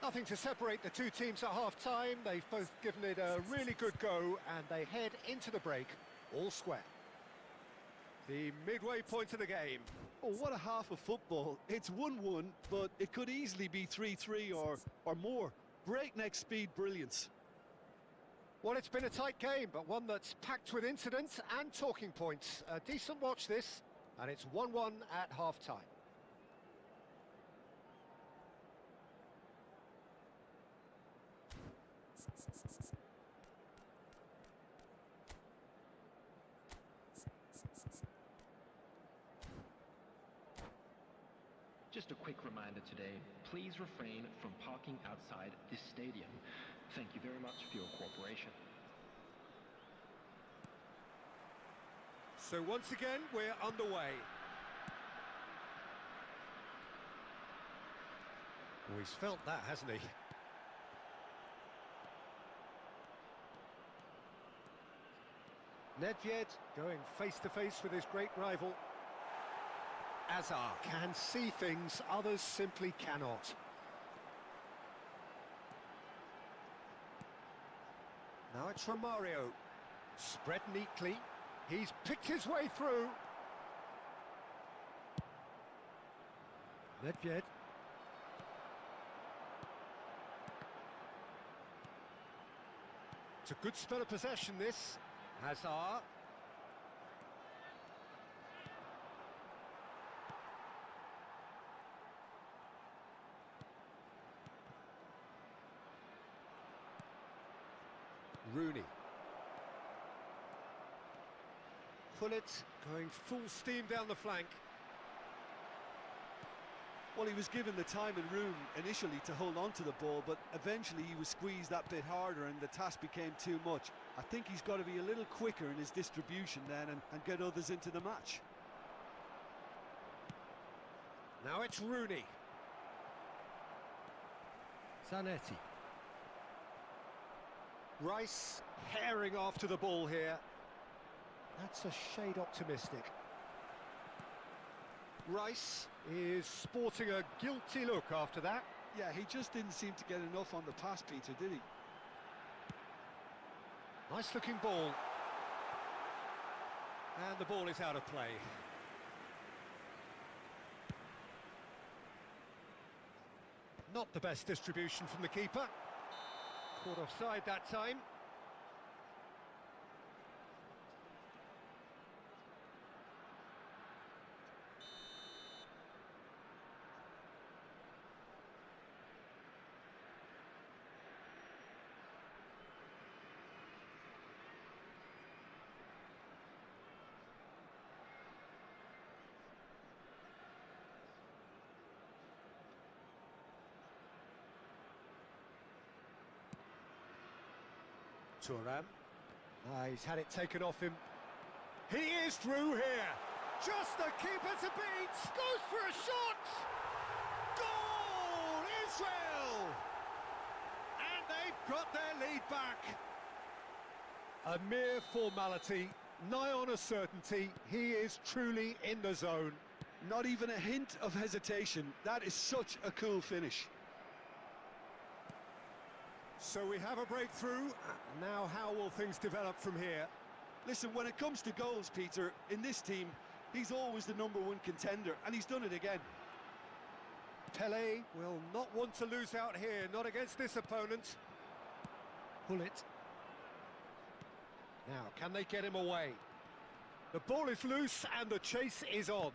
Nothing to separate the two teams at half-time. They've both given it a really good go, and they head into the break, all square. The midway point of the game. Oh, what a half of football. It's 1-1, but it could easily be 3-3 or more. Breakneck speed brilliance. Well, it's been a tight game, but one that's packed with incidents and talking points. A decent watch this, and it's 1-1 at half-time. Just a quick reminder today, please refrain from parking outside this stadium. Thank you very much for your cooperation. So once again, we're underway. Oh, he's felt that, hasn't he? Nedved going face-to-face with his great rival. Azar can see things others simply cannot. Now it's Romario. Spread neatly. He's picked his way through. Nedved. It's a good spell of possession, this. Hazard. Rooney. Pullet going full steam down the flank. Well, he was given the time and room initially to hold on to the ball, but eventually he was squeezed that bit harder and the task became too much. I think he's got to be a little quicker in his distribution then and get others into the match. Now it's Rooney. Zanetti. Rice herring after the ball here. That's a shade optimistic. Rice is sporting a guilty look after that. Yeah, he just didn't seem to get enough on the pass, Peter, did he? Nice looking ball. And the ball is out of play. Not the best distribution from the keeper. Caught offside that time. Thuram. He's had it taken off him. He is through here. Just the keeper to beat. Goes for a shot. Goal, Israel! And they've got their lead back. A mere formality, nigh on a certainty. He is truly in the zone. Not even a hint of hesitation. That is such a cool finish. So we have a breakthrough. Now how will things develop from here? Listen, when it comes to goals, Peter, in this team, he's always the #1 contender, and he's done it again. Pele will not want to lose out here, not against this opponent. Pull it. Now, can they get him away? The ball is loose and the chase is on.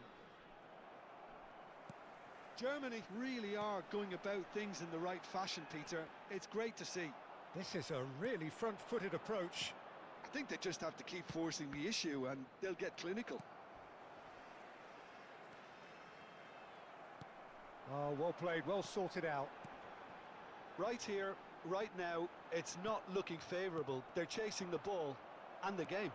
Germany really are going about things in the right fashion, Peter. It's great to see. This is a really front-footed approach. I think they just have to keep forcing the issue and they'll get clinical. Oh, well played, well sorted out. Right here, right now, it's not looking favourable. They're chasing the ball and the game.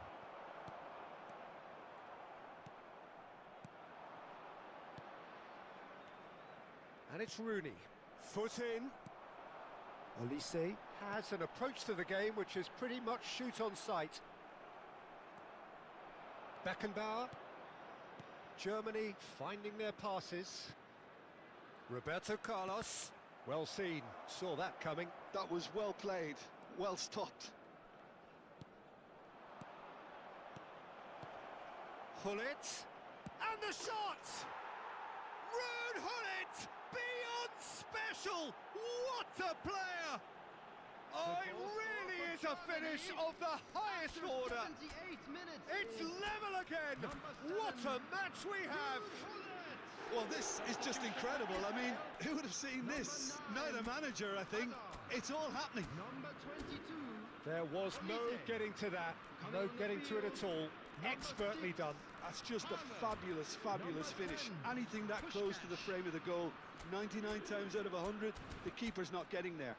And it's Rooney. Foot in. Olise has an approach to the game which is pretty much shoot on sight. Beckenbauer. Germany finding their passes. Roberto Carlos. Well seen. Saw that coming. That was well played. Well stopped. Hullet. And the shot! Ruud Hullet! Beyond special! What a player! Oh, it really is a finish of the highest order! It's level again! What a match we have! Well, this is just incredible. I mean, who would have seen this? Not a manager, I think. It's all happening. There was no getting to that. No getting to it at all. Expertly done. That's just a fabulous, fabulous finish. Anything that close to the frame of the goal, 99 times out of 100, the keeper's not getting there.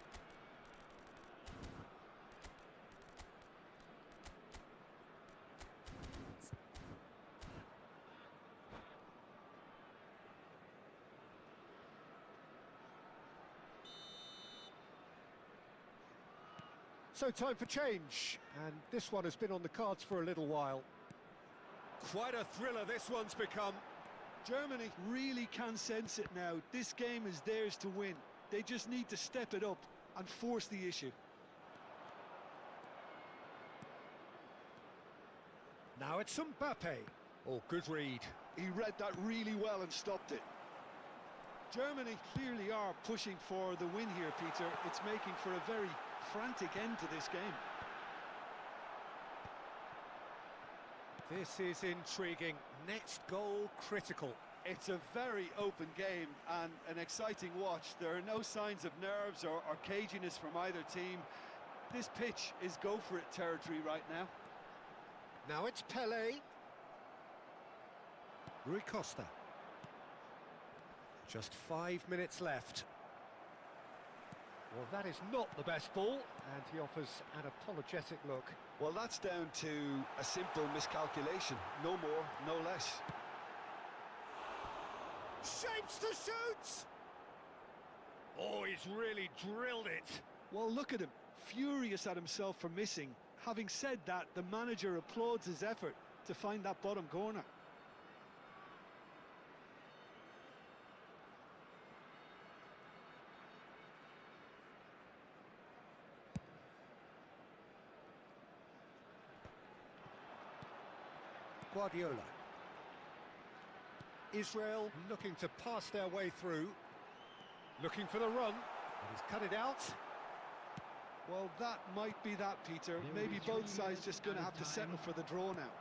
So time for change, and this one has been on the cards for a little while. Quite a thriller this one's become. Germany really can sense it now. This game is theirs to win. They just need to step it up and force the issue. Now it's Mbappe. Oh, good read. He read that really well and stopped it. Germany clearly are pushing for the win here, Peter. It's making for a very frantic end to this game. This is intriguing. Next goal critical. It's a very open game and an exciting watch. There are no signs of nerves or caginess from either team. This pitch is go-for-it territory right now. Now it's Pele. Rui Costa. Just 5 minutes left. Well, that is not the best ball, and he offers an apologetic look. Well, that's down to a simple miscalculation. No more, no less. Shapes to shoot! Oh, he's really drilled it. Well, look at him, furious at himself for missing. Having said that, the manager applauds his effort to find that bottom corner. Guardiola. Israel looking to pass their way through. Looking for the run. And he's cut it out. Well, that might be that, Peter. Maybe both sides just going to have to settle for the draw now.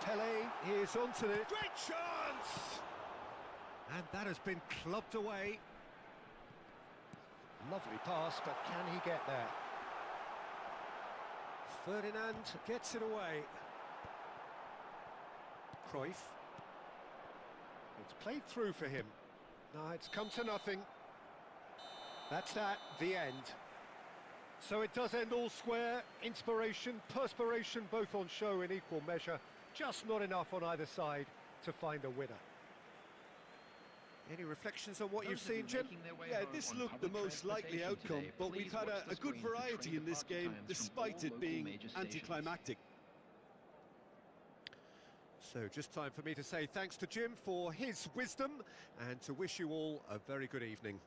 Pele is onto it. Great chance! And that has been clubbed away. Lovely pass, but can he get there? Ferdinand gets it away. Cruyff. It's played through for him. No, it's come to nothing. That's that, the end. So it does end all square. Inspiration, perspiration, both on show in equal measure. Just not enough on either side to find a winner. Any reflections on what you've seen, Jim? Yeah, this looked the most likely outcome, but we've had a good variety in this game, despite it being anticlimactic. So just time for me to say thanks to Jim for his wisdom and to wish you all a very good evening.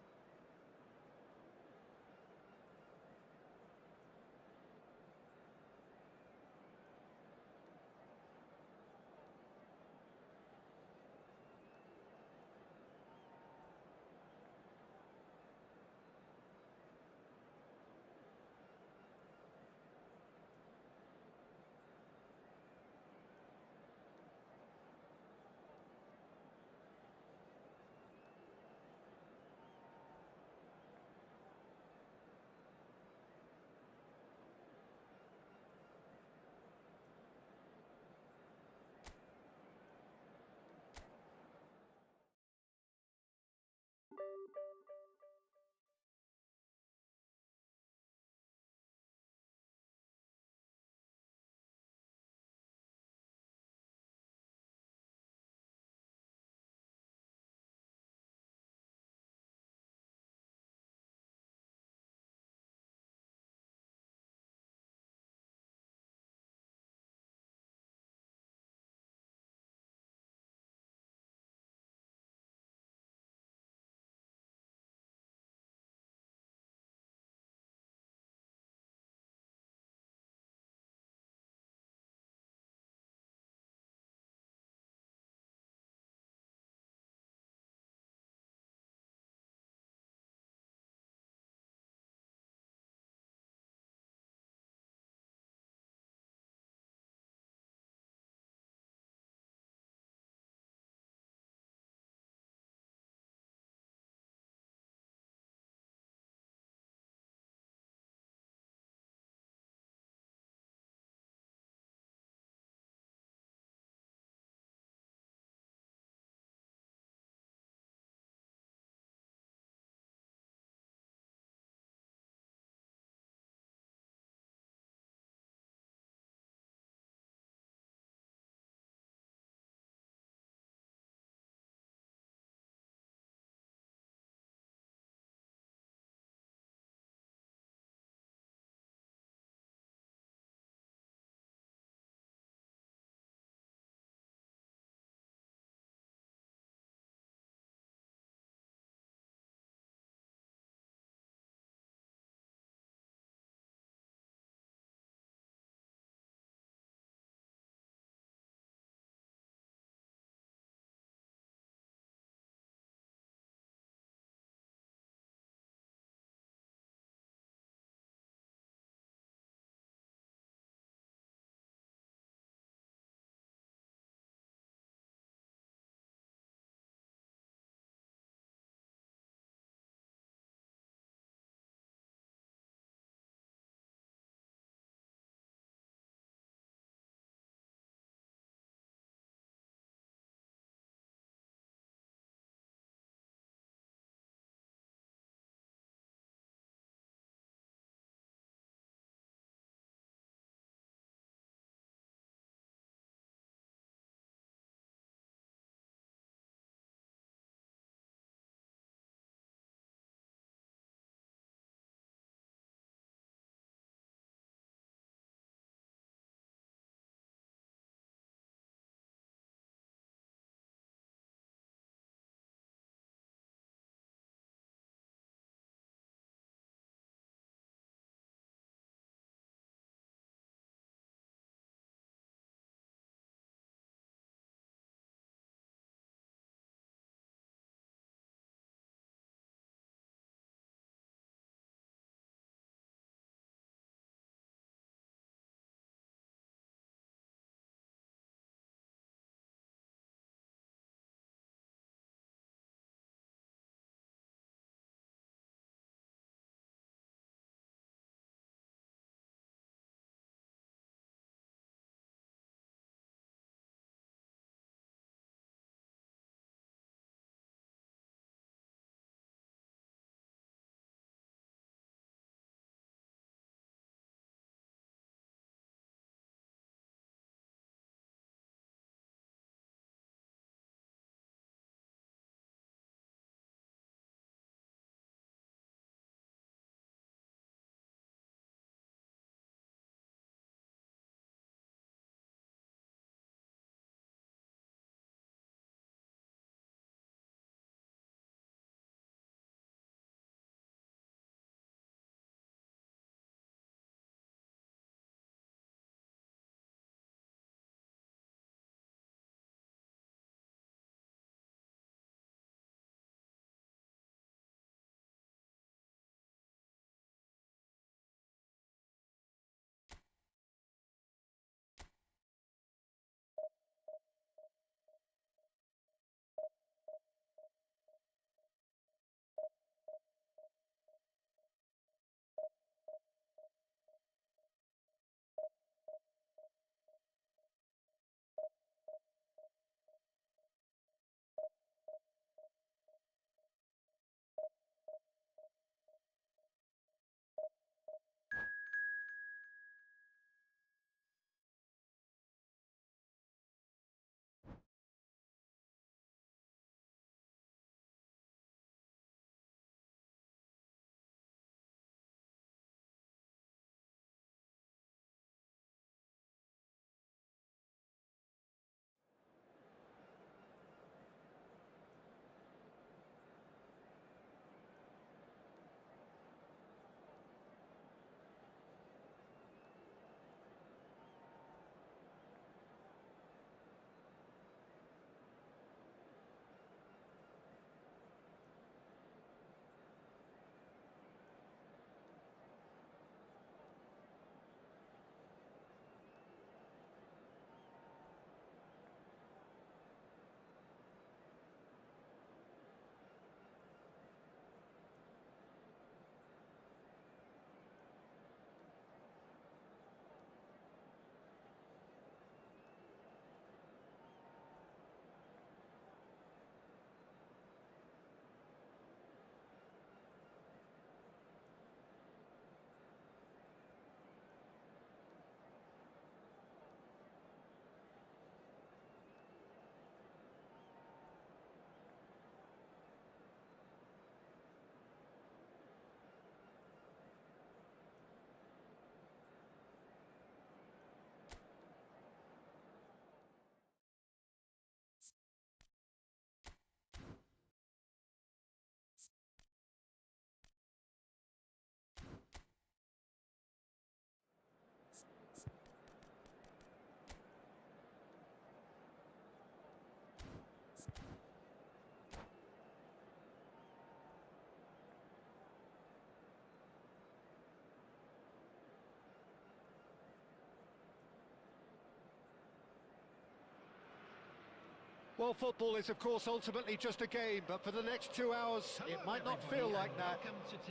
Well, football is, of course, ultimately just a game, but for the next 2 hours, it might not feel like that.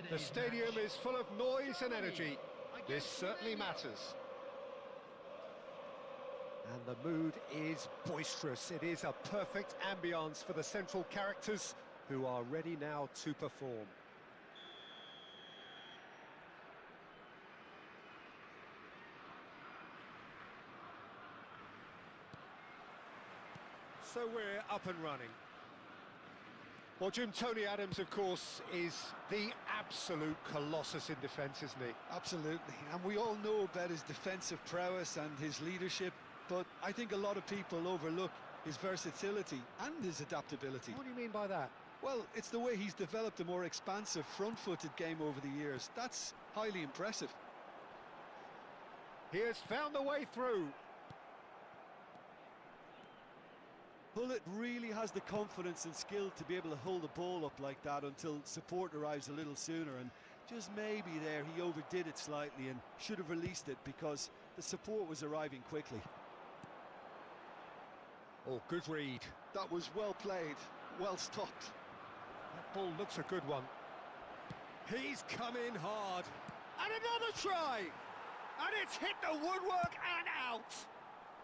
The stadium is full of noise and energy. This certainly matters. And the mood is boisterous. It is a perfect ambience for the central characters who are ready now to perform. So we're up and running. Well, Jim, Tony Adams, of course, is the absolute colossus in defence, isn't he? Absolutely, and we all know about his defensive prowess and his leadership, but I think a lot of people overlook his versatility and his adaptability. What do you mean by that? Well, it's the way he's developed a more expansive front-footed game over the years. That's highly impressive. He has found a way through. Bullet really has the confidence and skill to be able to hold the ball up like that until support arrives a little sooner, and just maybe there he overdid it slightly and should have released it because the support was arriving quickly. Oh, good read. That was well played, well stopped. That ball looks a good one. He's come in hard. And another try! And it's hit the woodwork and out!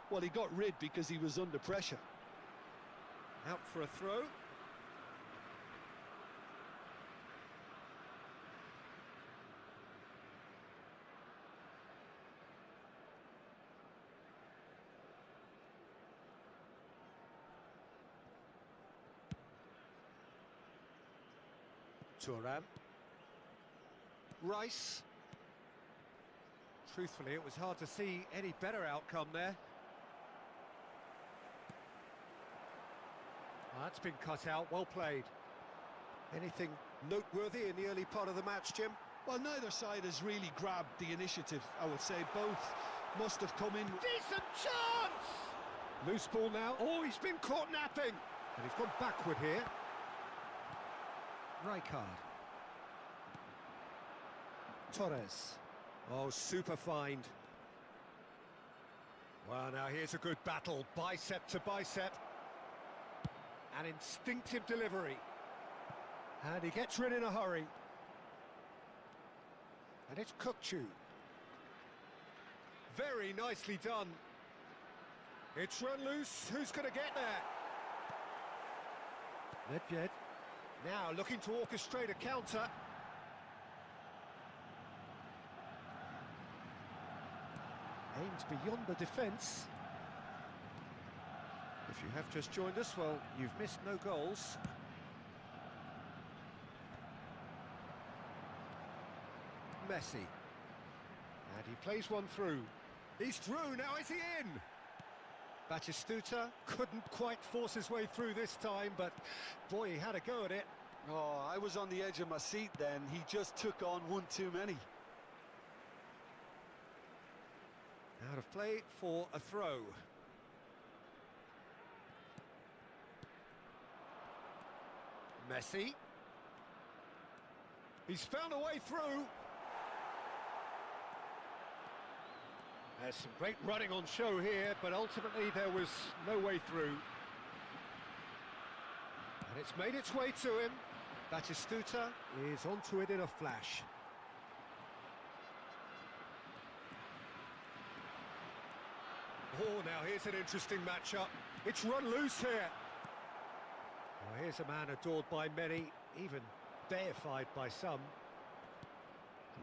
Well, he got rid because he was under pressure. Out for a throw. Thuram. Rice. Truthfully, it was hard to see any better outcome there. That's been cut out, well played. Anything noteworthy in the early part of the match, Jim? Well, neither side has really grabbed the initiative, I would say. Both must have come in... Decent chance! Loose ball now. Oh, he's been caught napping. And he's gone backward here. Rijkaard. Torres. Oh, super find. Well, now here's a good battle. Bicep to bicep. An instinctive delivery. And he gets rid in a hurry. And it's Kukçu. Very nicely done. It's run loose. Who's going to get there? Nedved. Now looking to orchestrate a counter. Aims beyond the defence. If you have just joined us, well, you've missed no goals. Messi. And he plays one through. He's through, now is he in? Batistuta couldn't quite force his way through this time, but boy, he had a go at it. Oh, I was on the edge of my seat then. He just took on one too many. Out of play for a throw. Messi. He's found a way through. There's some great running on show here, but ultimately there was no way through. And it's made its way to him. Batistuta is onto it in a flash. Oh, now here's an interesting matchup. It's run loose here. Well, here's a man adored by many, even deified by some.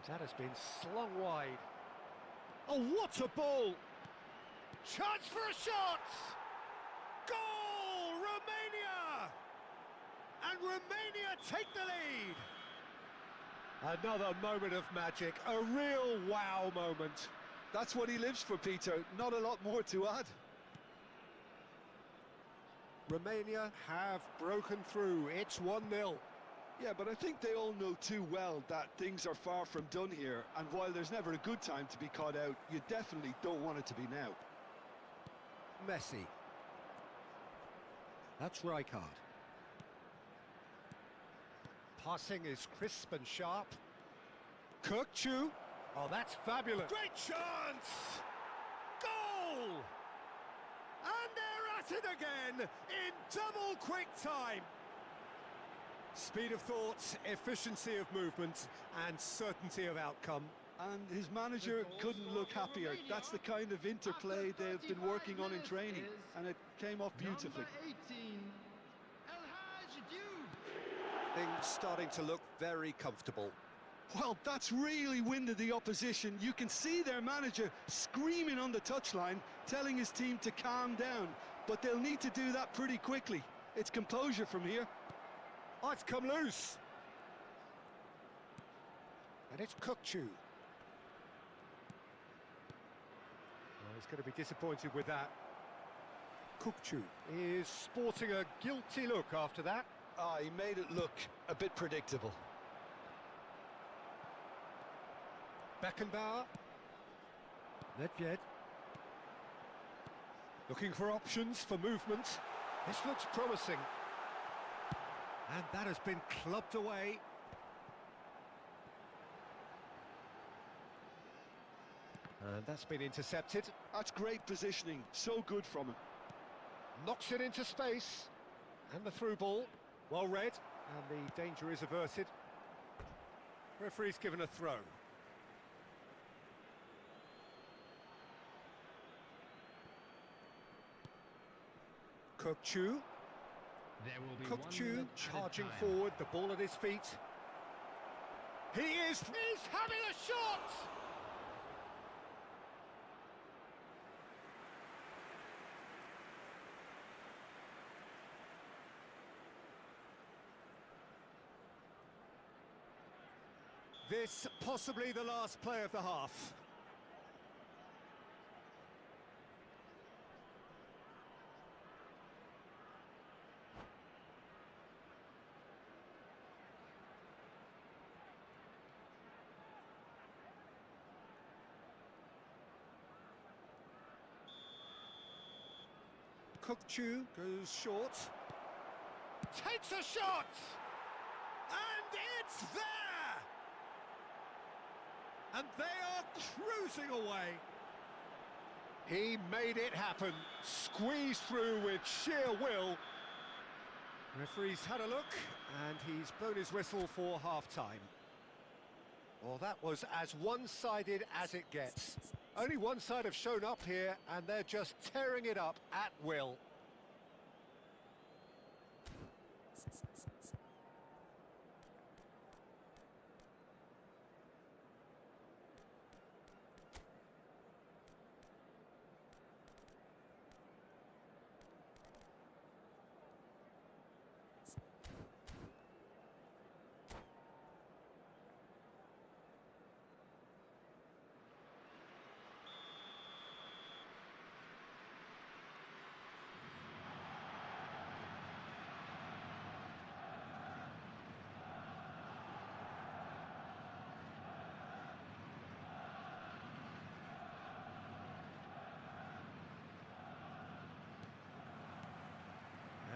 That has been slung wide. Oh, what a ball! Chance for a shot! Goal! Romania! And Romania take the lead! Another moment of magic, a real wow moment. That's what he lives for, Peter. Not a lot more to add. Romania have broken through. It's 1-0. Yeah, but I think they all know too well that things are far from done here, and while there's never a good time to be caught out, you definitely don't want it to be now. Messi. That's Rijkaard. Passing is crisp and sharp. Kukçu. Oh, that's fabulous. Great chance! Goal! And they're at it again in double quick time. Speed of thought, efficiency of movement, and certainty of outcome. And his manager couldn't look happier. That's the kind of interplay they've been working on in training, and it came off beautifully. Things starting to look very comfortable. Well, that's really winded the opposition. You can see their manager screaming on the touchline, telling his team to calm down, but they'll need to do that pretty quickly. It's composure from here. Oh, it's come loose. And it's Kukçu. Oh, he's going to be disappointed with that. Kukçu is sporting a guilty look after that. Ah, he made it look a bit predictable. Beckenbauer. Nedved. Looking for options for movement. This looks promising. And that has been clubbed away. And that's been intercepted. That's great positioning, so good from him. Knocks it into space. And the through ball, well read, and the danger is averted. Referee's given a throw. Kukçu. Kukçu charging forward, the ball at his feet. He's having a shot! This possibly the last play of the half. Kukçu goes short. Takes a shot! And it's there! And they are cruising away. He made it happen. Squeezed through with sheer will. Referee's had a look, and he's blown his whistle for half-time. Well, that was as one-sided as it gets. Only one side have shown up here, and they're just tearing it up at will.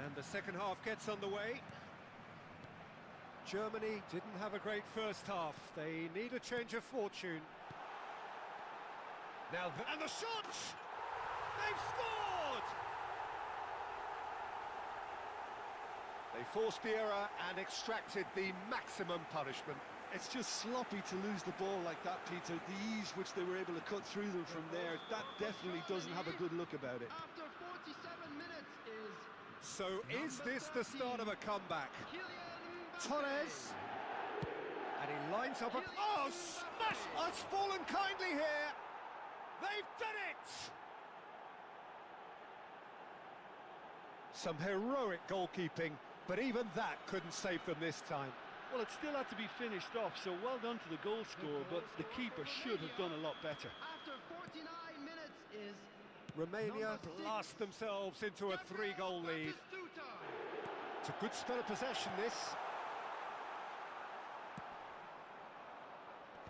And the second half gets underway. Germany didn't have a great first half. They need a change of fortune. Now, and the shot! They've scored! They forced the error and extracted the maximum punishment. It's just sloppy to lose the ball like that, Peter. The ease which they were able to cut through them from there, that definitely doesn't have a good look about it. After 47 minutes is... So is this the start of a comeback? Torres. And he lines up a... Oh, smash! Oh, it's fallen kindly here. They've done it! Some heroic goalkeeping, but even that couldn't save them this time. Well, it still had to be finished off, so well done to the goal scorer, but the keeper should have done a lot better. After 49 minutes is... Romania blast themselves into a 3-goal lead. It's a good spell of possession, this.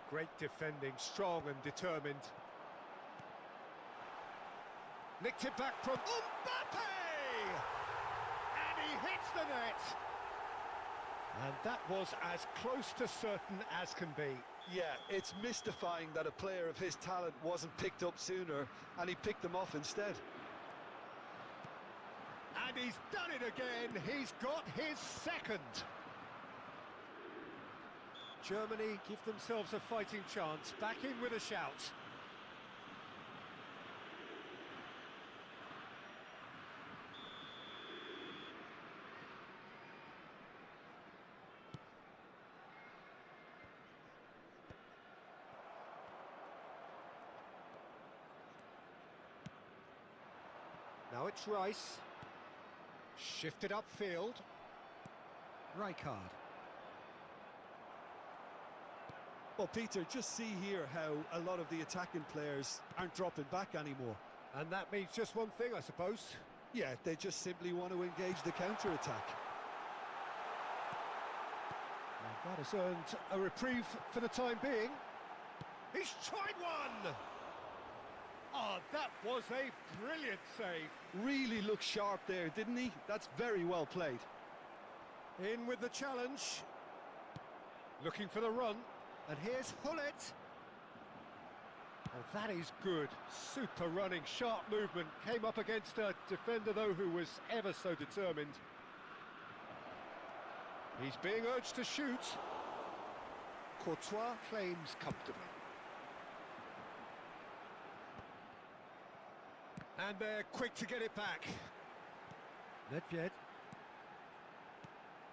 Great defending, strong and determined. Nicked it back from Mbappe! And he hits the net! And that was as close to certain as can be. Yeah, it's mystifying that a player of his talent wasn't picked up sooner, and he picked them off instead. And he's done it again. He's got his second. Germany give themselves a fighting chance. Back in with a shout. Now it's Rice. Shifted upfield. Rijkaard. Well, Peter, just see here how a lot of the attacking players aren't dropping back anymore. And that means just one thing, I suppose. Yeah, they just simply want to engage the counter-attack. And that has earned a reprieve for the time being. He's tried one! Oh, that was a brilliant save. Really looked sharp there, didn't he? That's very well played. In with the challenge. Looking for the run. And here's Hullet. Oh, that is good. Super running, sharp movement. Came up against a defender, though, who was ever so determined. He's being urged to shoot. Courtois claims comfortably. And they're quick to get it back. Nedved.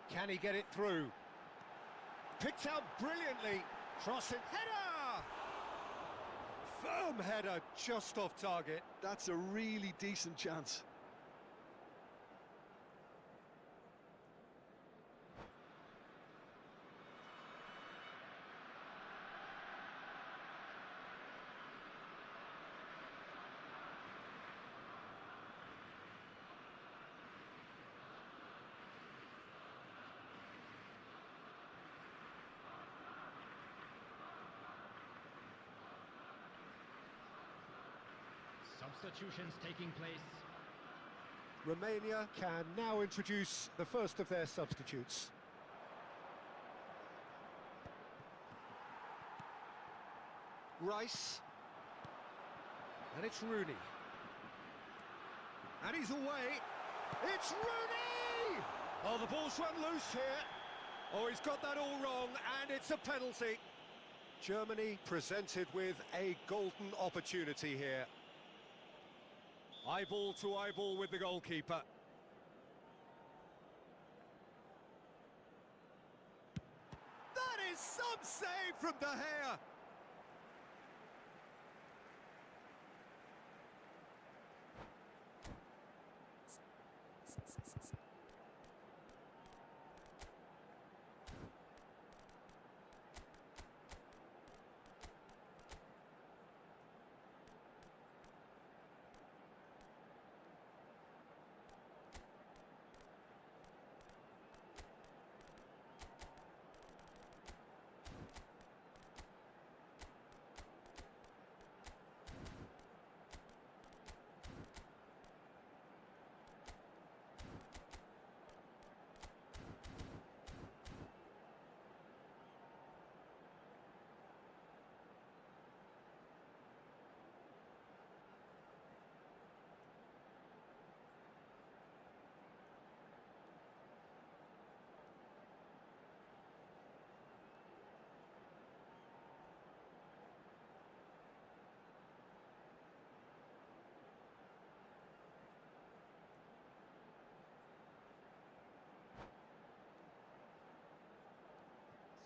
Can he get it through? Picked out brilliantly. Crossing. Header! Firm header, just off target. That's a really decent chance. Substitutions taking place. Romania can now introduce the first of their substitutes. Rice. And it's Rooney. And he's away. It's Rooney! Oh, the ball's run loose here. Oh, he's got that all wrong, and it's a penalty. Germany presented with a golden opportunity here. Eyeball to eyeball with the goalkeeper. That is some save from De Gea.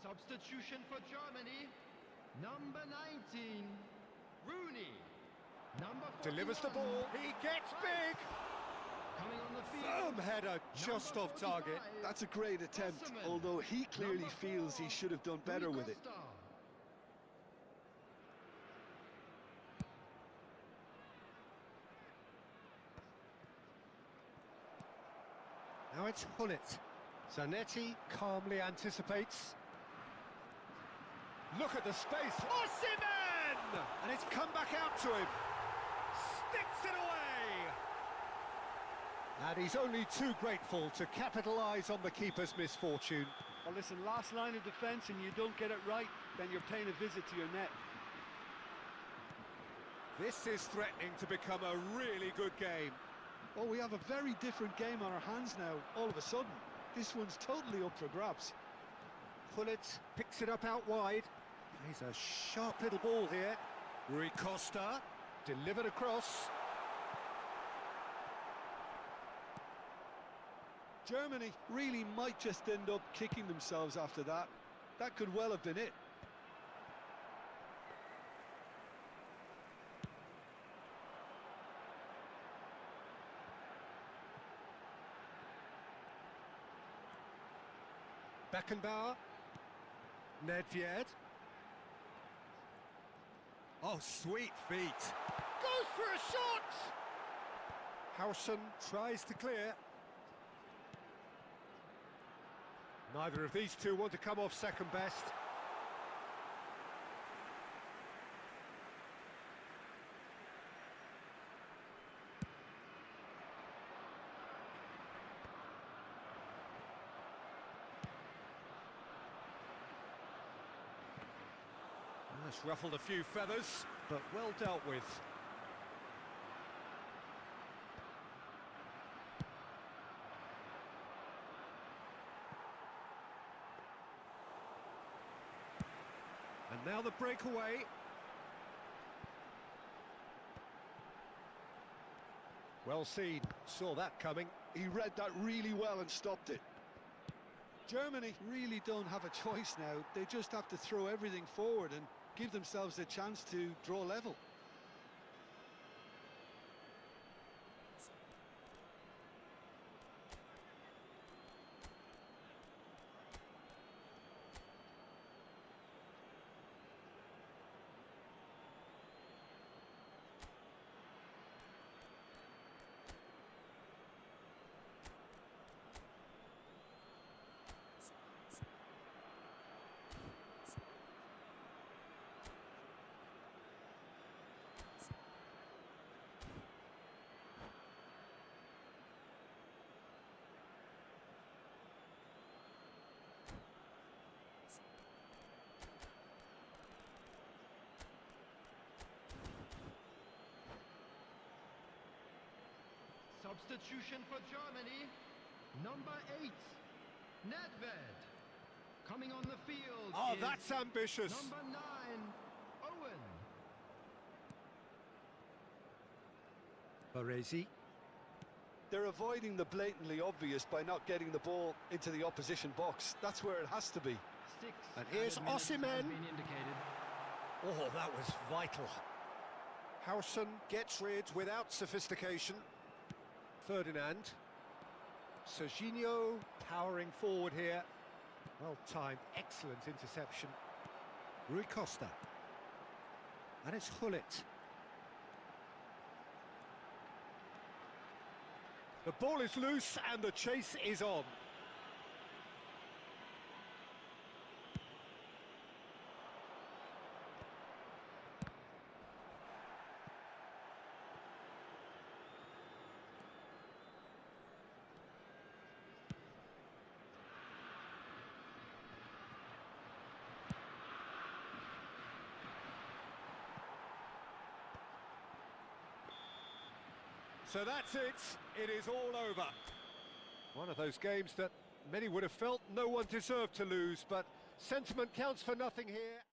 Substitution for Germany. Number 19, Rooney. Number 41, Delivers the ball. He gets big. coming on the field. Firm header, just off target. That's a great attempt, although he clearly feels he should have done better with it. Now it's Hullet. Zanetti calmly anticipates. Look at the space. Osimhen! And it's come back out to him. Sticks it away! And he's only too grateful to capitalise on the keeper's misfortune. Well, listen, last line of defence and you don't get it right, then you're paying a visit to your net. This is threatening to become a really good game. Oh, we have a very different game on our hands now, all of a sudden. This one's totally up for grabs. Pullet picks it up out wide. Plays a sharp little ball here. Rui Costa, delivered across. Germany really might just end up kicking themselves after that. That could well have been it. Beckenbauer. Nedved. Oh, sweet feet. Goes for a shot! Howson tries to clear. Neither of these two want to come off second best. That's ruffled a few feathers, but well dealt with. And now the breakaway. Well seen, saw that coming. He read that really well and stopped it. Germany really don't have a choice now. They just have to throw everything forward and give themselves a chance to draw level. Substitution for Germany, number 8, Nedved. Coming on the field Oh, is that's ambitious. number 9, Owen. Baresi. They're avoiding the blatantly obvious by not getting the ball into the opposition box. That's where it has to be. 6 And here's added minutes has Osimhen. been indicated. Oh, that was vital. Howson gets rid without sophistication. Ferdinand. Serginho powering forward here. Well timed, excellent interception. Rui Costa. And it's Hullet. The ball is loose and the chase is on. So that's it. It is all over. One of those games that many would have felt no one deserved to lose, but sentiment counts for nothing here.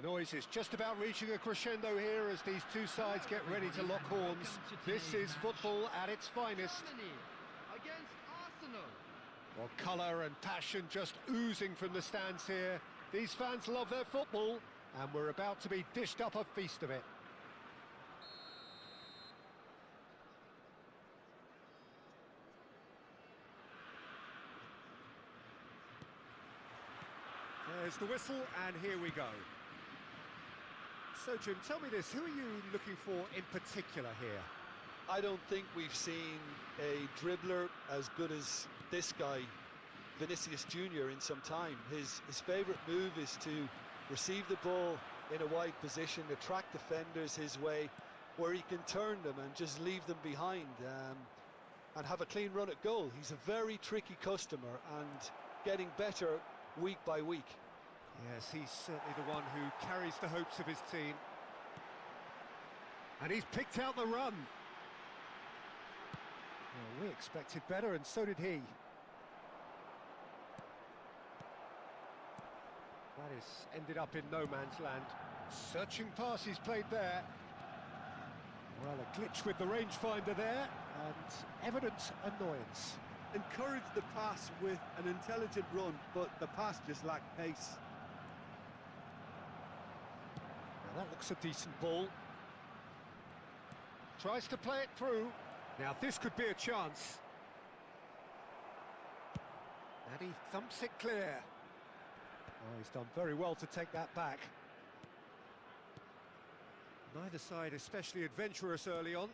The noise is just about reaching a crescendo here as these two sides get ready to lock horns. This is football at its finest. Against Arsenal. Well, colour and passion just oozing from the stands here. These fans love their football, and we're about to be dished up a feast of it. There's the whistle, and here we go. So, Jim, tell me this, who are you looking for in particular here? I don't think we've seen a dribbler as good as this guy, Vinicius Junior, in some time. His favourite move is to receive the ball in a wide position, attract defenders his way, where he can turn them and just leave them behind and have a clean run at goal. He's a very tricky customer and getting better week by week. Yes, he's certainly the one who carries the hopes of his team. And he's picked out the run. Well, we expected better, and so did he. That is ended up in no man's land. Searching pass he's played there. Well, a glitch with the rangefinder there, and evident annoyance. Encouraged the pass with an intelligent run, but the pass just lacked pace. Now that looks a decent ball. Tries to play it through. Now this could be a chance. And he thumps it clear. Oh, he's done very well to take that back. Neither side especially adventurous early on.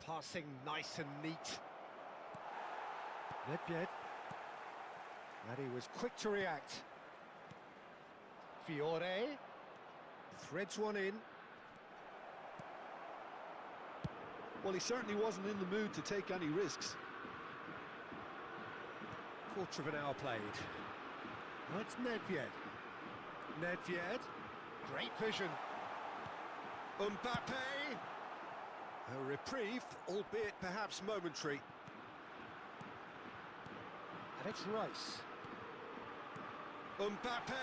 Passing nice and neat. Nedved. And he was quick to react. Fiore threads one in. Well, he certainly wasn't in the mood to take any risks. Quarter of an hour played. Now it's Nedved. Nedved. Great vision. Mbappe. A reprieve, albeit perhaps momentary. And it's Rice. Mbappe.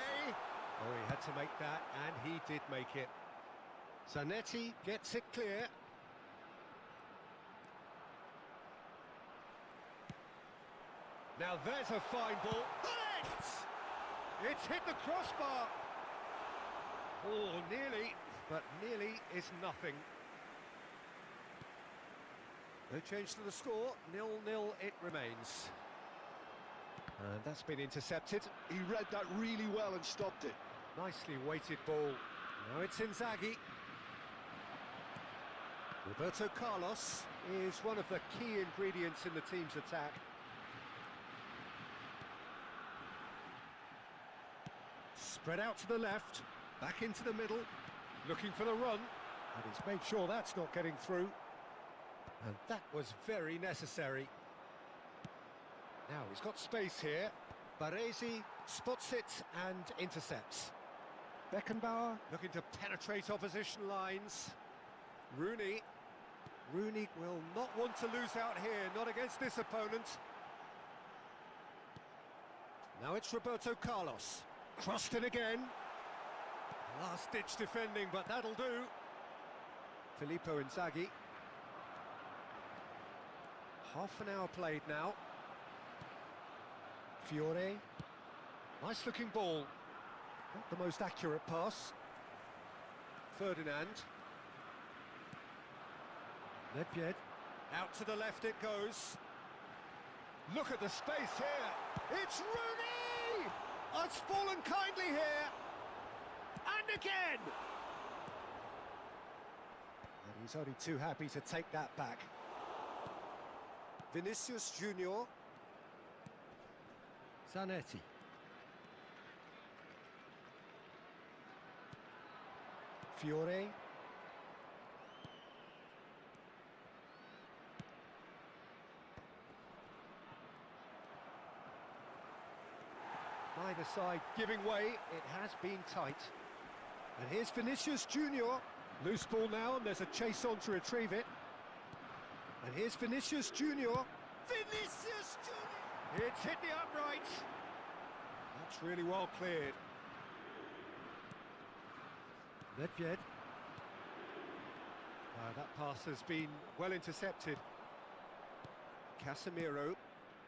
Oh, he had to make that, and he did make it. Zanetti gets it clear. Now there's a fine ball. It's hit the crossbar. Oh, nearly, but nearly is nothing. No change to the score, 0-0 it remains. And that's been intercepted. He read that really well and stopped it. Nicely weighted ball. Now it's Inzaghi. Roberto Carlos is one of the key ingredients in the team's attack. Spread out to the left, back into the middle, looking for the run, and he's made sure that's not getting through. And that was very necessary. Now he's got space here. Baresi spots it and intercepts. Beckenbauer looking to penetrate opposition lines. Rooney. Rooney will not want to lose out here, not against this opponent. Now it's Roberto Carlos. Crossed in again. Last-ditch defending, but that'll do. Filippo Inzaghi. Half an hour played now. Fiore. Nice-looking ball. Not the most accurate pass. Ferdinand. Nedved. Out to the left it goes. Look at the space here. It's Rooney! Oh, it's fallen kindly here. And again! And he's only too happy to take that back. Vinicius Junior. Zanetti. Fiore. Neither side giving way, it has been tight. And here's Vinicius Junior. Loose ball now, and there's a chase on to retrieve it. And here's Vinicius Junior. Vinicius Junior! It's hit the upright. That's really well cleared. Nedved. That pass has been well intercepted. Casemiro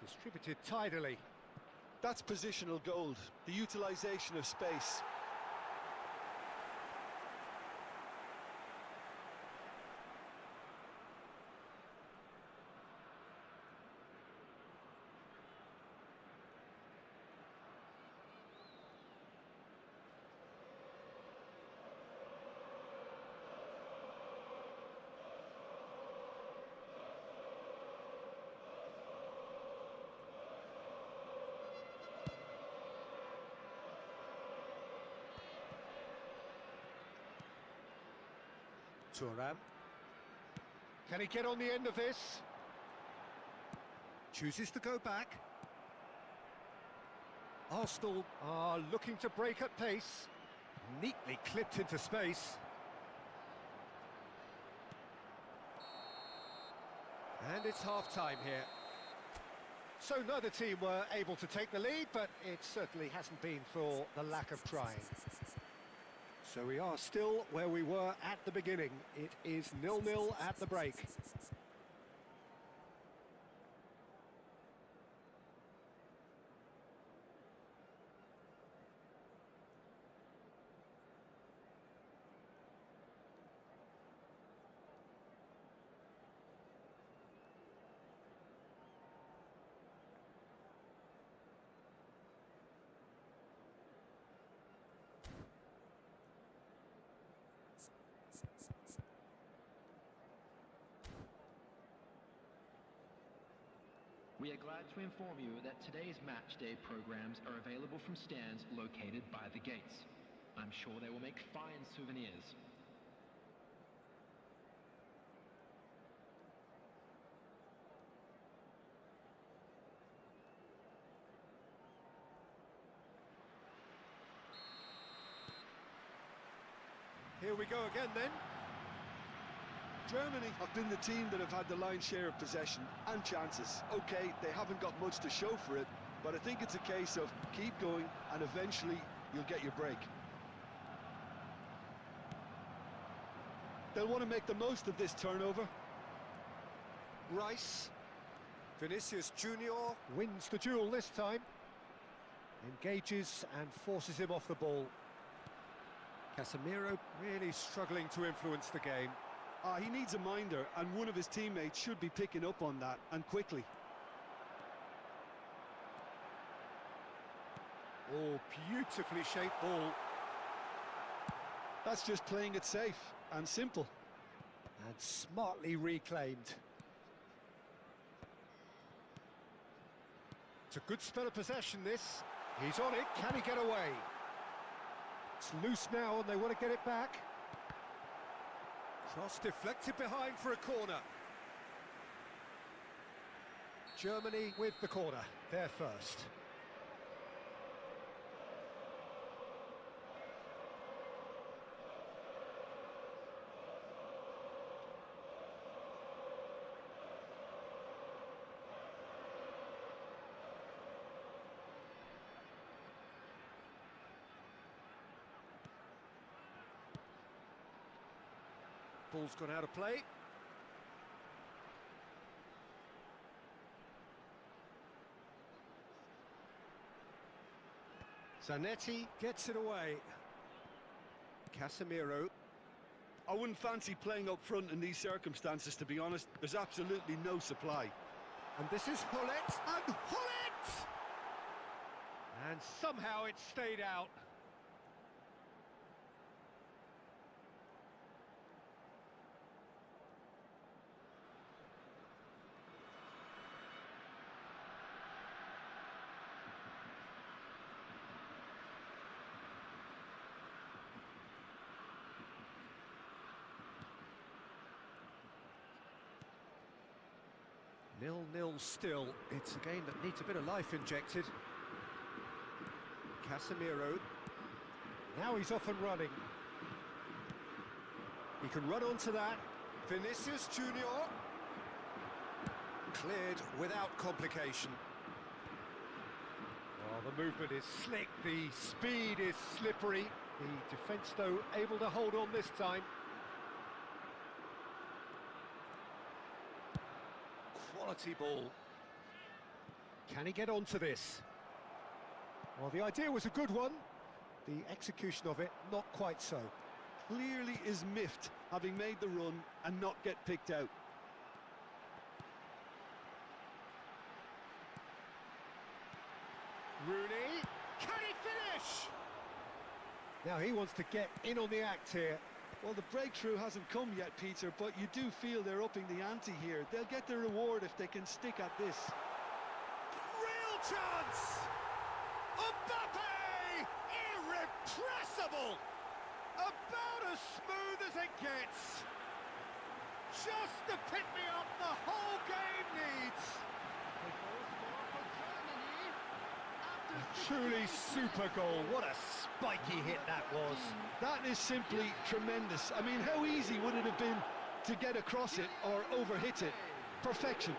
distributed tidily. That's positional gold, the utilisation of space. Thuram. Can he get on the end of this? Chooses to go back. Arsenal are looking to break at pace. Neatly clipped into space. And it's half-time here. So neither team were able to take the lead, but it certainly hasn't been for the lack of trying. So we are still where we were at the beginning. It is 0-0 at the break. We are glad to inform you that today's match day programs are available from stands located by the gates. I'm sure they will make fine souvenirs. Here we go again then. Germany have been the team that have had the lion's share of possession and chances. Okay, they haven't got much to show for it, but I think it's a case of keep going and eventually you'll get your break. They'll want to make the most of this turnover. Rice. Vinicius Junior wins the duel this time. Engages and forces him off the ball. Casemiro really struggling to influence the game. He needs a minder, and one of his teammates should be picking up on that, and quickly. Oh, beautifully shaped ball. That's just playing it safe and simple. And smartly reclaimed. It's a good spell of possession, this. He's on it, can he get away? It's loose now, and they want to get it back. Cross deflected behind for a corner. Germany with the corner, they're first. Ball's gone out of play. Zanetti gets it away. Casemiro. I wouldn't fancy playing up front in these circumstances, to be honest. There's absolutely no supply. And this is Hullet, and Hullet! And somehow it stayed out. Nil-nil still. It's a game that needs a bit of life injected. Casemiro. Now he's off and running. He can run onto that. Vinicius Junior. Cleared without complication. Oh, the movement is slick, the speed is slippery. The defence, though, able to hold on this time. Quality ball. Can he get onto this? Well, the idea was a good one. The execution of it, not quite so. Clearly is miffed, having made the run and not get picked out. Rooney, can he finish? Now he wants to get in on the act here. Well, the breakthrough hasn't come yet, Peter, but you do feel they're upping the ante here. They'll get their reward if they can stick at this. Real chance! Mbappe! Irrepressible! About as smooth as it gets. Just the pick-me-up the whole game needs. Truly super goal. What a spiky hit that was. That is simply tremendous. I mean, how easy would it have been to get across it or overhit it? Perfection.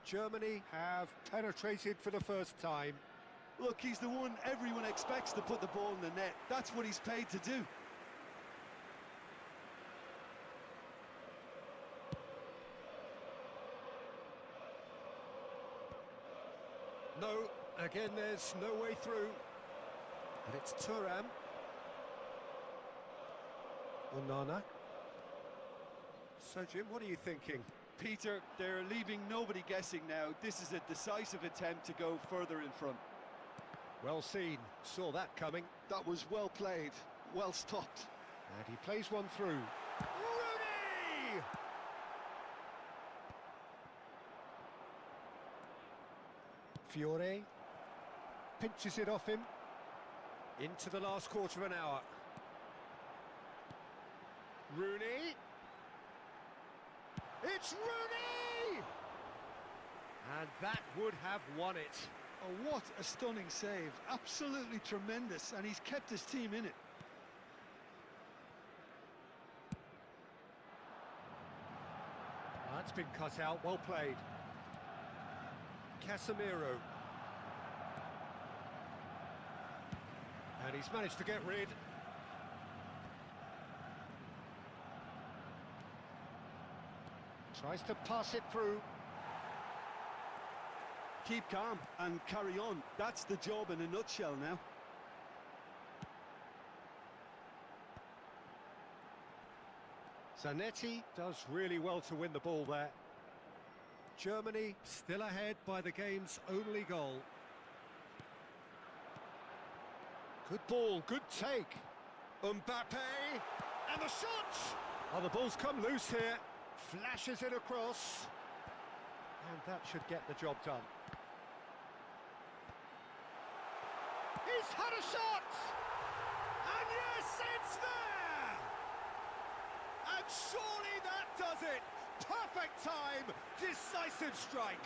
Germany have penetrated for the first time. Look, he's the one everyone expects to put the ball in the net. That's what he's paid to do. No, again, there's no way through. And it's Thuram. Onana. So, Jim, what are you thinking? Peter, they're leaving nobody guessing now. This is a decisive attempt to go further in front. Well seen. Saw that coming. That was well played, well stopped. And he plays one through. Rooney! Fiore pinches it off him. Into the last quarter of an hour. Rooney. It's Rooney! And that would have won it. Oh, what a stunning save. Absolutely tremendous, and he's kept his team in it. That's been cut out, well played. Casemiro. And he's managed to get rid. Tries to pass it through. Keep calm and carry on. That's the job in a nutshell now. Zanetti does really well to win the ball there. Germany still ahead by the game's only goal. Good ball, good take. Mbappe, and the shot! Oh, the ball's come loose here. Flashes it across. And that should get the job done. He's had a shot! And yes, it's there! And surely that does it! Perfect time, decisive strike.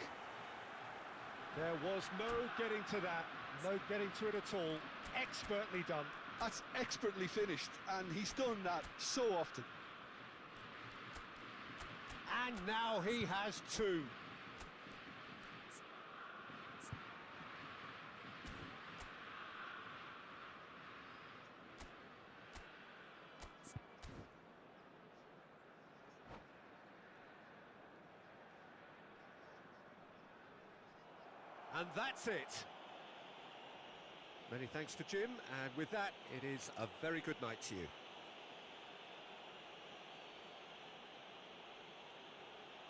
There was no getting to that, no getting to it at all. Expertly done. That's expertly finished, and he's done that so often. And now he has two. And that's it. Many thanks to Jim, and with that, it is a very good night to you.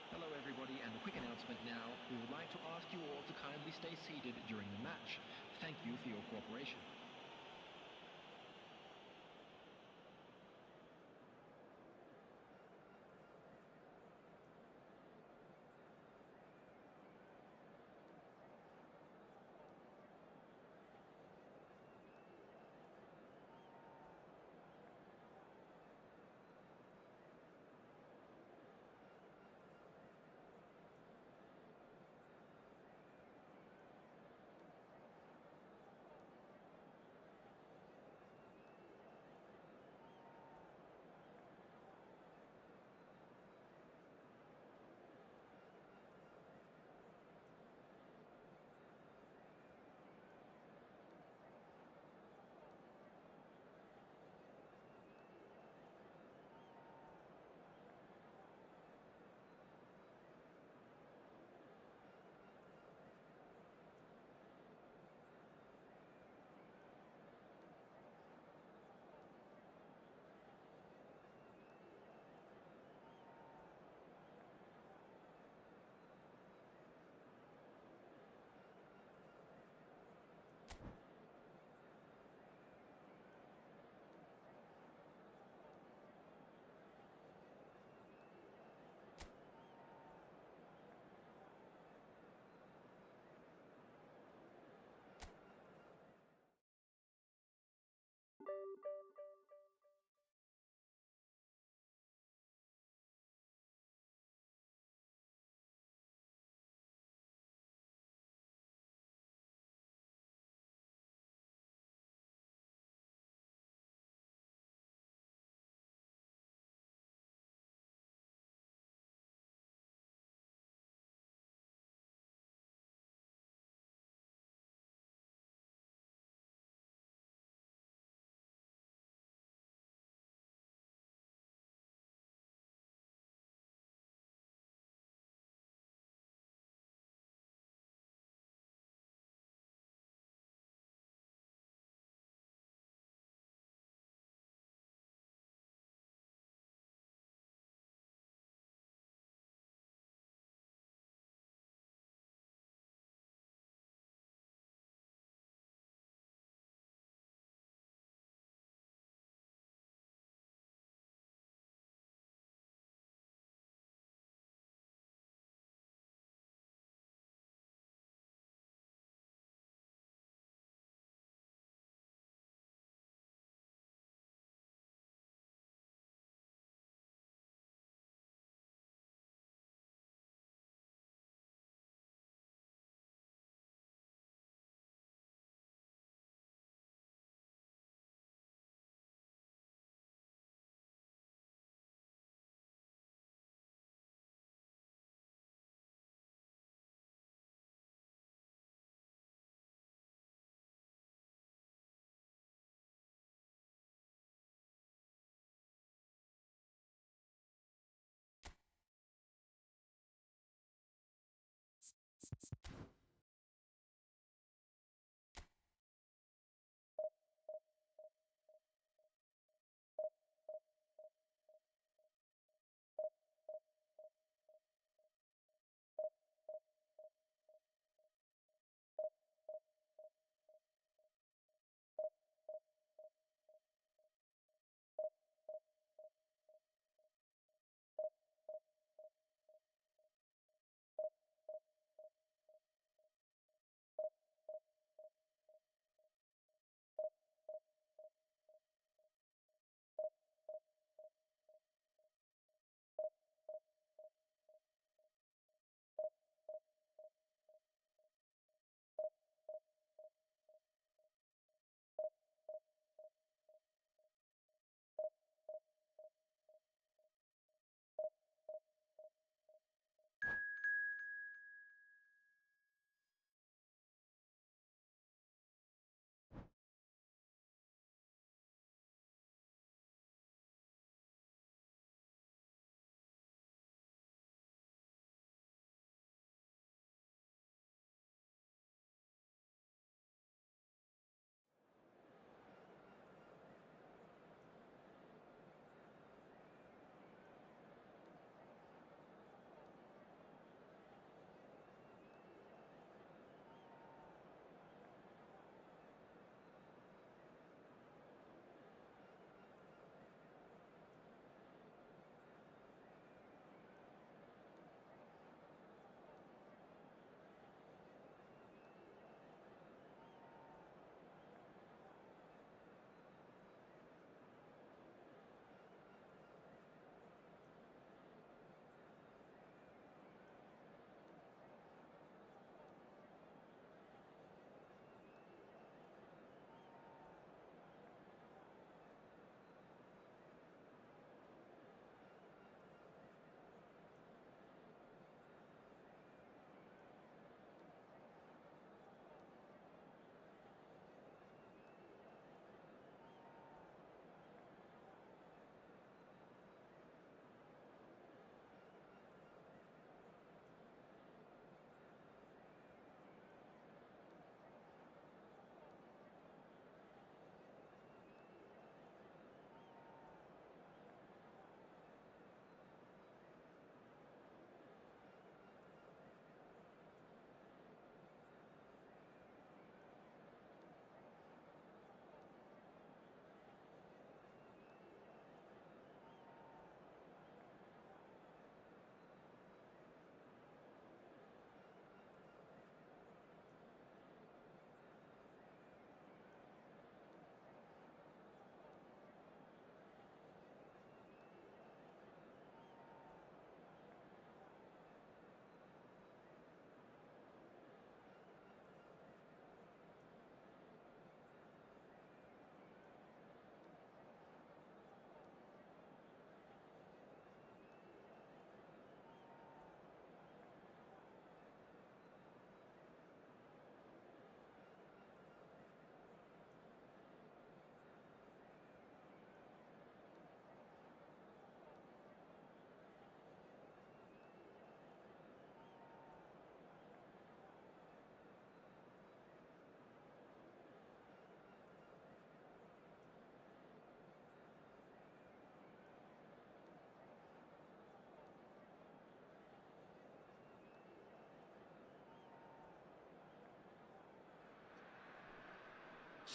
Hello everybody, and a quick announcement now. We would like to ask you all to kindly stay seated during the match. Thank you for your cooperation.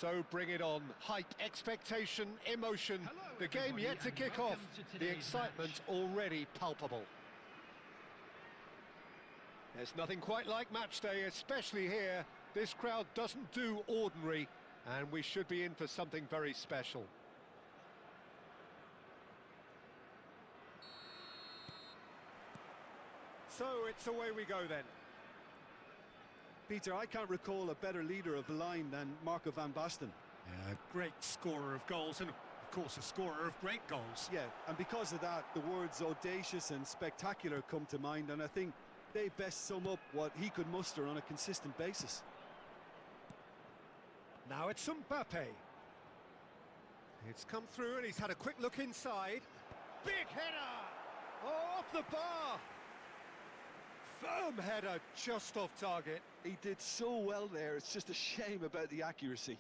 So bring it on. Hype, expectation, emotion. The game yet to kick off. The excitement already palpable. There's nothing quite like match day, especially here. This crowd doesn't do ordinary, and we should be in for something very special. So it's away we go then. Peter, I can't recall a better leader of the line than Marco van Basten. Yeah, great scorer of goals and, of course, a scorer of great goals. Yeah, and because of that, the words audacious and spectacular come to mind, and I think they best sum up what he could muster on a consistent basis. Now it's Mbappe. It's come through and he's had a quick look inside. Big header! Oh, off the bar! Firm header, just off target. He did so well there, it's just a shame about the accuracy.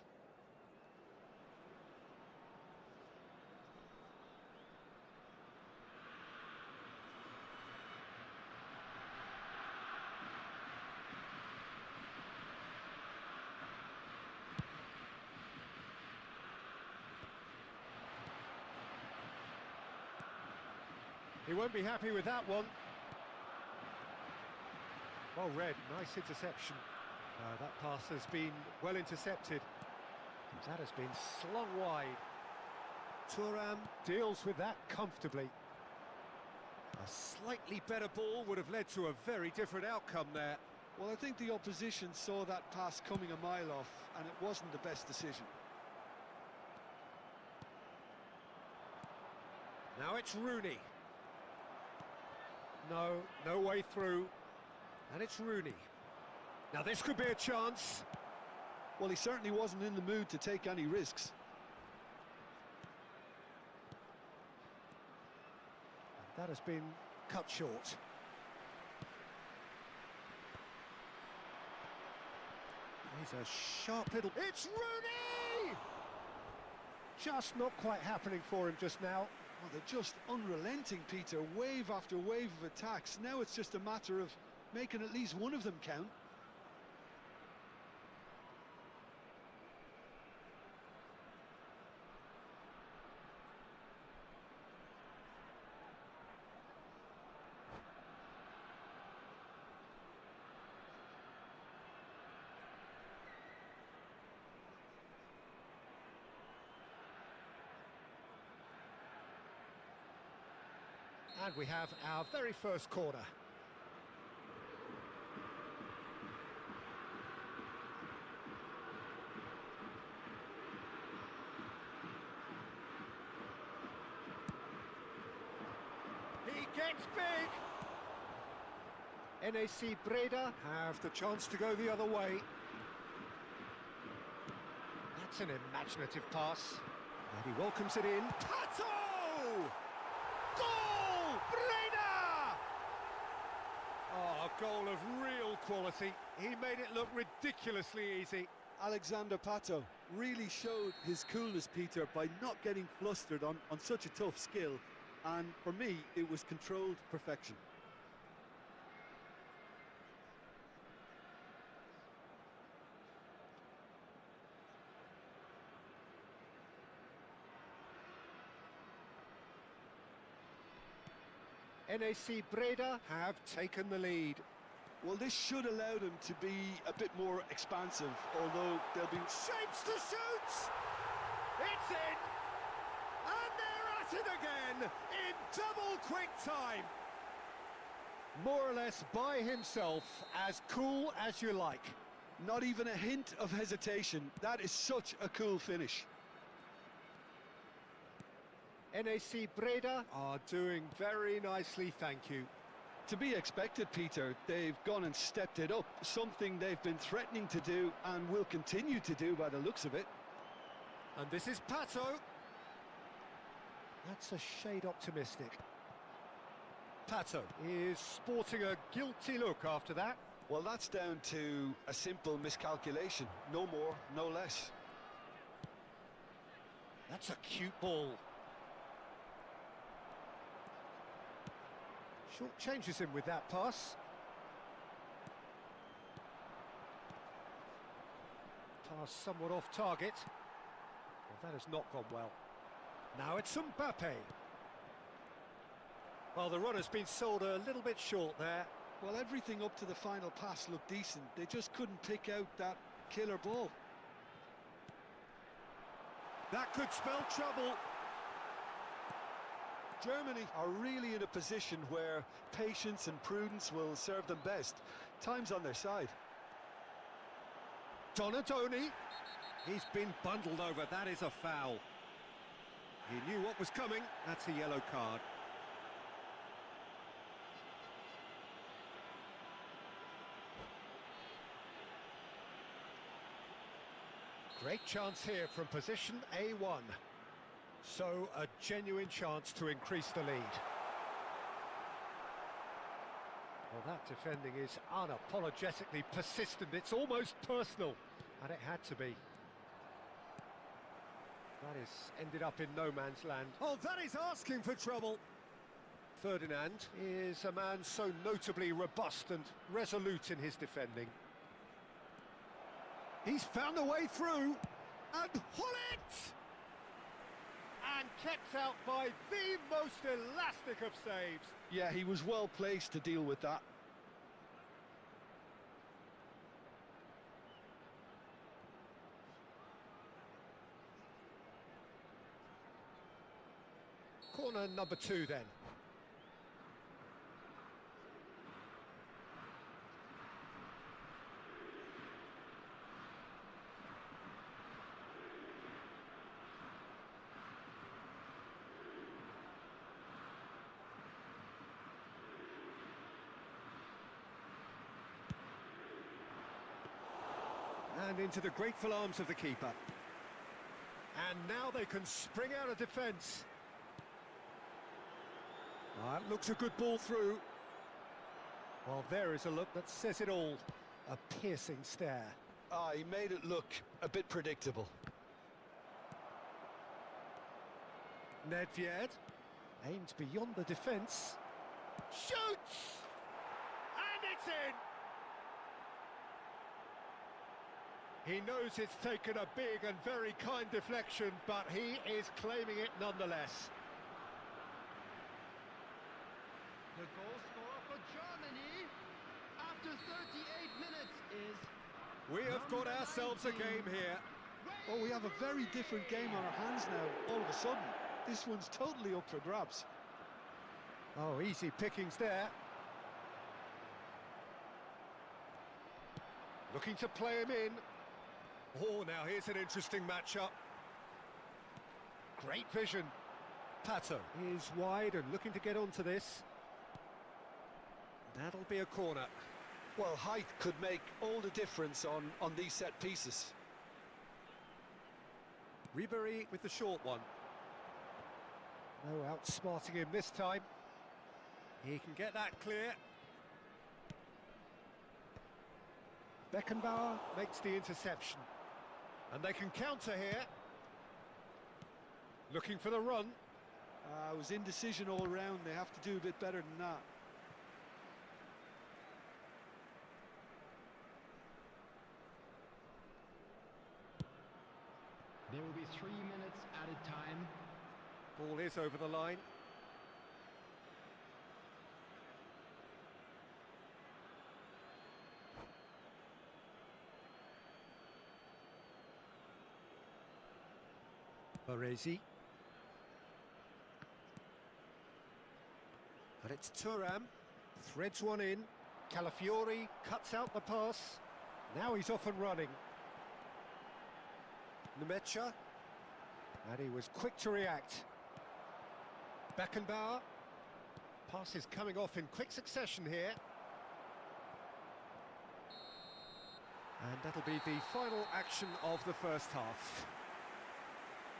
He won't be happy with that one. Well read, nice interception. That pass has been well intercepted. That has been slung wide. Thuram deals with that comfortably. A slightly better ball would have led to a very different outcome there. Well, I think the opposition saw that pass coming a mile off, and it wasn't the best decision. Now it's Rooney. No way through. And it's Rooney. Now this could be a chance. Well, he certainly wasn't in the mood to take any risks. And that has been cut short. He's a sharp little... It's Rooney! Just not quite happening for him just now. Well, they're just unrelenting, Peter. Wave after wave of attacks. Now it's just a matter of making at least one of them count. And we have our very first corner. He gets big! NAC Breda have the chance to go the other way. That's an imaginative pass. And he welcomes it in. Pato! Goal! Breda! Oh, a goal of real quality. He made it look ridiculously easy. Alexander Pato really showed his coolness, Peter, by not getting flustered on such a tough skill. And for me, it was controlled perfection. NAC Breda have taken the lead. Well, this should allow them to be a bit more expansive, although they'll be... Shapes to shoot! It's in! And they're at it again, in double quick time! More or less by himself, as cool as you like. Not even a hint of hesitation. That is such a cool finish. NAC Breda are doing very nicely, thank you. To be expected, Peter. They've gone and stepped it up, something they've been threatening to do and will continue to do by the looks of it. And this is Pato. That's a shade optimistic. Pato is sporting a guilty look after that. Well, that's down to a simple miscalculation. No more, no less. That's a cute ball. Short changes him with that pass. Pass somewhat off target. Well, that has not gone well. Now it's Mbappe. Well, the run has been sold a little bit short there. Well, everything up to the final pass looked decent. They just couldn't pick out that killer ball. That could spell trouble. Germany are really in a position where patience and prudence will serve them best. Time's on their side. Donatoni. He's been bundled over. That is a foul. He knew what was coming. That's a yellow card. Great chance here from position A1. So, a genuine chance to increase the lead. Well, that defending is unapologetically persistent. It's almost personal, and it had to be. That is ended up in no man's land. Oh, that is asking for trouble. Ferdinand is a man so notably robust and resolute in his defending. He's found a way through, and Hullet! And kept out by the most elastic of saves. Yeah, he was well placed to deal with that. Corner number 2 then. And into the grateful arms of the keeper. And now they can spring out of defence. That looks a good ball through. Well, there is a look that says it all. A piercing stare. Ah, he made it look a bit predictable. Nedved aims beyond the defence. Shoots! And it's in! He knows it's taken a big and very kind deflection, but he is claiming it nonetheless. The goal scorer for Germany after 38 minutes is... We have got ourselves a game here. Oh, we have a very different game on our hands now, all of a sudden. This one's totally up for grabs. Oh, easy pickings there. Looking to play him in. Oh, now here's an interesting matchup. Great vision. Pato is wide and looking to get onto this. That'll be a corner. Well, height could make all the difference on these set pieces. Ribery with the short one. No outsmarting him this time. He can get that clear. Beckenbauer makes the interception. And they can counter here. Looking for the run. It was indecision all round. They have to do a bit better than that. There will be 3 minutes added time. Ball is over the line. Baresi. But it's Thuram. Threads one in. Calafiori cuts out the pass. Now he's off and running. Nemecha. And he was quick to react. Beckenbauer. Pass is coming off in quick succession here. And that'll be the final action of the first half.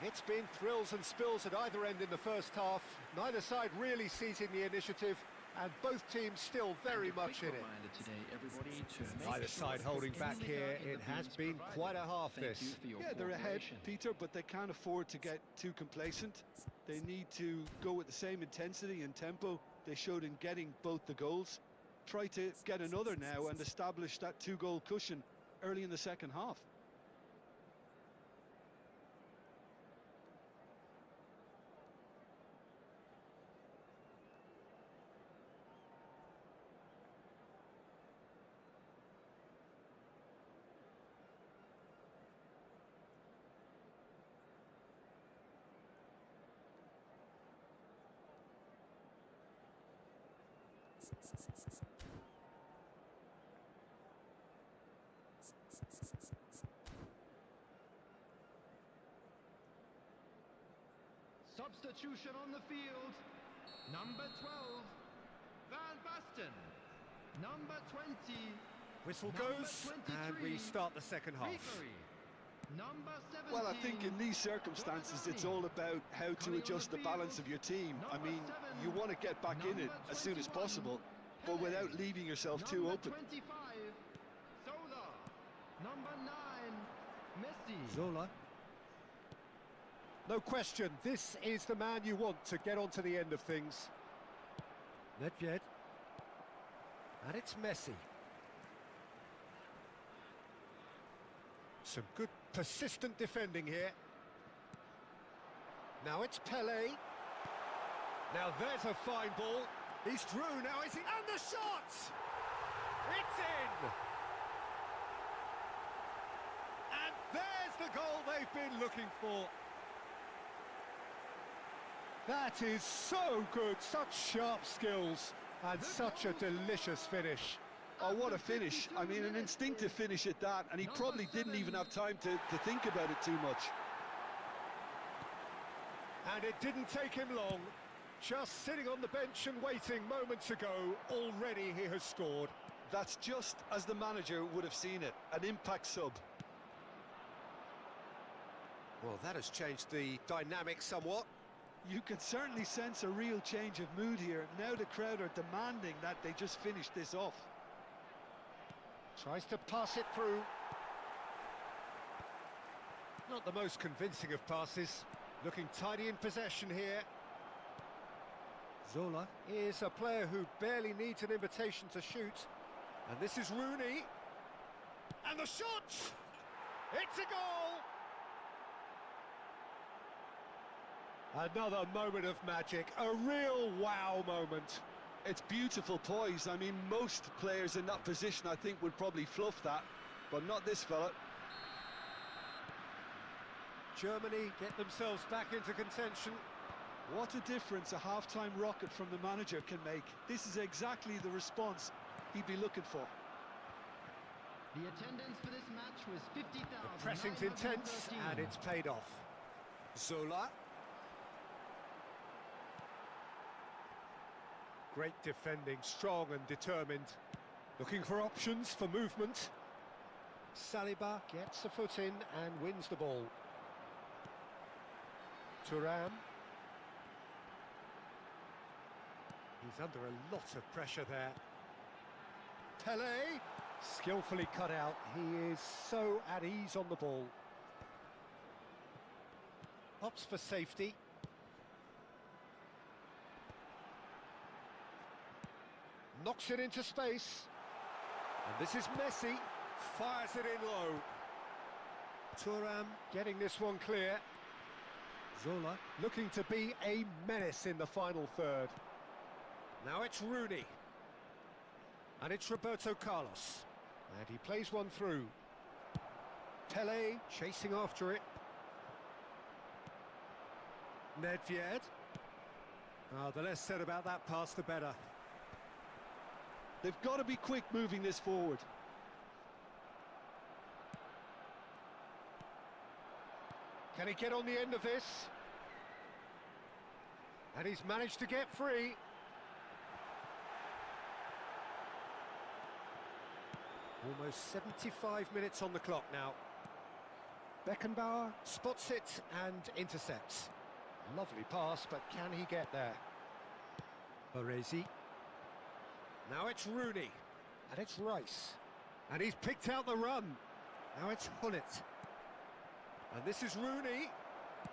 It's been thrills and spills at either end in the first half. Neither side really seizing the initiative, and both teams still very much in it. Neither side holding back here. It has been quite a half, this. Yeah, they're ahead, Peter, but they can't afford to get too complacent. They need to go with the same intensity and tempo they showed in getting both the goals. Try to get another now and establish that 2-goal cushion early in the second half. Substitution on the field. Number 12, Van Basten. Number 20. Whistle Number goes, 23, and we start the second half. Gregory. Number 17. Well, I think in these circumstances, it's all about how to adjust the balance of your team. I mean, you want to get back in it as soon as possible, but without leaving yourself too open. Number 25, Zola. Number 9, Messi. Zola. No question, this is the man you want to get onto the end of things. Nedved. And it's Messi. Some good persistent defending here. Now it's Pele. Now there's a fine ball. He's through now, is he? And the shot! It's in! And there's the goal they've been looking for. That is so good, such sharp skills, and such a delicious finish. Oh, what a finish. I mean, an instinctive finish at that, and he probably didn't even have time to think about it too much. And it didn't take him long. Just sitting on the bench and waiting moments ago, already he has scored. That's just as the manager would have seen it, an impact sub. Well, that has changed the dynamic somewhat. You can certainly sense a real change of mood here. Now the crowd are demanding that they just finish this off. Tries to pass it through. Not the most convincing of passes. Looking tidy in possession here. Zola is a player who barely needs an invitation to shoot. And this is Rooney. And the shot! It's a goal! Another moment of magic, a real wow moment. It's beautiful poise. I mean, most players in that position, I think, would probably fluff that, but not this fella. Germany get themselves back into contention. What a difference a half-time rocket from the manager can make. This is exactly the response he'd be looking for. The attendance for this match was 50,000. The pressing's intense, and it's paid off. Zola. Great defending, strong and determined. Looking for options for movement. Saliba gets a foot in and wins the ball. Thuram. He's under a lot of pressure there. Pele, skillfully cut out. He is so at ease on the ball. Opts for safety. Knocks it into space. And this is Messi. Fires it in low. Thuram getting this one clear. Zola looking to be a menace in the final third. Now it's Rooney. And it's Roberto Carlos. And he plays one through. Pele chasing after it. Nedved. The less said about that pass, the better. They've got to be quick moving this forward. Can he get on the end of this? And he's managed to get free. Almost 75 minutes on the clock now. Beckenbauer spots it and intercepts. Lovely pass, but can he get there? Baresi. Now it's Rooney. And it's Rice. And he's picked out the run. Now it's Hullet. And this is Rooney.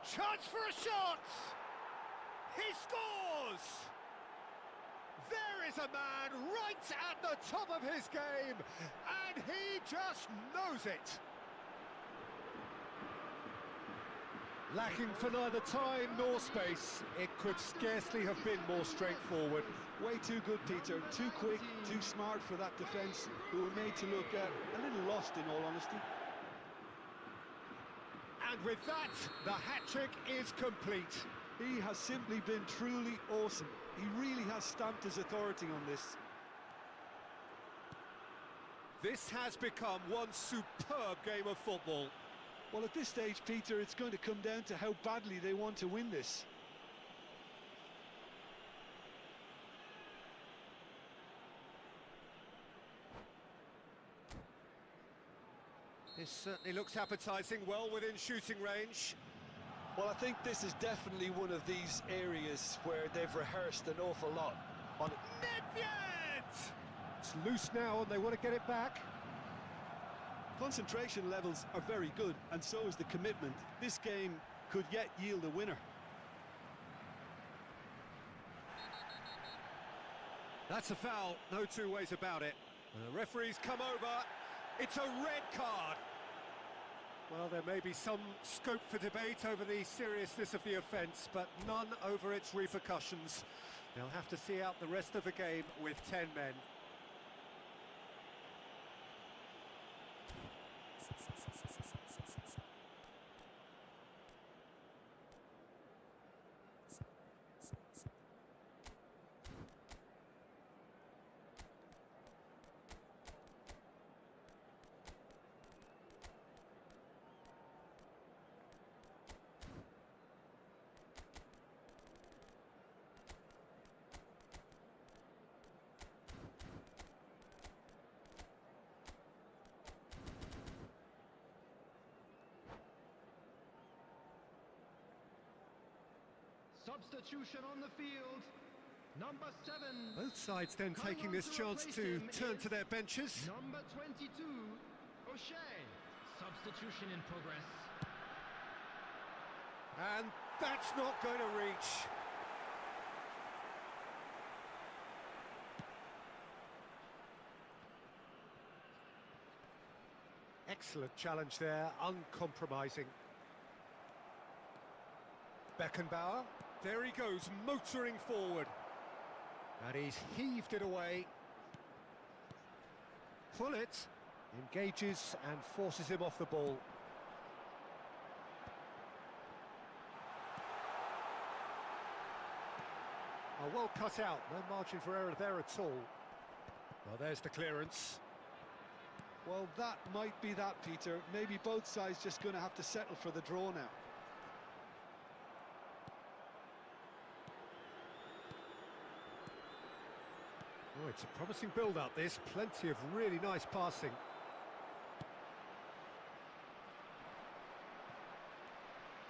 Chance for a shot! He scores! There is a man right at the top of his game, and he just knows it. Lacking for neither time nor space, it could scarcely have been more straightforward. Way too good, Peter. Too quick, too smart for that defence, who were made to look a little lost, in all honesty. And with that, the hat-trick is complete. He has simply been truly awesome. He really has stamped his authority on this. This has become one superb game of football. Well, at this stage, Peter, it's going to come down to how badly they want to win this. This certainly looks appetising, well within shooting range. Well, I think this is definitely one of these areas where they've rehearsed an awful lot on it. It's loose now and they want to get it back. Concentration levels are very good, and so is the commitment. This game could yet yield a winner. That's a foul, no two ways about it. The referee's come over. It's a red card. Well, there may be some scope for debate over the seriousness of the offence, but none over its repercussions. They'll have to see out the rest of the game with 10 men. Substitution on the field. Number 7. Both sides then taking this chance to turn to their benches. Number 22, O'Shea. Substitution in progress. And that's not going to reach. Excellent challenge there, uncompromising. Beckenbauer, there he goes, motoring forward. And he's heaved it away. Pullet engages and forces him off the ball. Oh, well cut out, no margin for error there at all. Well, there's the clearance. Well, that might be that, Peter. Maybe both sides just going to have to settle for the draw now. Oh, it's a promising build-up, this. Plenty of really nice passing.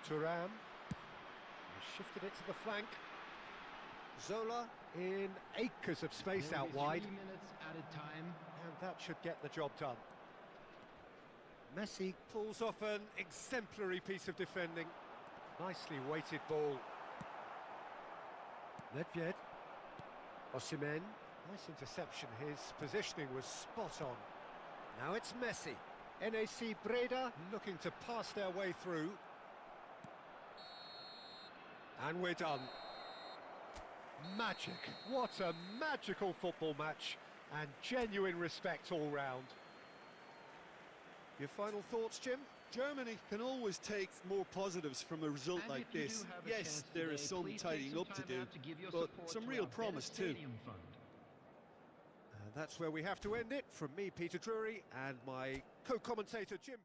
Thuram. He shifted it to the flank. Zola in acres of space out wide. 3 minutes added time. And that should get the job done. Messi pulls off an exemplary piece of defending. Nicely weighted ball. Nedved. Osimhen. Nice interception. His positioning was spot on. Now it's Messi. NAC Breda looking to pass their way through. And we're done. Magic. What a magical football match. And genuine respect all round. Your final thoughts, Jim? Germany can always take more positives from a result And like if you this. do have a Yes, chance there today, is some please take tidying some up to time do, out to give your but support some to real our promise Better too. Stadium Fund. And that's where we have to end it. From me, Peter Drury, and my co-commentator, Jim.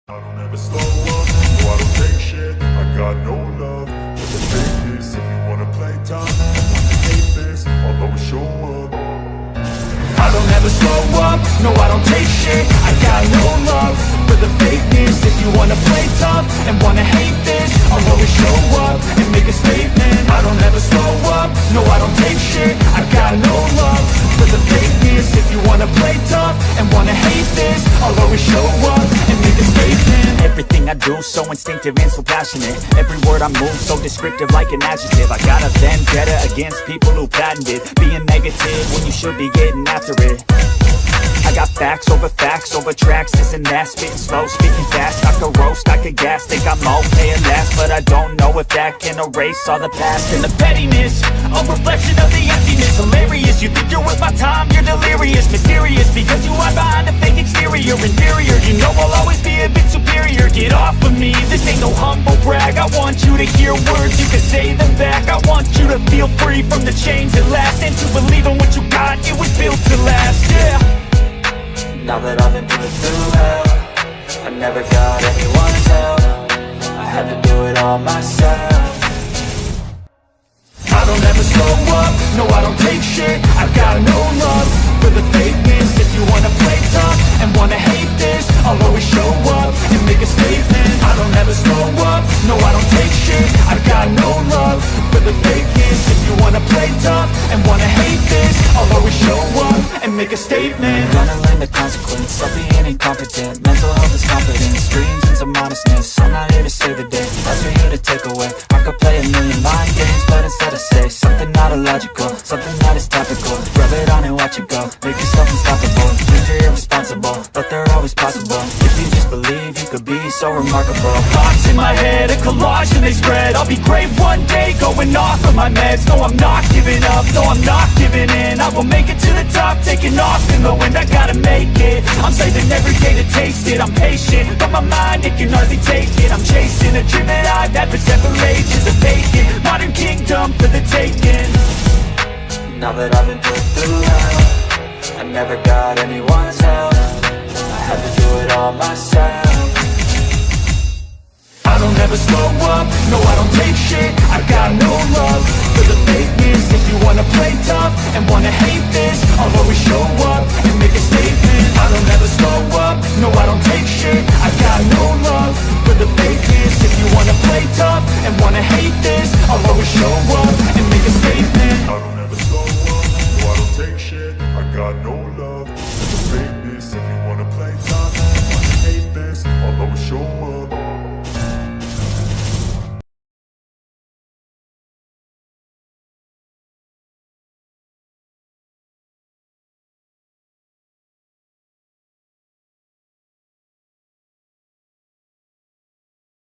I don't ever slow up, no I don't take shit. I got no love for the fakeness. If you wanna play tough and wanna hate this, I'll always show up. I don't ever slow up, no I don't take shit. I got no love for the fakeness. If you wanna play tough and wanna hate this, I'll always show up and make a statement. I don't ever slow up, no I don't take shit. I got no love for the fakeness. If you wanna play tough and wanna hate this, I'll always show up and make a statement. Everything I do so instinctive and so passionate. Every word I move so descriptive like an adjective. I got a vendetta against people who patented being negative when you should be getting after it. I got facts over tracks, this and that. Spitting slow, speaking fast, I could roast, I could gas. Think I'm okay at last, but I don't know if that can erase all the past. And the pettiness, a reflection of the emptiness. Hilarious, you think you're worth my time, you're delirious. Mysterious, because you hide behind a fake exterior. Inferior, you know I'll always be a bit superior. Get off of me, this ain't no humble brag. I want you to hear words, you can say them back. I want you to feel free from the chains that last, and to believe in what you got, it was built to last, yeah. Now that I've been put through hell, I never got anyone's help. I had to do it all myself. I don't ever slow up, no I don't take shit. I got no love for the fakeness. If you wanna play tough and wanna hate this, I'll always show up and make a statement. I don't ever slow up, no I don't take shit. I got no love for the fakeness. If you wanna play tough and wanna hate this, I'll always show up and make a statement. Gonna learn the consequence of being incompetent. Mental health is confidence, dreams and some honestness. I'm not here to save the day, that's for you to take away. I could play a million mind games, but instead I say something not illogical, something that is topical. Rub it on and watch it go, make yourself unstoppable. Dreams are irresponsible, but they're always possible. If you just believe, you could be so remarkable. Thoughts in my head, a collage and they spread. I'll be great one day, going off of my meds. No, I'm not giving up, no, I'm not giving in. I will make it to the top, taking off in the wind. I gotta make it, I'm saving every day to taste it. I'm patient, but my mind, it can hardly take it. I'm chasing a dream that I've had for several ages. A vacant, modern kingdom for the taking. Now that I've been put through hell, I never got anyone's help. I had to do it all myself. I don't ever slow up, no I don't take shit. I got no love for the fakeness. If you wanna play tough and wanna hate this, I'll always show up and make a statement. I don't ever slow up, no I don't take shit. I got no love for the fakeness. If you wanna play tough and wanna hate this, I'll always show